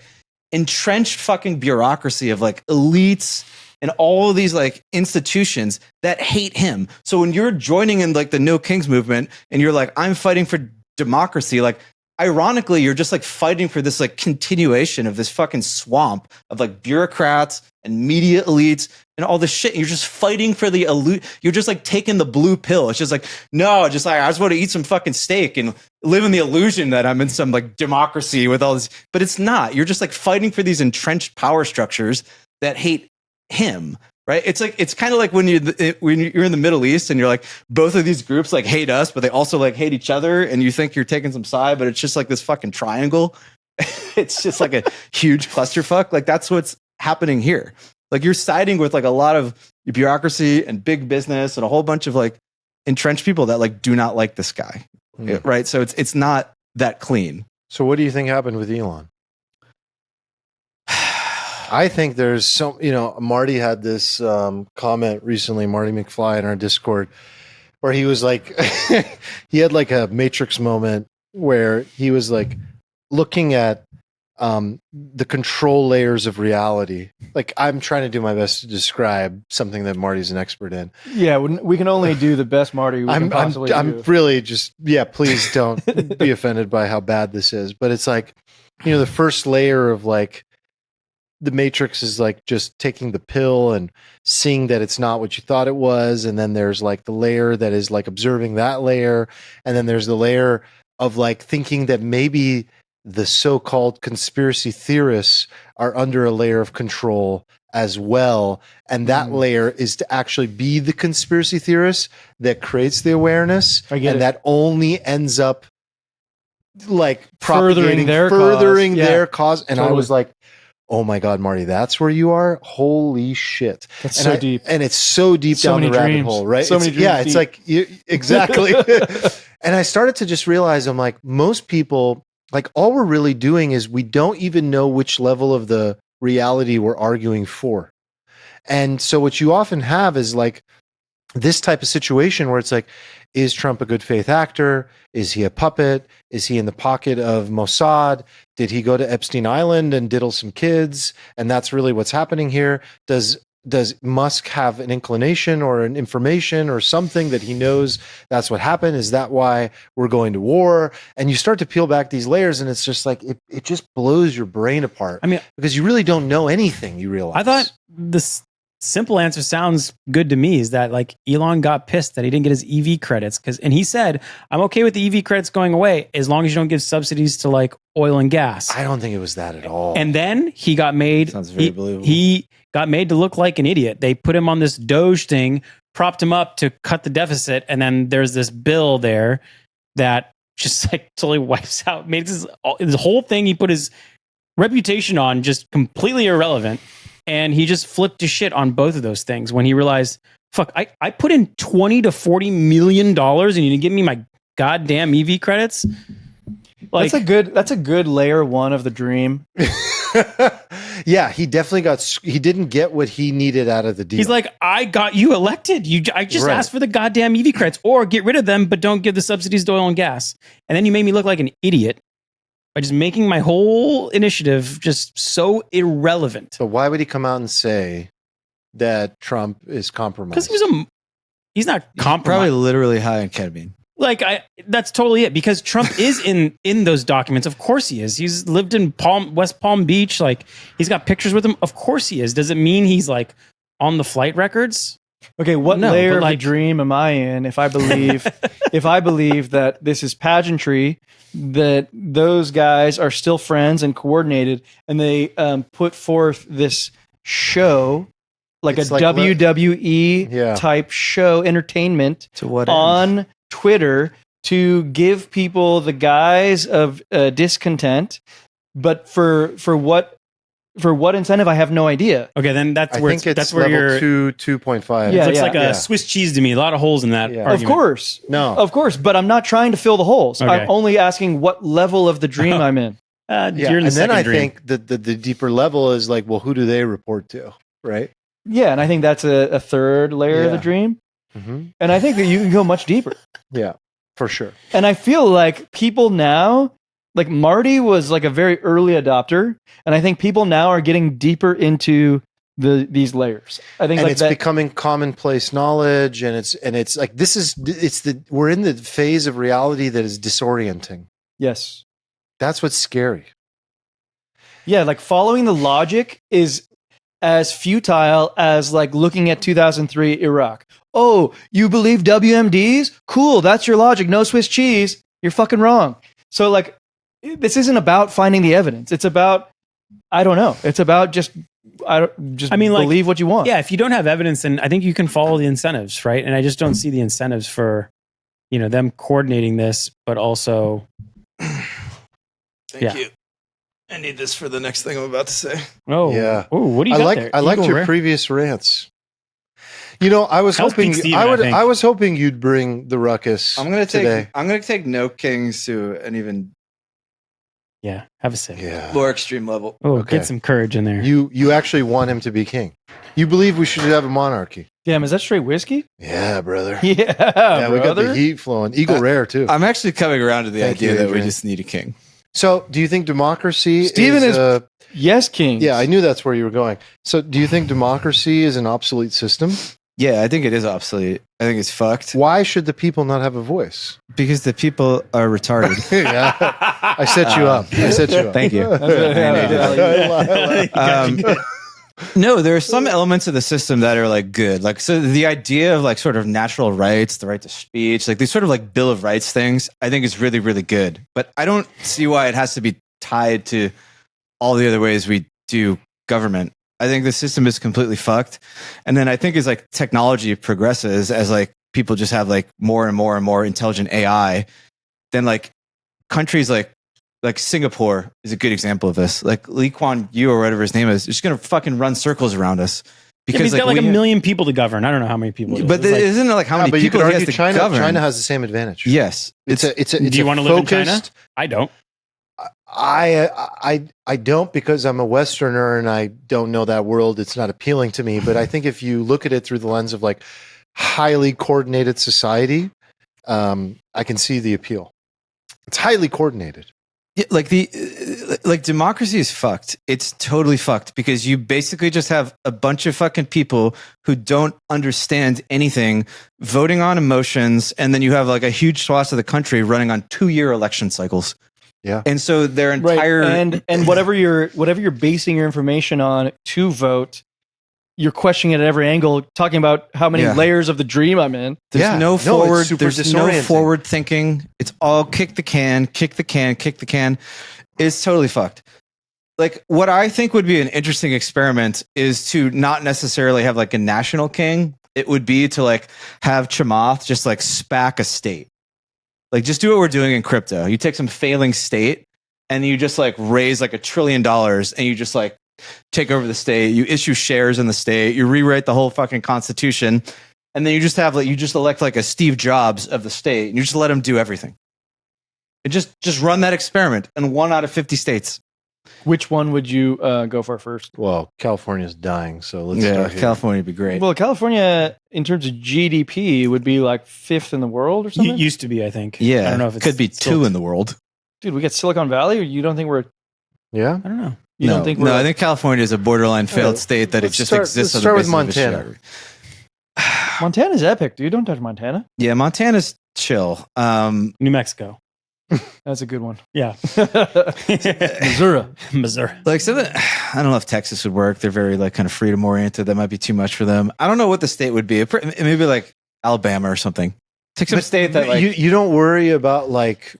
entrenched fucking bureaucracy of like elites and all of these like institutions that hate him. So when you're joining in like the No Kings movement and you're like, I'm fighting for democracy, like ironically, you're just like fighting for this like continuation of this fucking swamp of like bureaucrats and media elites and all this shit. And you're just fighting for the you're just like taking the blue pill. It's just like, no, just like, I just want to eat some fucking steak and live in the illusion that I'm in some like democracy with all this, but it's not. You're just like fighting for these entrenched power structures that hate him. Right? It's like, it's kind of like when you're in the Middle East and you're like, both of these groups like hate us, but they also like hate each other. And you think you're taking some side, but it's just like this fucking triangle. It's just like a huge clusterfuck. Like that's what's happening here. Like you're siding with like a lot of bureaucracy and big business and a whole bunch of like entrenched people that like do not like this guy. Right? So it's not that clean. So what do you think happened with Elon? I think there's some, Marty had this comment recently, Marty McFly in our Discord, where he was like, he had like a Matrix moment where he was like looking at the control layers of reality. Like I'm trying to do my best to describe something that Marty's an expert in. Yeah, we can only do the best Marty we can possibly do. I'm really just, please don't be offended by how bad this is. But it's like, the first layer of like, the Matrix is like just taking the pill and seeing that it's not what you thought it was. And then there's like the layer that is like observing that layer. And then there's the layer of like thinking that maybe the so-called conspiracy theorists are under a layer of control as well. And that layer is to actually be the conspiracy theorist that creates the awareness. I get and it. that only ends up like Furthering propagating, their furthering cause. Yeah. their cause. And I Totally. was like, oh my God, Marty, that's where you are? Holy shit. That's And so deep. And it's so deep So down the many rabbit dreams. hole, right? So many dreams it's deep. like, exactly. And I started to just realize, I'm like, most people, like all we're really doing is we don't even know which level of the reality we're arguing for. And so what you often have is like this type of situation where it's like, is Trump a good faith actor? Is he a puppet? Is he in the pocket of Mossad? Did he go to Epstein Island and diddle some kids? And that's really what's happening here. Does Musk have an inclination or an information or something that he knows that's what happened? Is that why we're going to war? And you start to peel back these layers and it's just like, it just blows your brain apart. I mean, because you really don't know anything, you realize. I thought this simple answer sounds good to me, is that like Elon got pissed that he didn't get his EV credits, and he said, I'm okay with the EV credits going away as long as you don't give subsidies to like oil and gas. I don't think it was that at all. And then he got made, Sounds very believable. he got made to look like an idiot. They put him on this Doge thing, propped him up to cut the deficit. And then there's this bill there that just like totally wipes out, made this whole thing. He put his reputation on just completely irrelevant. And he just flipped his shit on both of those things when he realized, fuck, I put in $20 to $40 million and you didn't give me my goddamn EV credits. Like, that's a good layer one of the dream. Yeah, he definitely he didn't get what he needed out of the deal. he's like, I got you elected. I just Right. asked for the goddamn EV credits, or get rid of them, but don't give the subsidies to oil and gas. And then you made me look like an idiot by just making my whole initiative just so irrelevant. But why would he come out and say that Trump is compromised? Because he's not Probably compromised. literally high on ketamine. Like that's totally it, because Trump is in those documents. Of course he is. He's lived in West Palm Beach. Like he's got pictures with him. Of course he is. Does it mean he's like on the flight records? Okay, what No, layer but of like- the dream am I in if I believe that this is pageantry, that those guys are still friends and coordinated, and they put forth this show like It's a like WWE Yeah. type show, entertainment To what end? on Twitter to give people the guise of discontent, but for what incentive I have no idea. Okay, then I think it's that's where level you're. 2.5. Yeah, It looks like yeah. a Swiss cheese to me. A lot of holes in that. Yeah. argument. Of course. No. Of course, but I'm not trying to fill the holes. Okay. I'm only asking what level of the dream I'm in. Yeah. You're in the And then second I dream. think that the deeper level is like, well, who do they report to? Right? Yeah, and I think that's a third layer of the Yeah. dream. Mm-hmm. And I think that you can go much deeper. Yeah, for sure. And I feel like people now, like Marty was like a very early adopter, and I think people now are getting deeper into these layers. I think And like it's that. becoming commonplace knowledge, and it's like we're in the phase of reality that is disorienting. Yes. That's what's scary. Yeah, like following the logic is as futile as like looking at 2003 Iraq. Oh, you believe WMDs? Cool, that's your logic. No Swiss cheese. You're fucking wrong. So like, this isn't about finding the evidence. It's about, I don't know. It's about just believe what you want. Yeah, if you don't have evidence, then I think you can follow the incentives, right? And I just don't see the incentives for, them coordinating this, but also, Thank Yeah. you. I need this for the next thing I'm about to say. Yeah. Oh, what do you I got like there? I liked Eagle your Rare? previous rants. I was Hell's hoping Peak Steven, I I would. think. I was hoping you'd bring the ruckus. I'm gonna today. take No Kings to an even Yeah, have a sip. Yeah. more extreme level. Oh, Okay. get some courage in there. You actually want him to be king. You believe we should have a monarchy. Damn, is that straight whiskey? Yeah, brother. Yeah, Yeah, we got the brother. heat flowing. Eagle Rare too. I'm actually coming around to the Thank idea you, that we Adrian. just need a king. So, do you think democracy? Steven is- Yes, King. Yeah, I knew that's where you were going. So, do you think democracy is an obsolete system? Yeah, I think it is obsolete. I think it's fucked Why should the people not have a voice? because the people are retarded. Yeah, I set you up. I set you up. Thank you. No, there are some elements of the system that are like good. Like, so the idea of like sort of natural rights, the right to speech, like these sort of like Bill of Rights things, I think is really, really good. But I don't see why it has to be tied to all the other ways we do government. I think the system is completely fucked. And then I think as like technology progresses, as like people just have like more and more and more intelligent AI, then like countries like Singapore is a good example of this. Like Lee Kuan Yew or whatever his name is just going to fucking run circles around us. Because he's got like a million people to govern. I don't know how many people. But isn't it like how many but people you could he has argue to China. govern? China has the same advantage. Yes, It's Do you want to live in China? I don't. I don't, because I'm a Westerner and I don't know that world. It's not appealing to me. But I think if you look at it through the lens of like highly coordinated society, I can see the appeal. It's highly coordinated. Yeah, like democracy is fucked. It's totally fucked because you basically just have a bunch of fucking people who don't understand anything voting on emotions, and then you have like a huge swath of the country running on 2-year election cycles. Yeah, and so their entire and whatever you're basing your information on to vote, you're questioning it at every angle, talking about how many layers of the dream I'm in. There's no forward. There's no disorienting. forward thinking. It's all kick the can, kick the can, kick the can. It's totally fucked. Like what I think would be an interesting experiment is to not necessarily have like a national king. It would be to like have Chamath just like SPAC a state. Like just do what we're doing in crypto. You take some failing state and you just like raise like $1 trillion and you just like take over the state, you issue shares in the state, you rewrite the whole fucking constitution, and then you just have like you just elect like a Steve Jobs of the state, and you just let him do everything. And just run that experiment in 1 out of 50 states. Which one would you go for first? Well, California's dying, so let's start here. California would be great. Well, California, in terms of GDP, would be like 5th in the world or something. Used to be, I think. Yeah, I don't know if it could be 2 in the world. Dude, we got Silicon Valley, or you don't think we're? Yeah, I don't know. You don't think we're? No, I think California is a borderline failed state that it let's just start- exists. let's on the start with basis of Montana. its Montana's epic, dude. Don't touch Montana. Yeah, Montana's chill. New Mexico. That's a good one. Yeah. Missouri. Missouri. Like so that, I don't know if Texas would work. They're very like kind of freedom oriented. That might be too much for them. I don't know what the state would be. Maybe like Alabama or something. Take some state that like you don't worry about like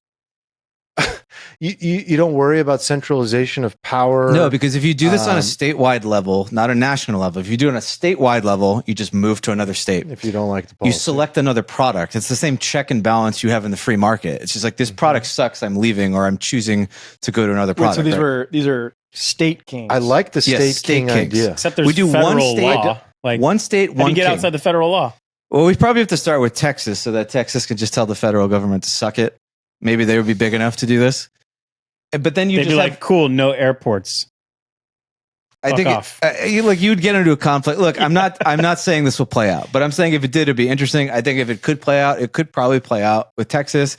you don't worry about centralization of power. No, because if you do this on a statewide level, not a national level, if you do it on a statewide level, you just move to another state. If you don't like the You policy. select another product. It's the same check and balance you have in the free market. It's just like this product sucks, I'm leaving, or I'm choosing to go to another product. So these right? these are state kings. I like the Yes, state king kings. idea. Except there's We do one federal state- law. Like one state, how do one you get king. outside the federal law? Well, we probably have to start with Texas so that Texas can just tell the federal government to suck it. Maybe they would be big enough to do this. But then you They'd just be have, like, cool, no airports. I think off. you'd get into a conflict. Look, I'm not saying this will play out, but I'm saying if it did, it'd be interesting. I think if it could play out, it could probably play out with Texas.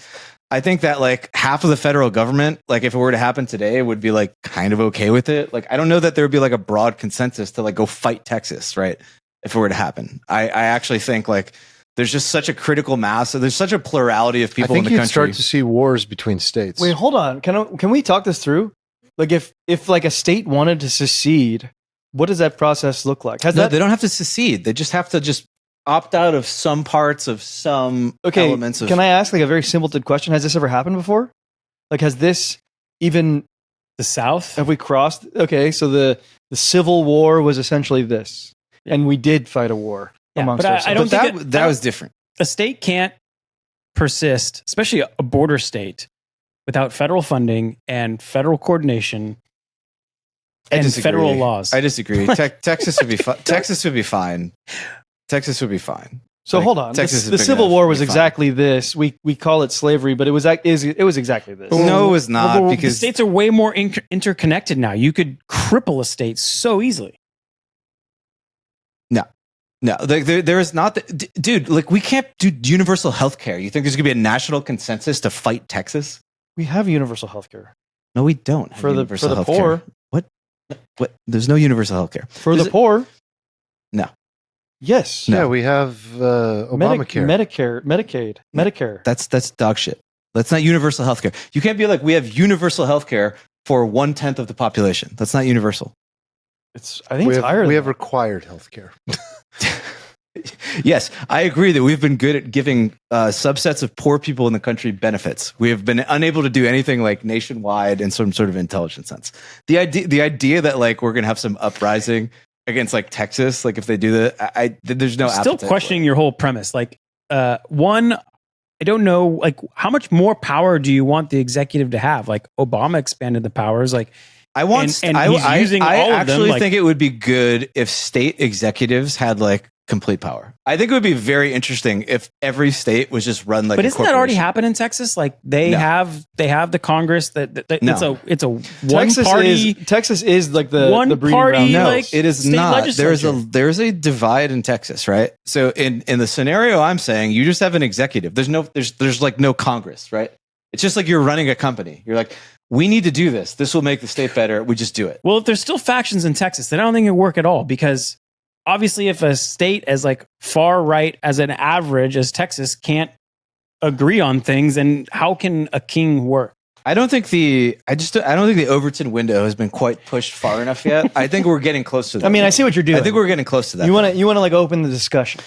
I think that like half of the federal government, like if it were to happen today, would be like kind of okay with it. Like I don't know that there would be like a broad consensus to like go fight Texas, right? If it were to happen, I actually think like there's just such a critical mass. There's such a plurality of I people think in the you'd country. start to see wars between states. Wait, hold on. Can we talk this through? Like if like a state wanted to secede, what does that process look like? No, they don't have to secede. They just have to just opt out of some parts of some elements of. Can I ask like a very simpleton question? Has this ever happened before? Like has this even The South? have we crossed? Okay, so the Civil War was essentially this, and we did fight a war amongst but ourselves. I don't But think that was different. a state can't persist, especially a border state, without federal funding and federal coordination I and disagree. federal laws. I disagree. Texas would be Texas would be fine. Texas would be fine. So Like, hold on. Texas is The big Civil enough War to was be fine. exactly this. We call it slavery, but it was exactly this. No, it was not the because states are way more interconnected now. You could cripple a state so easily. no, there is not. Dude, like we can't do universal health care. You think there's gonna be a national consensus to fight Texas? We have universal health care No, we don't. have for the universal healthcare. poor. What? There's no universal health care. For the poor. No. Yes. Yeah, we have Obamacare. Medicare. That's dog shit. That's not universal health care. You can't be like, we have universal health care for 1/10 of the population. That's not universal. I think it's higher. We than have required health care. Yes, I agree that we've been good at giving subsets of poor people in the country benefits. We have been unable to do anything like nationwide in some sort of intelligent sense. The idea that like we're going to have some uprising against like Texas, like if they do that, there's no Still appetite questioning for it. your whole premise. Like, one, I don't know, like how much more power do you want the executive to have? Like Obama expanded the powers. Like, I want. and he's using I all of them, actually like- think it would be good if state executives had like complete power. I think it would be very interesting if every state was just run like. But a isn't that already corporation. happened in Texas? Like they No. have the Congress that No. it's a one party. Texas is like the One breeding party, ground. No, like, it is state not. legislature. There's a divide in Texas, right? So in the scenario I'm saying, you just have an executive. There's like no Congress, right? It's just like you're running a company. You're like, we need to do this. This will make the state better. We just do it. Well, if there's still factions in Texas, then I don't think it would work at all because obviously if a state as like far right as an average as Texas can't agree on things, then how can a king work? I don't think the Overton window has been quite pushed far enough yet. I think we're getting close to that. I mean, I see what you're doing. I think we're getting close to that. you want to like open the discussion.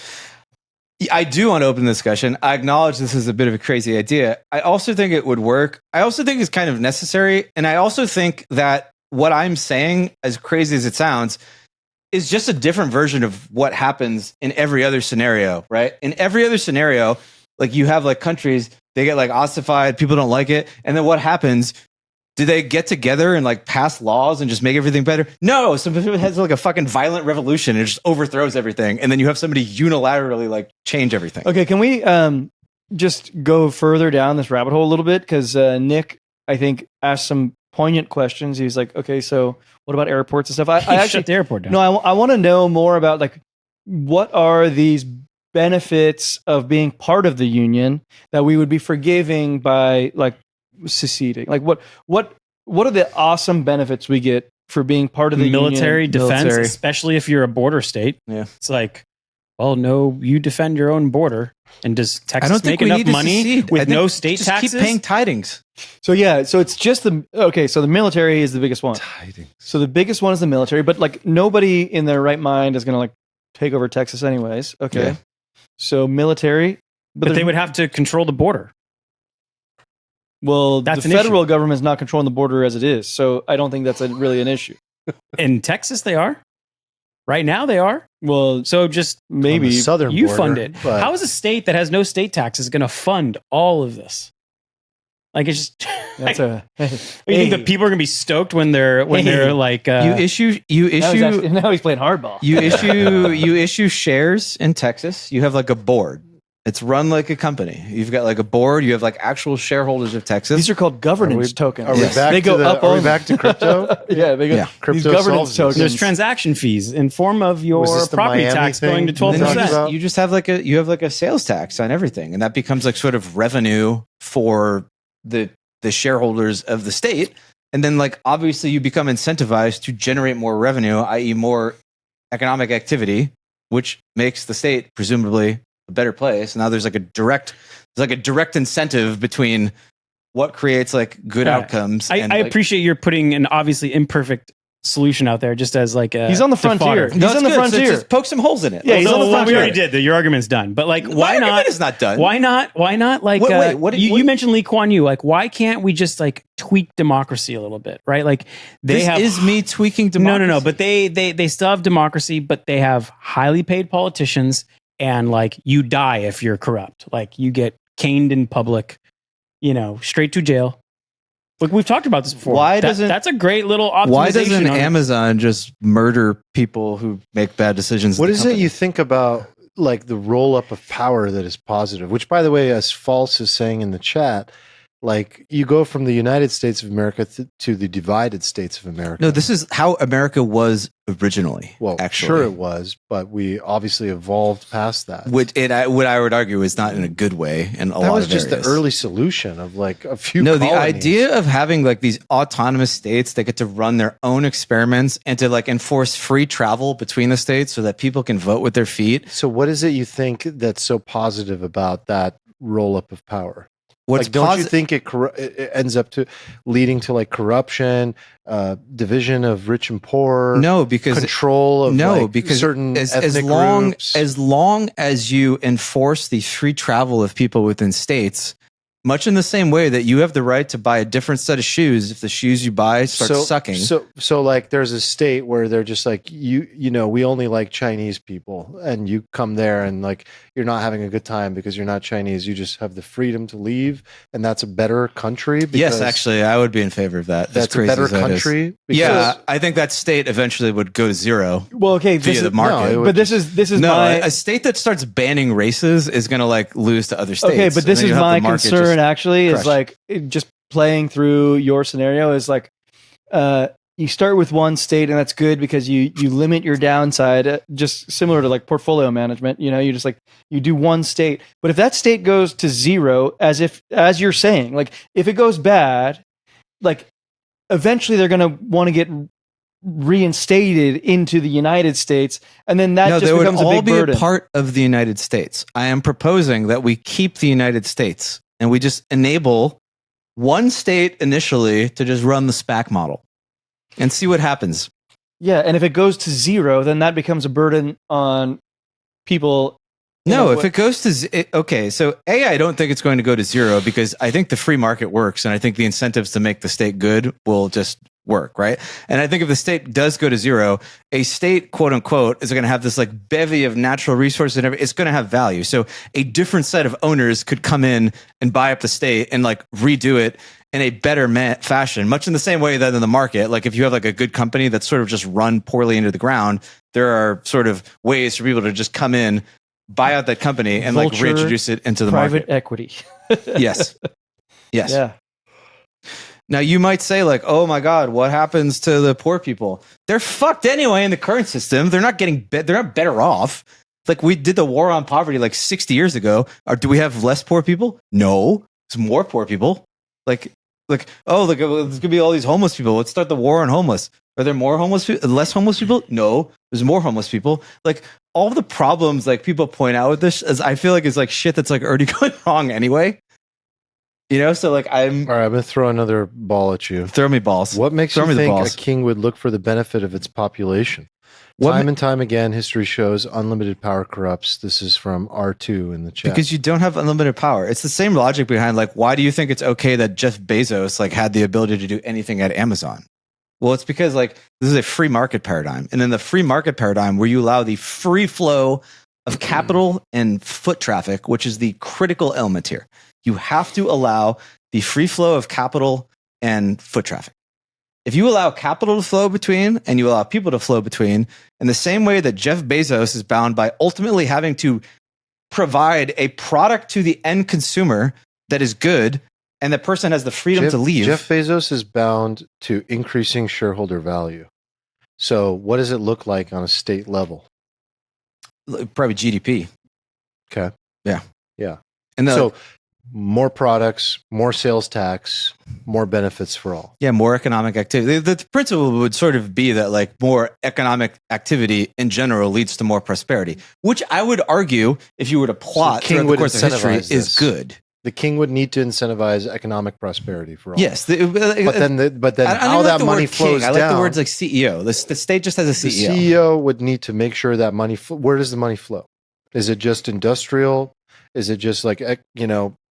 I do want to open the discussion. I acknowledge this is a bit of a crazy idea. I also think it would work. I also think it's kind of necessary. And I also think that what I'm saying, as crazy as it sounds, is just a different version of what happens in every other scenario, right? In every other scenario, like you have like countries, they get like ossified, people don't like it. And then what happens? Do they get together and like pass laws and just make everything better? No, some people has like a fucking violent revolution and it just overthrows everything. And then you have somebody unilaterally like change everything. Okay, can we just go further down this rabbit hole a little bit? Because Nick, I think, asked some poignant questions. He's like, okay, so what about airports and stuff? I actually shut the airport down. No, I want to know more about like what are these benefits of being part of the union that we would be forgiving by like seceding? Like what are the awesome benefits we get for being part of the military union? defense, Military. especially if you're a border state. Yeah. It's like, well, no, you defend your own border. And does Texas make we enough need to money secede. I with think no state just taxes? keep paying tidings. So yeah, so it's just so the military is the biggest one. Tidings. So the biggest one is the military, but like nobody in their right mind is going to like take over Texas anyways. Okay. Yeah. So military, But they would have to control the border. well, That's the an federal government is not controlling the border as it is. So I don't think that's really an issue. In Texas, they are. Right now, they are. Well, So just On maybe the southern you border, fund it. but How is a state that has no state taxes going to fund all of this? Like it's just. that's you think that people are going to be stoked when they're like You issue now he's playing hardball. you issue shares in Texas. You have like a board. It's run like a company. You've got like a board. You have like actual shareholders of Texas. These are called governance Are we- tokens. Are we Yes. back They to go the, up Are we on- back to crypto? Yeah, they go. Yeah. These Crypto governance solves this. tokens. there's transaction fees in form of Was your this the property Miami tax thing? going to And then 12%. about? you just have like a sales tax on everything, and that becomes like sort of revenue for the shareholders of the state. And then like obviously you become incentivized to generate more revenue, i.e., more economic activity, which makes the state presumably a better place. Now there's like a direct incentive between what creates like good Yeah. outcomes. I and, like, appreciate you're putting an obviously imperfect solution out there just as like a. He's on the to fodder. frontier. No, He's it's on the good. So frontier. just poke some holes in it. Yeah, he's So, on the well, we frontier. already did. Your argument's done. But like, why My not? argument is not done. Why not? Like, Wait, what- you mentioned Lee Kuan Yew. Like, why can't we just like tweak democracy a little bit, right? Like, they This have is me tweaking democracy. no. But they still have democracy, but they have highly paid politicians, and like you die if you're corrupt. Like you get caned in public, straight to jail. Look, we've talked about this before. Why doesn't- that's a great little optimization? Why doesn't on it. Amazon just murder people who make bad decisions? at What the is it company? you think about like the roll up of power that is positive? Which, by the way, as False is saying in the chat, like you go from the United States of America to the divided states of America. No, this is how America was originally. well, actually, sure it was, but we obviously evolved past that. What I would argue is not in a good way in a that lot was of just areas. the early solution of like a few. No, the colonies. idea of having like these autonomous states that get to run their own experiments and to like enforce free travel between the states so that people can vote with their feet. So, what is it you think that's so positive about that roll up of power? What's Like, don't you think it ends up leading to like corruption, division of rich and poor? No, because control of because certain ethnic as groups. long as you enforce the free travel of people within states, much in the same way that you have the right to buy a different set of shoes if the shoes you buy start sucking. So like there's a state where they're just like, you know, we only like Chinese people, and you come there and like you're not having a good time because you're not Chinese. You just have the freedom to leave, and that's a better country. Yes, actually, I would be in favor of that. That's a better country. Yeah, I think that state eventually would go to zero. Well, okay, via the market. No, but this is a state that starts banning races is going to like lose to other states. Okay, but this is my concern. Actually, is like just playing through your scenario is like you start with one state, and that's good because you limit your downside, just similar to like portfolio management. You know, you just like you do one state, but if that state goes to zero, as you're saying, like if it goes bad, like eventually they're going to want to get reinstated into the United States, and then that just becomes a big burden. They would all be a part of the United States. I am proposing that we keep the United States and we just enable one state initially to just run the SPAC model and see what happens. Yeah, and if it goes to zero, then that becomes a burden on people. No, if it goes to okay, so I don't think it's going to go to zero because I think the free market works, and I think the incentives to make the state good will just work, right? And I think if the state does go to zero, a state, quote unquote, is going to have this like bevy of natural resources and everything. It's going to have value. So a different set of owners could come in and buy up the state and like redo it in a better fashion, much in the same way that in the market, like if you have like a good company that's sort of just run poorly into the ground, there are sort of ways for people to just come in, buy out that company and like reintroduce it into the private market. Equity. Yes. Yeah. Now you might say like, oh my God, what happens to the poor people? They're fucked anyway in the current system. They're not getting they're not better off. Like we did the war on poverty like 60 years ago. Or do we have less poor people? No, it's more poor people. Like, oh, look, there's gonna be all these homeless people. Let's start the war on homeless. Are there more homeless people? Less homeless people? No, there's more homeless people. Like all the problems like people point out with this, as I feel like is like shit that's like already going wrong anyway. You know, so like all right, I'm gonna throw another ball at you. Throw me balls. What makes you think a king would look for the benefit of its population? Time and time again, history shows unlimited power corrupts. This is from R2 in the chat. Because you don't have unlimited power. It's the same logic behind like, why do you think it's okay that Jeff Bezos like had the ability to do anything at Amazon? Well, it's because like this is a free market paradigm. And in the free market paradigm where you allow the free flow of capital and foot traffic, which is the critical element here, you have to allow the free flow of capital and foot traffic. If you allow capital to flow between and you allow people to flow between, in the same way that Jeff Bezos is bound by ultimately having to provide a product to the end consumer that is good, and the person has the freedom to leave. Jeff Bezos is bound to increasing shareholder value. So what does it look like on a state level? Probably GDP. Okay. Yeah. Yeah. And so more products, more sales tax, more benefits for all. Yeah, more economic activity. The principle would sort of be that like more economic activity in general leads to more prosperity, which I would argue, if you were to plot throughout the course of history, is good. The king would need to incentivize economic prosperity for all. Yes, but then how that money flows down. I like the words like CEO. The state just has a CEO. The CEO would need to make sure that money. Where does the money flow? Is it just industrial? Is it just like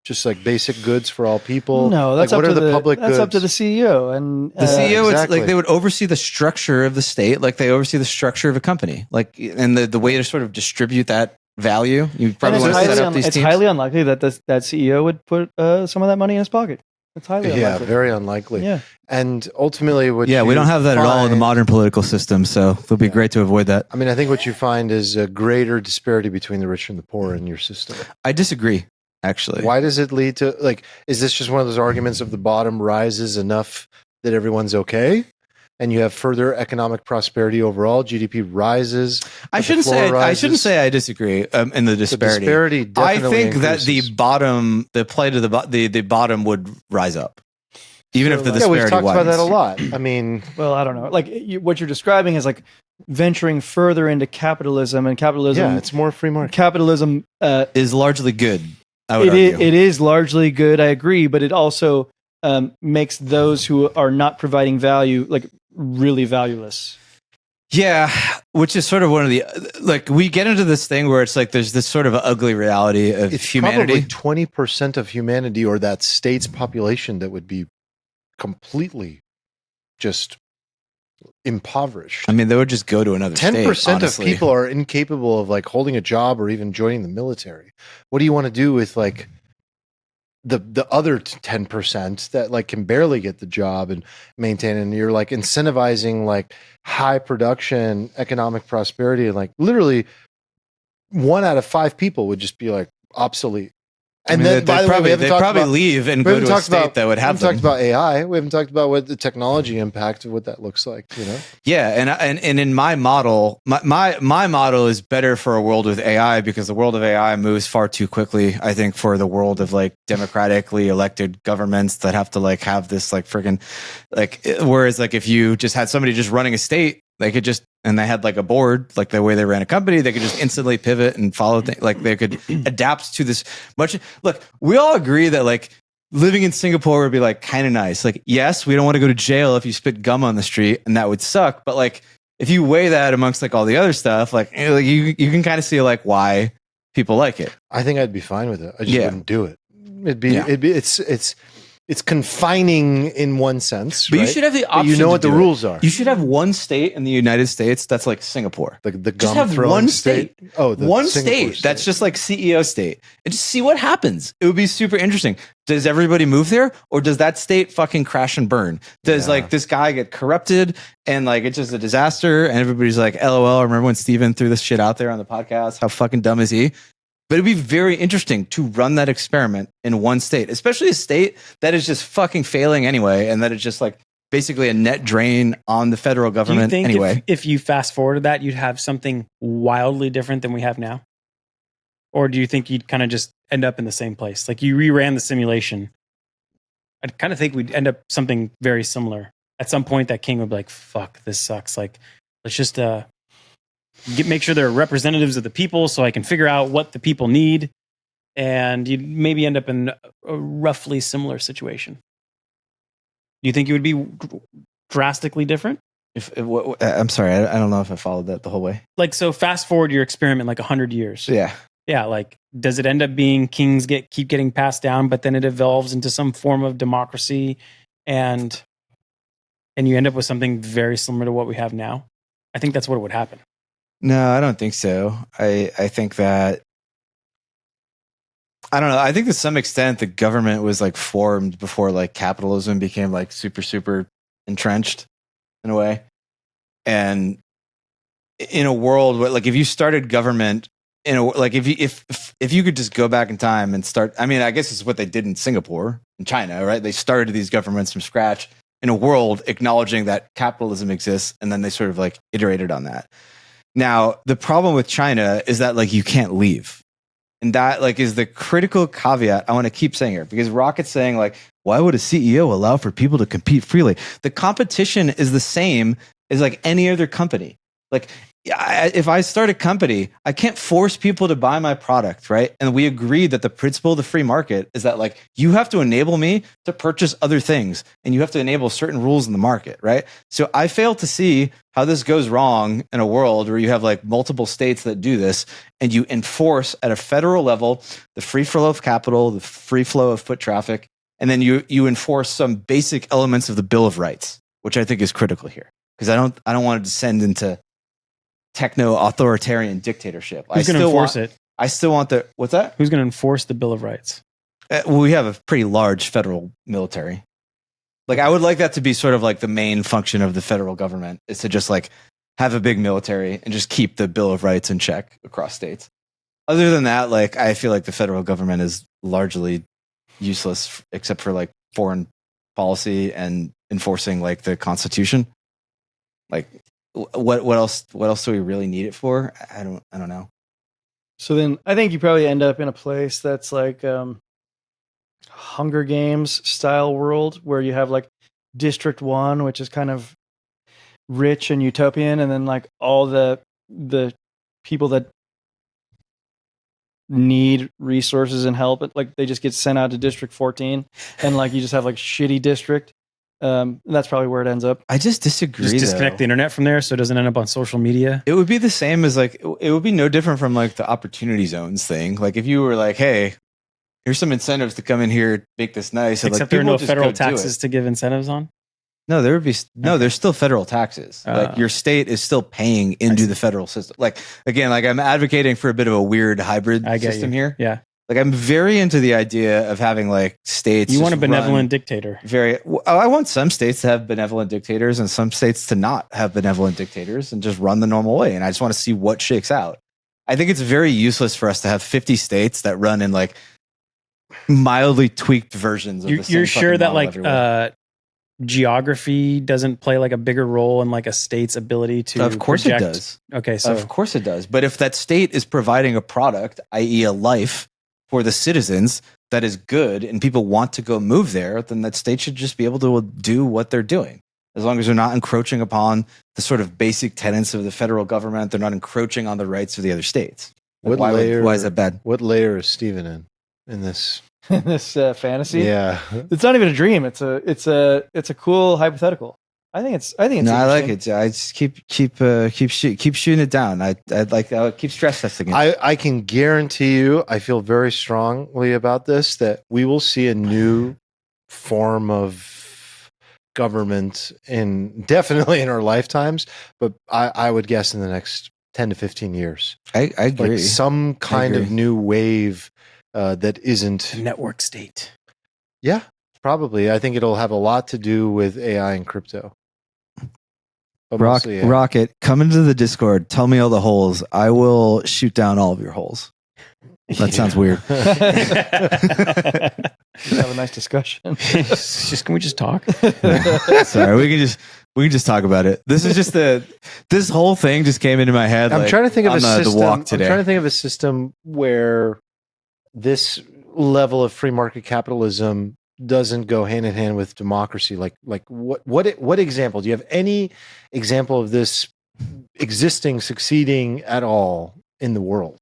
just like basic goods for all people? No, that's like, up what to are the public that's goods? up to the CEO. And the CEO, exactly. It's like they would oversee the structure of the state, like they oversee the structure of a company, like and the way to sort of distribute that value. You probably want to set up these teams. It's highly unlikely that that CEO would put some of that money in his pocket. It's highly unlikely. Yeah, very unlikely. Yeah. And ultimately, we don't have that at all in the modern political system, so it'll be great to avoid that. I mean, I think what you find is a greater disparity between the rich and the poor in your system. I disagree, actually. Why does it lead to, like, is this just one of those arguments of the bottom rises enough that everyone's okay? And you have further economic prosperity overall. GDP rises. I shouldn't say I disagree in the disparity. The disparity definitely I think increases. that the plight of the bottom would rise up, even if the disparity we've talked widens. about that a lot. I mean, well, I don't know. Like what you're describing is like venturing further into capitalism, and capitalism. Yeah, it's more free market. Capitalism is largely good. I would argue. It is largely good. I agree, but it also makes those who are not providing value like really valueless. Yeah, which is sort of one of the like we get into this thing where it's like there's this sort of ugly reality of It's humanity. probably 20% of humanity or that state's population that would be completely just impoverished. I mean, they would just go to another 10% state. of honestly. people are incapable of like holding a job or even joining the military. What do you want to do with like the other 10% that like can barely get the job and maintain, and you're like incentivizing like high production economic prosperity, and like literally 1 out of 5 people would just be like obsolete. And then by the way, we haven't they'd talked probably about, leave and we go haven't to a talked state about, that would we have haven't them. talked about AI. We haven't talked about what the technology impact of what that looks like, you know? Yeah, and in my model, my model is better for a world with AI because the world of AI moves far too quickly. I think for the world of like democratically elected governments that have to like have this like freaking like whereas like if you just had somebody just running a state, they could just and they had like a board, like the way they ran a company, they could just instantly pivot and follow things. Like they could adapt to this much. Look, we all agree that like living in Singapore would be like kind of nice. Like, yes, we don't want to go to jail if you spit gum on the street, and that would suck. But like, if you weigh that amongst like all the other stuff, like you can kind of see like why people like it. I think I'd be fine with it. I just Yeah. wouldn't do it. It's confining in one sense, But right? you should have the But option. you know to what the do it. rules are. You should have one state in the United States that's like Singapore. The Just gum have throwing one state. state. Oh, the One Singapore state that's just like CEO state, and just see what happens. It would be super interesting. Does everybody move there, or does that state fucking crash and burn? Does Yeah. like this guy get corrupted and like it's just a disaster, and everybody's like, "LOL." Remember when Steven threw this shit out there on the podcast? How fucking dumb is he? But it'd be very interesting to run that experiment in one state, especially a state that is just fucking failing anyway, and that is just like basically a net drain on the federal Do you government think anyway. if you fast forwarded that, you'd have something wildly different than we have now? Or do you think you'd kind of just end up in the same place? Like you reran the simulation. I kind of think we'd end up something very similar. At some point, that king would be like, fuck, this sucks. Like, let's just make sure they're representatives of the people so I can figure out what the people need. And you'd maybe end up in a roughly similar situation. Do you think it would be drastically different? I'm sorry, I don't know if I followed that the whole way. Like, so fast forward your experiment like 100 years. Yeah. Yeah, like, does it end up being kings keep getting passed down, but then it evolves into some form of democracy, and you end up with something very similar to what we have now? I think that's what would happen. No, I don't think so. I think that I don't know. I think to some extent the government was like formed before like capitalism became like super entrenched in a way. And in a world where like if you started government in a like if you could just go back in time and start, I mean, I guess it's what they did in Singapore and China, right? They started these governments from scratch in a world acknowledging that capitalism exists, and then they sort of like iterated on that. Now, the problem with China is that like you can't leave. And that like is the critical caveat I want to keep saying here, because Rocket's saying like, why would a CEO allow for people to compete freely? The competition is the same as like any other company. Like if I start a company, I can't force people to buy my product, right? And we agreed that the principle of the free market is that like you have to enable me to purchase other things, and you have to enable certain rules in the market, right? So I fail to see how this goes wrong in a world where you have like multiple states that do this, and you enforce at a federal level the free flow of capital, the free flow of foot traffic, and then you enforce some basic elements of the Bill of Rights, which I think is critical here, because I don't want to descend into techno-authoritarian dictatorship. Who's going to enforce it? I still want the... What's that? Who's going to enforce the Bill of Rights? Well, we have a pretty large federal military. Like, I would like that to be sort of like the main function of the federal government, is to just like have a big military and just keep the Bill of Rights in check across states. Other than that, like, I feel like the federal government is largely useless except for like foreign policy and enforcing like the Constitution. Like, what else do we really need it for? I don't know. So then I think you probably end up in a place that's like Hunger Games style world, where you have like District 1, which is kind of rich and utopian, and then like all the people that need resources and help, like they just get sent out to District 14, and like you just have like shitty district. That's probably where it ends up. I just disagree. Just disconnect the internet from there so it doesn't end up on social media. It would be the same as like, it would be no different from like the opportunity zones thing. Like if you were like, hey, here's some incentives to come in here, make this nice. And Except like, there are people no just federal go do it. taxes to give incentives on. No, there would be there's still federal taxes. Like your state is still paying into the federal system. Like again, like I'm advocating for a bit of a weird hybrid system here. Yeah. Like I'm very into the idea of having like states. You want a just benevolent run dictator. I want some states to have benevolent dictators and some states to not have benevolent dictators and just run the normal way. And I just want to see what shakes out. I think it's very useless for us to have 50 states that run in like mildly tweaked versions of the same You're sure fucking that model like everywhere. geography doesn't play like a bigger role in like a state's ability to Of course project? it does. Okay, so Of course it does. But if that state is providing a product, i.e. a life for the citizens that is good and people want to go move there, then that state should just be able to do what they're doing. As long as they're not encroaching upon the sort of basic tenets of the federal government, they're not encroaching on the rights of the other states. Like, why is that bad? What layer is Steven in this? This fantasy. Yeah. It's not even a dream. It's a cool hypothetical. I think it's. No, I like interesting. it. I just keep shooting it down. I'll keep stress testing it. I can guarantee you, I feel very strongly about this, that we will see a new form of government definitely in our lifetimes, but I would guess in the next 10 to 15 years. I agree. Like some kind of new wave that isn't network state. Yeah, probably. I think it'll have a lot to do with AI and crypto. But mostly AI. Rocket, come into the Discord. Tell me all the holes. I will shoot down all of your holes. That sounds weird. Have a nice discussion. Can we just talk? Sorry, we can just talk about it. This is just this whole thing just came into my head. I'm trying to think of a system. The walk today. I'm trying to think of a system where this level of free market capitalism doesn't go hand in hand with democracy. Like what example? Do you have any example of this existing, succeeding at all in the world?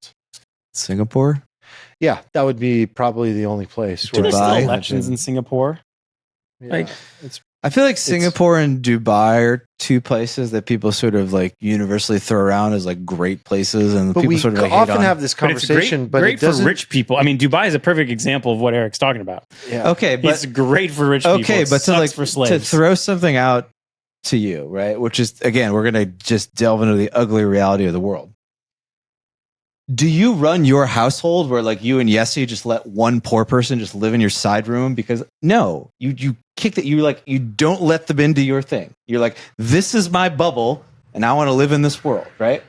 Singapore? Yeah, that would be probably the only place. Do there's still Dubai. elections in Singapore? Yeah. Like, I feel like Singapore and Dubai are two places that people sort of like universally throw around as like great places, and but people we sort of like often hate on. have this conversation, but great it doesn't. for rich people. I mean, Dubai is a perfect example of what Eric's talking about. Yeah. Okay, but It's great for rich people. okay, It but to sucks like for to slaves. throw something out to you, right? Which is again, we're gonna just delve into the ugly reality of the world. Do you run your household where like you and Yessie just let one poor person just live in your side room? Because no, you kick that. You don't let them into your thing. You're like, this is my bubble and I want to live in this world, right?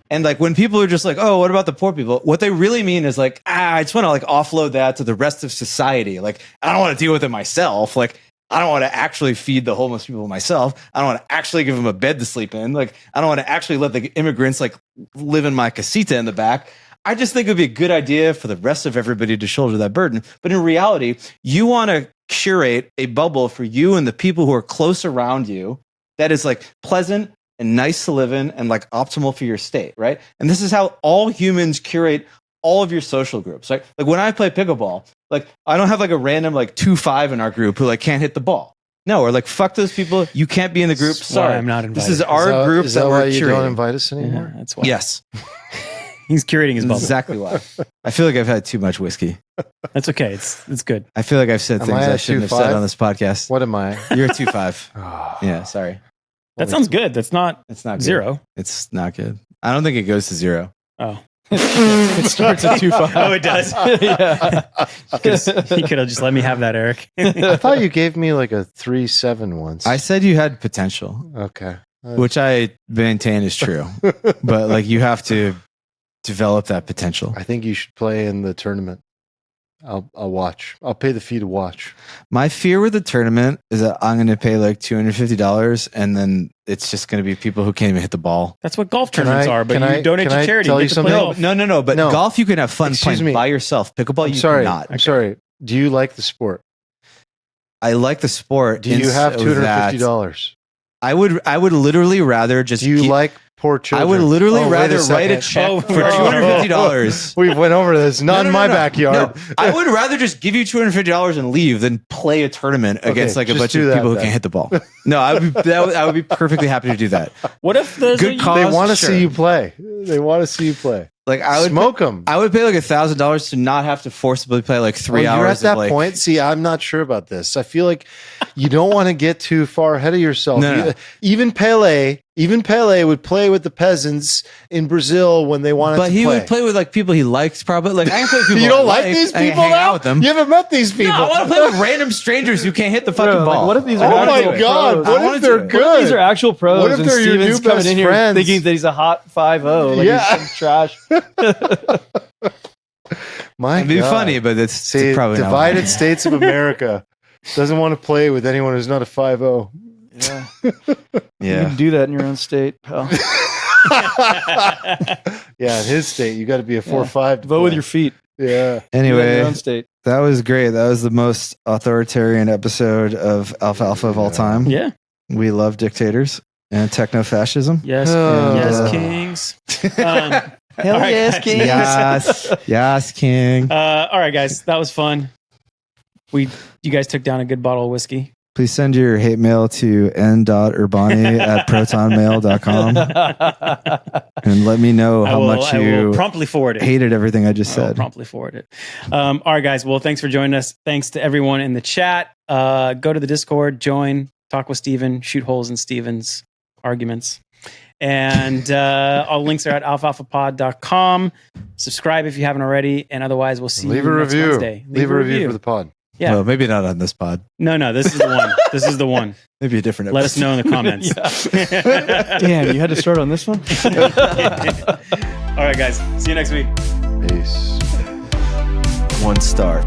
And like when people are just like, oh, what about the poor people? What they really mean is like, I just want to like offload that to the rest of society. Like, I don't want to deal with it myself. Like, I don't want to actually feed the homeless people myself. I don't want to actually give them a bed to sleep in. Like, I don't want to actually let the immigrants like live in my casita in the back. I just think it would be a good idea for the rest of everybody to shoulder that burden. But in reality, you want to curate a bubble for you and the people who are close around you that is like pleasant and nice to live in and like optimal for your state, right? And this is how all humans curate all of your social groups. Like when I play pickleball, like I don't have like a random like 2-5 in our group who like can't hit the ball. No, or like fuck those people. You can't be in the group. That's why Sorry, I'm not invited. This is our group Is that that we're why you don't curating. invite us anymore? Yeah, that's why. Yes, He's curating his bubble. exactly why. I feel like I've had too much whiskey. That's okay. It's good. I feel like I've said Am things I I a shouldn't have 2-5? said on this podcast. What am I? You're a 2-5. Oh, Yeah, sorry. That sounds good. That's not It's not good. 0. It's not good. I don't think it goes to 0. Oh. It starts at 2-5. Oh, it does. Yeah. He could have just let me have that, Eric. I thought you gave me like a 3-7 once. I said you had potential, Okay. which I maintain is true. But like you have to develop that potential. I think you should play in the tournament. I'll watch. I'll pay the fee to watch. My fear with the tournament is that I'm going to pay like $250 and then it's just going to be people who can't even hit the ball. That's what golf Can tournaments I- are, but can you I- donate can to I charity. tell You you get to play something? golf. No. But No. golf you can have fun Excuse playing me. by yourself. Pickleball I'm you sorry. cannot. I'm sorry. Do you like the sport? I like the sport. Do you have so that $250? I would literally rather just Do you keep- like poor I children. would literally Oh, wait rather write a second. check Oh, for $250. We went over this. Not in my backyard. No, I would rather just give you $250 and leave than play a tournament against like a just bunch do of that people who then. can't hit the ball. No, I would be perfectly happy to do that. What if there's Good a, call. They want to Sure. see you play. They want to see you play. Like I would Smoke them. I would pay like $1,000 to not have to forcibly play like 3 hours. You're at that of, like, point. See, I'm not sure about this. I feel like you don't want to get too far ahead of yourself. No. Even Pele would play with the peasants in Brazil when they wanted But to he play. would play with like people he likes probably. Like I can play with people You don't I like these I can people hang now? out with them. You haven't met these people. No, I want to play with random strangers who can't hit the fucking Bro, like, ball. what if these Oh are my actual God! pros? I What wanna if they're do it. good? What if these are actual pros What if and they're your Steven's new coming best in here friends? thinking that he's a hot 5-0, like Yeah. he's some trash. My It'd be God. funny, but it's See, probably not. divided states of America doesn't want to play with anyone who's not a 5-0. Yeah. You Yeah. can do that in your own state, pal. Yeah, in his state, you got to be a 4-5. to Vote with play. your feet. Yeah. Do that in Anyway, your own state. that was great. That was the most authoritarian episode of Alfalfa of all time. yeah, We love dictators and techno-fascism. yes, Oh. yes, kings. Hell all right, yes, guys. king. Yes, yes, king. All right, guys, that was fun. You guys took down a good bottle of whiskey. Please send your hate mail to n.urbani@protonmail.com and let me know how much I will you promptly forward it. hated everything I just I will said. promptly forward it. All right, guys. Well, thanks for joining us. Thanks to everyone in the chat. Go to the Discord, join, talk with Steven, shoot holes in Steven's arguments. And all links are at alfalfapod.com. Subscribe if you haven't already. And otherwise, we'll see Leave you a next review. Wednesday. Leave a review for the pod. Yeah. Well, maybe not on this pod. No, this is the one. This is the one. Maybe a different Let us episode. know in the comments. Damn, you had to start on this one? All right, guys. See you next week. Peace. 1 star.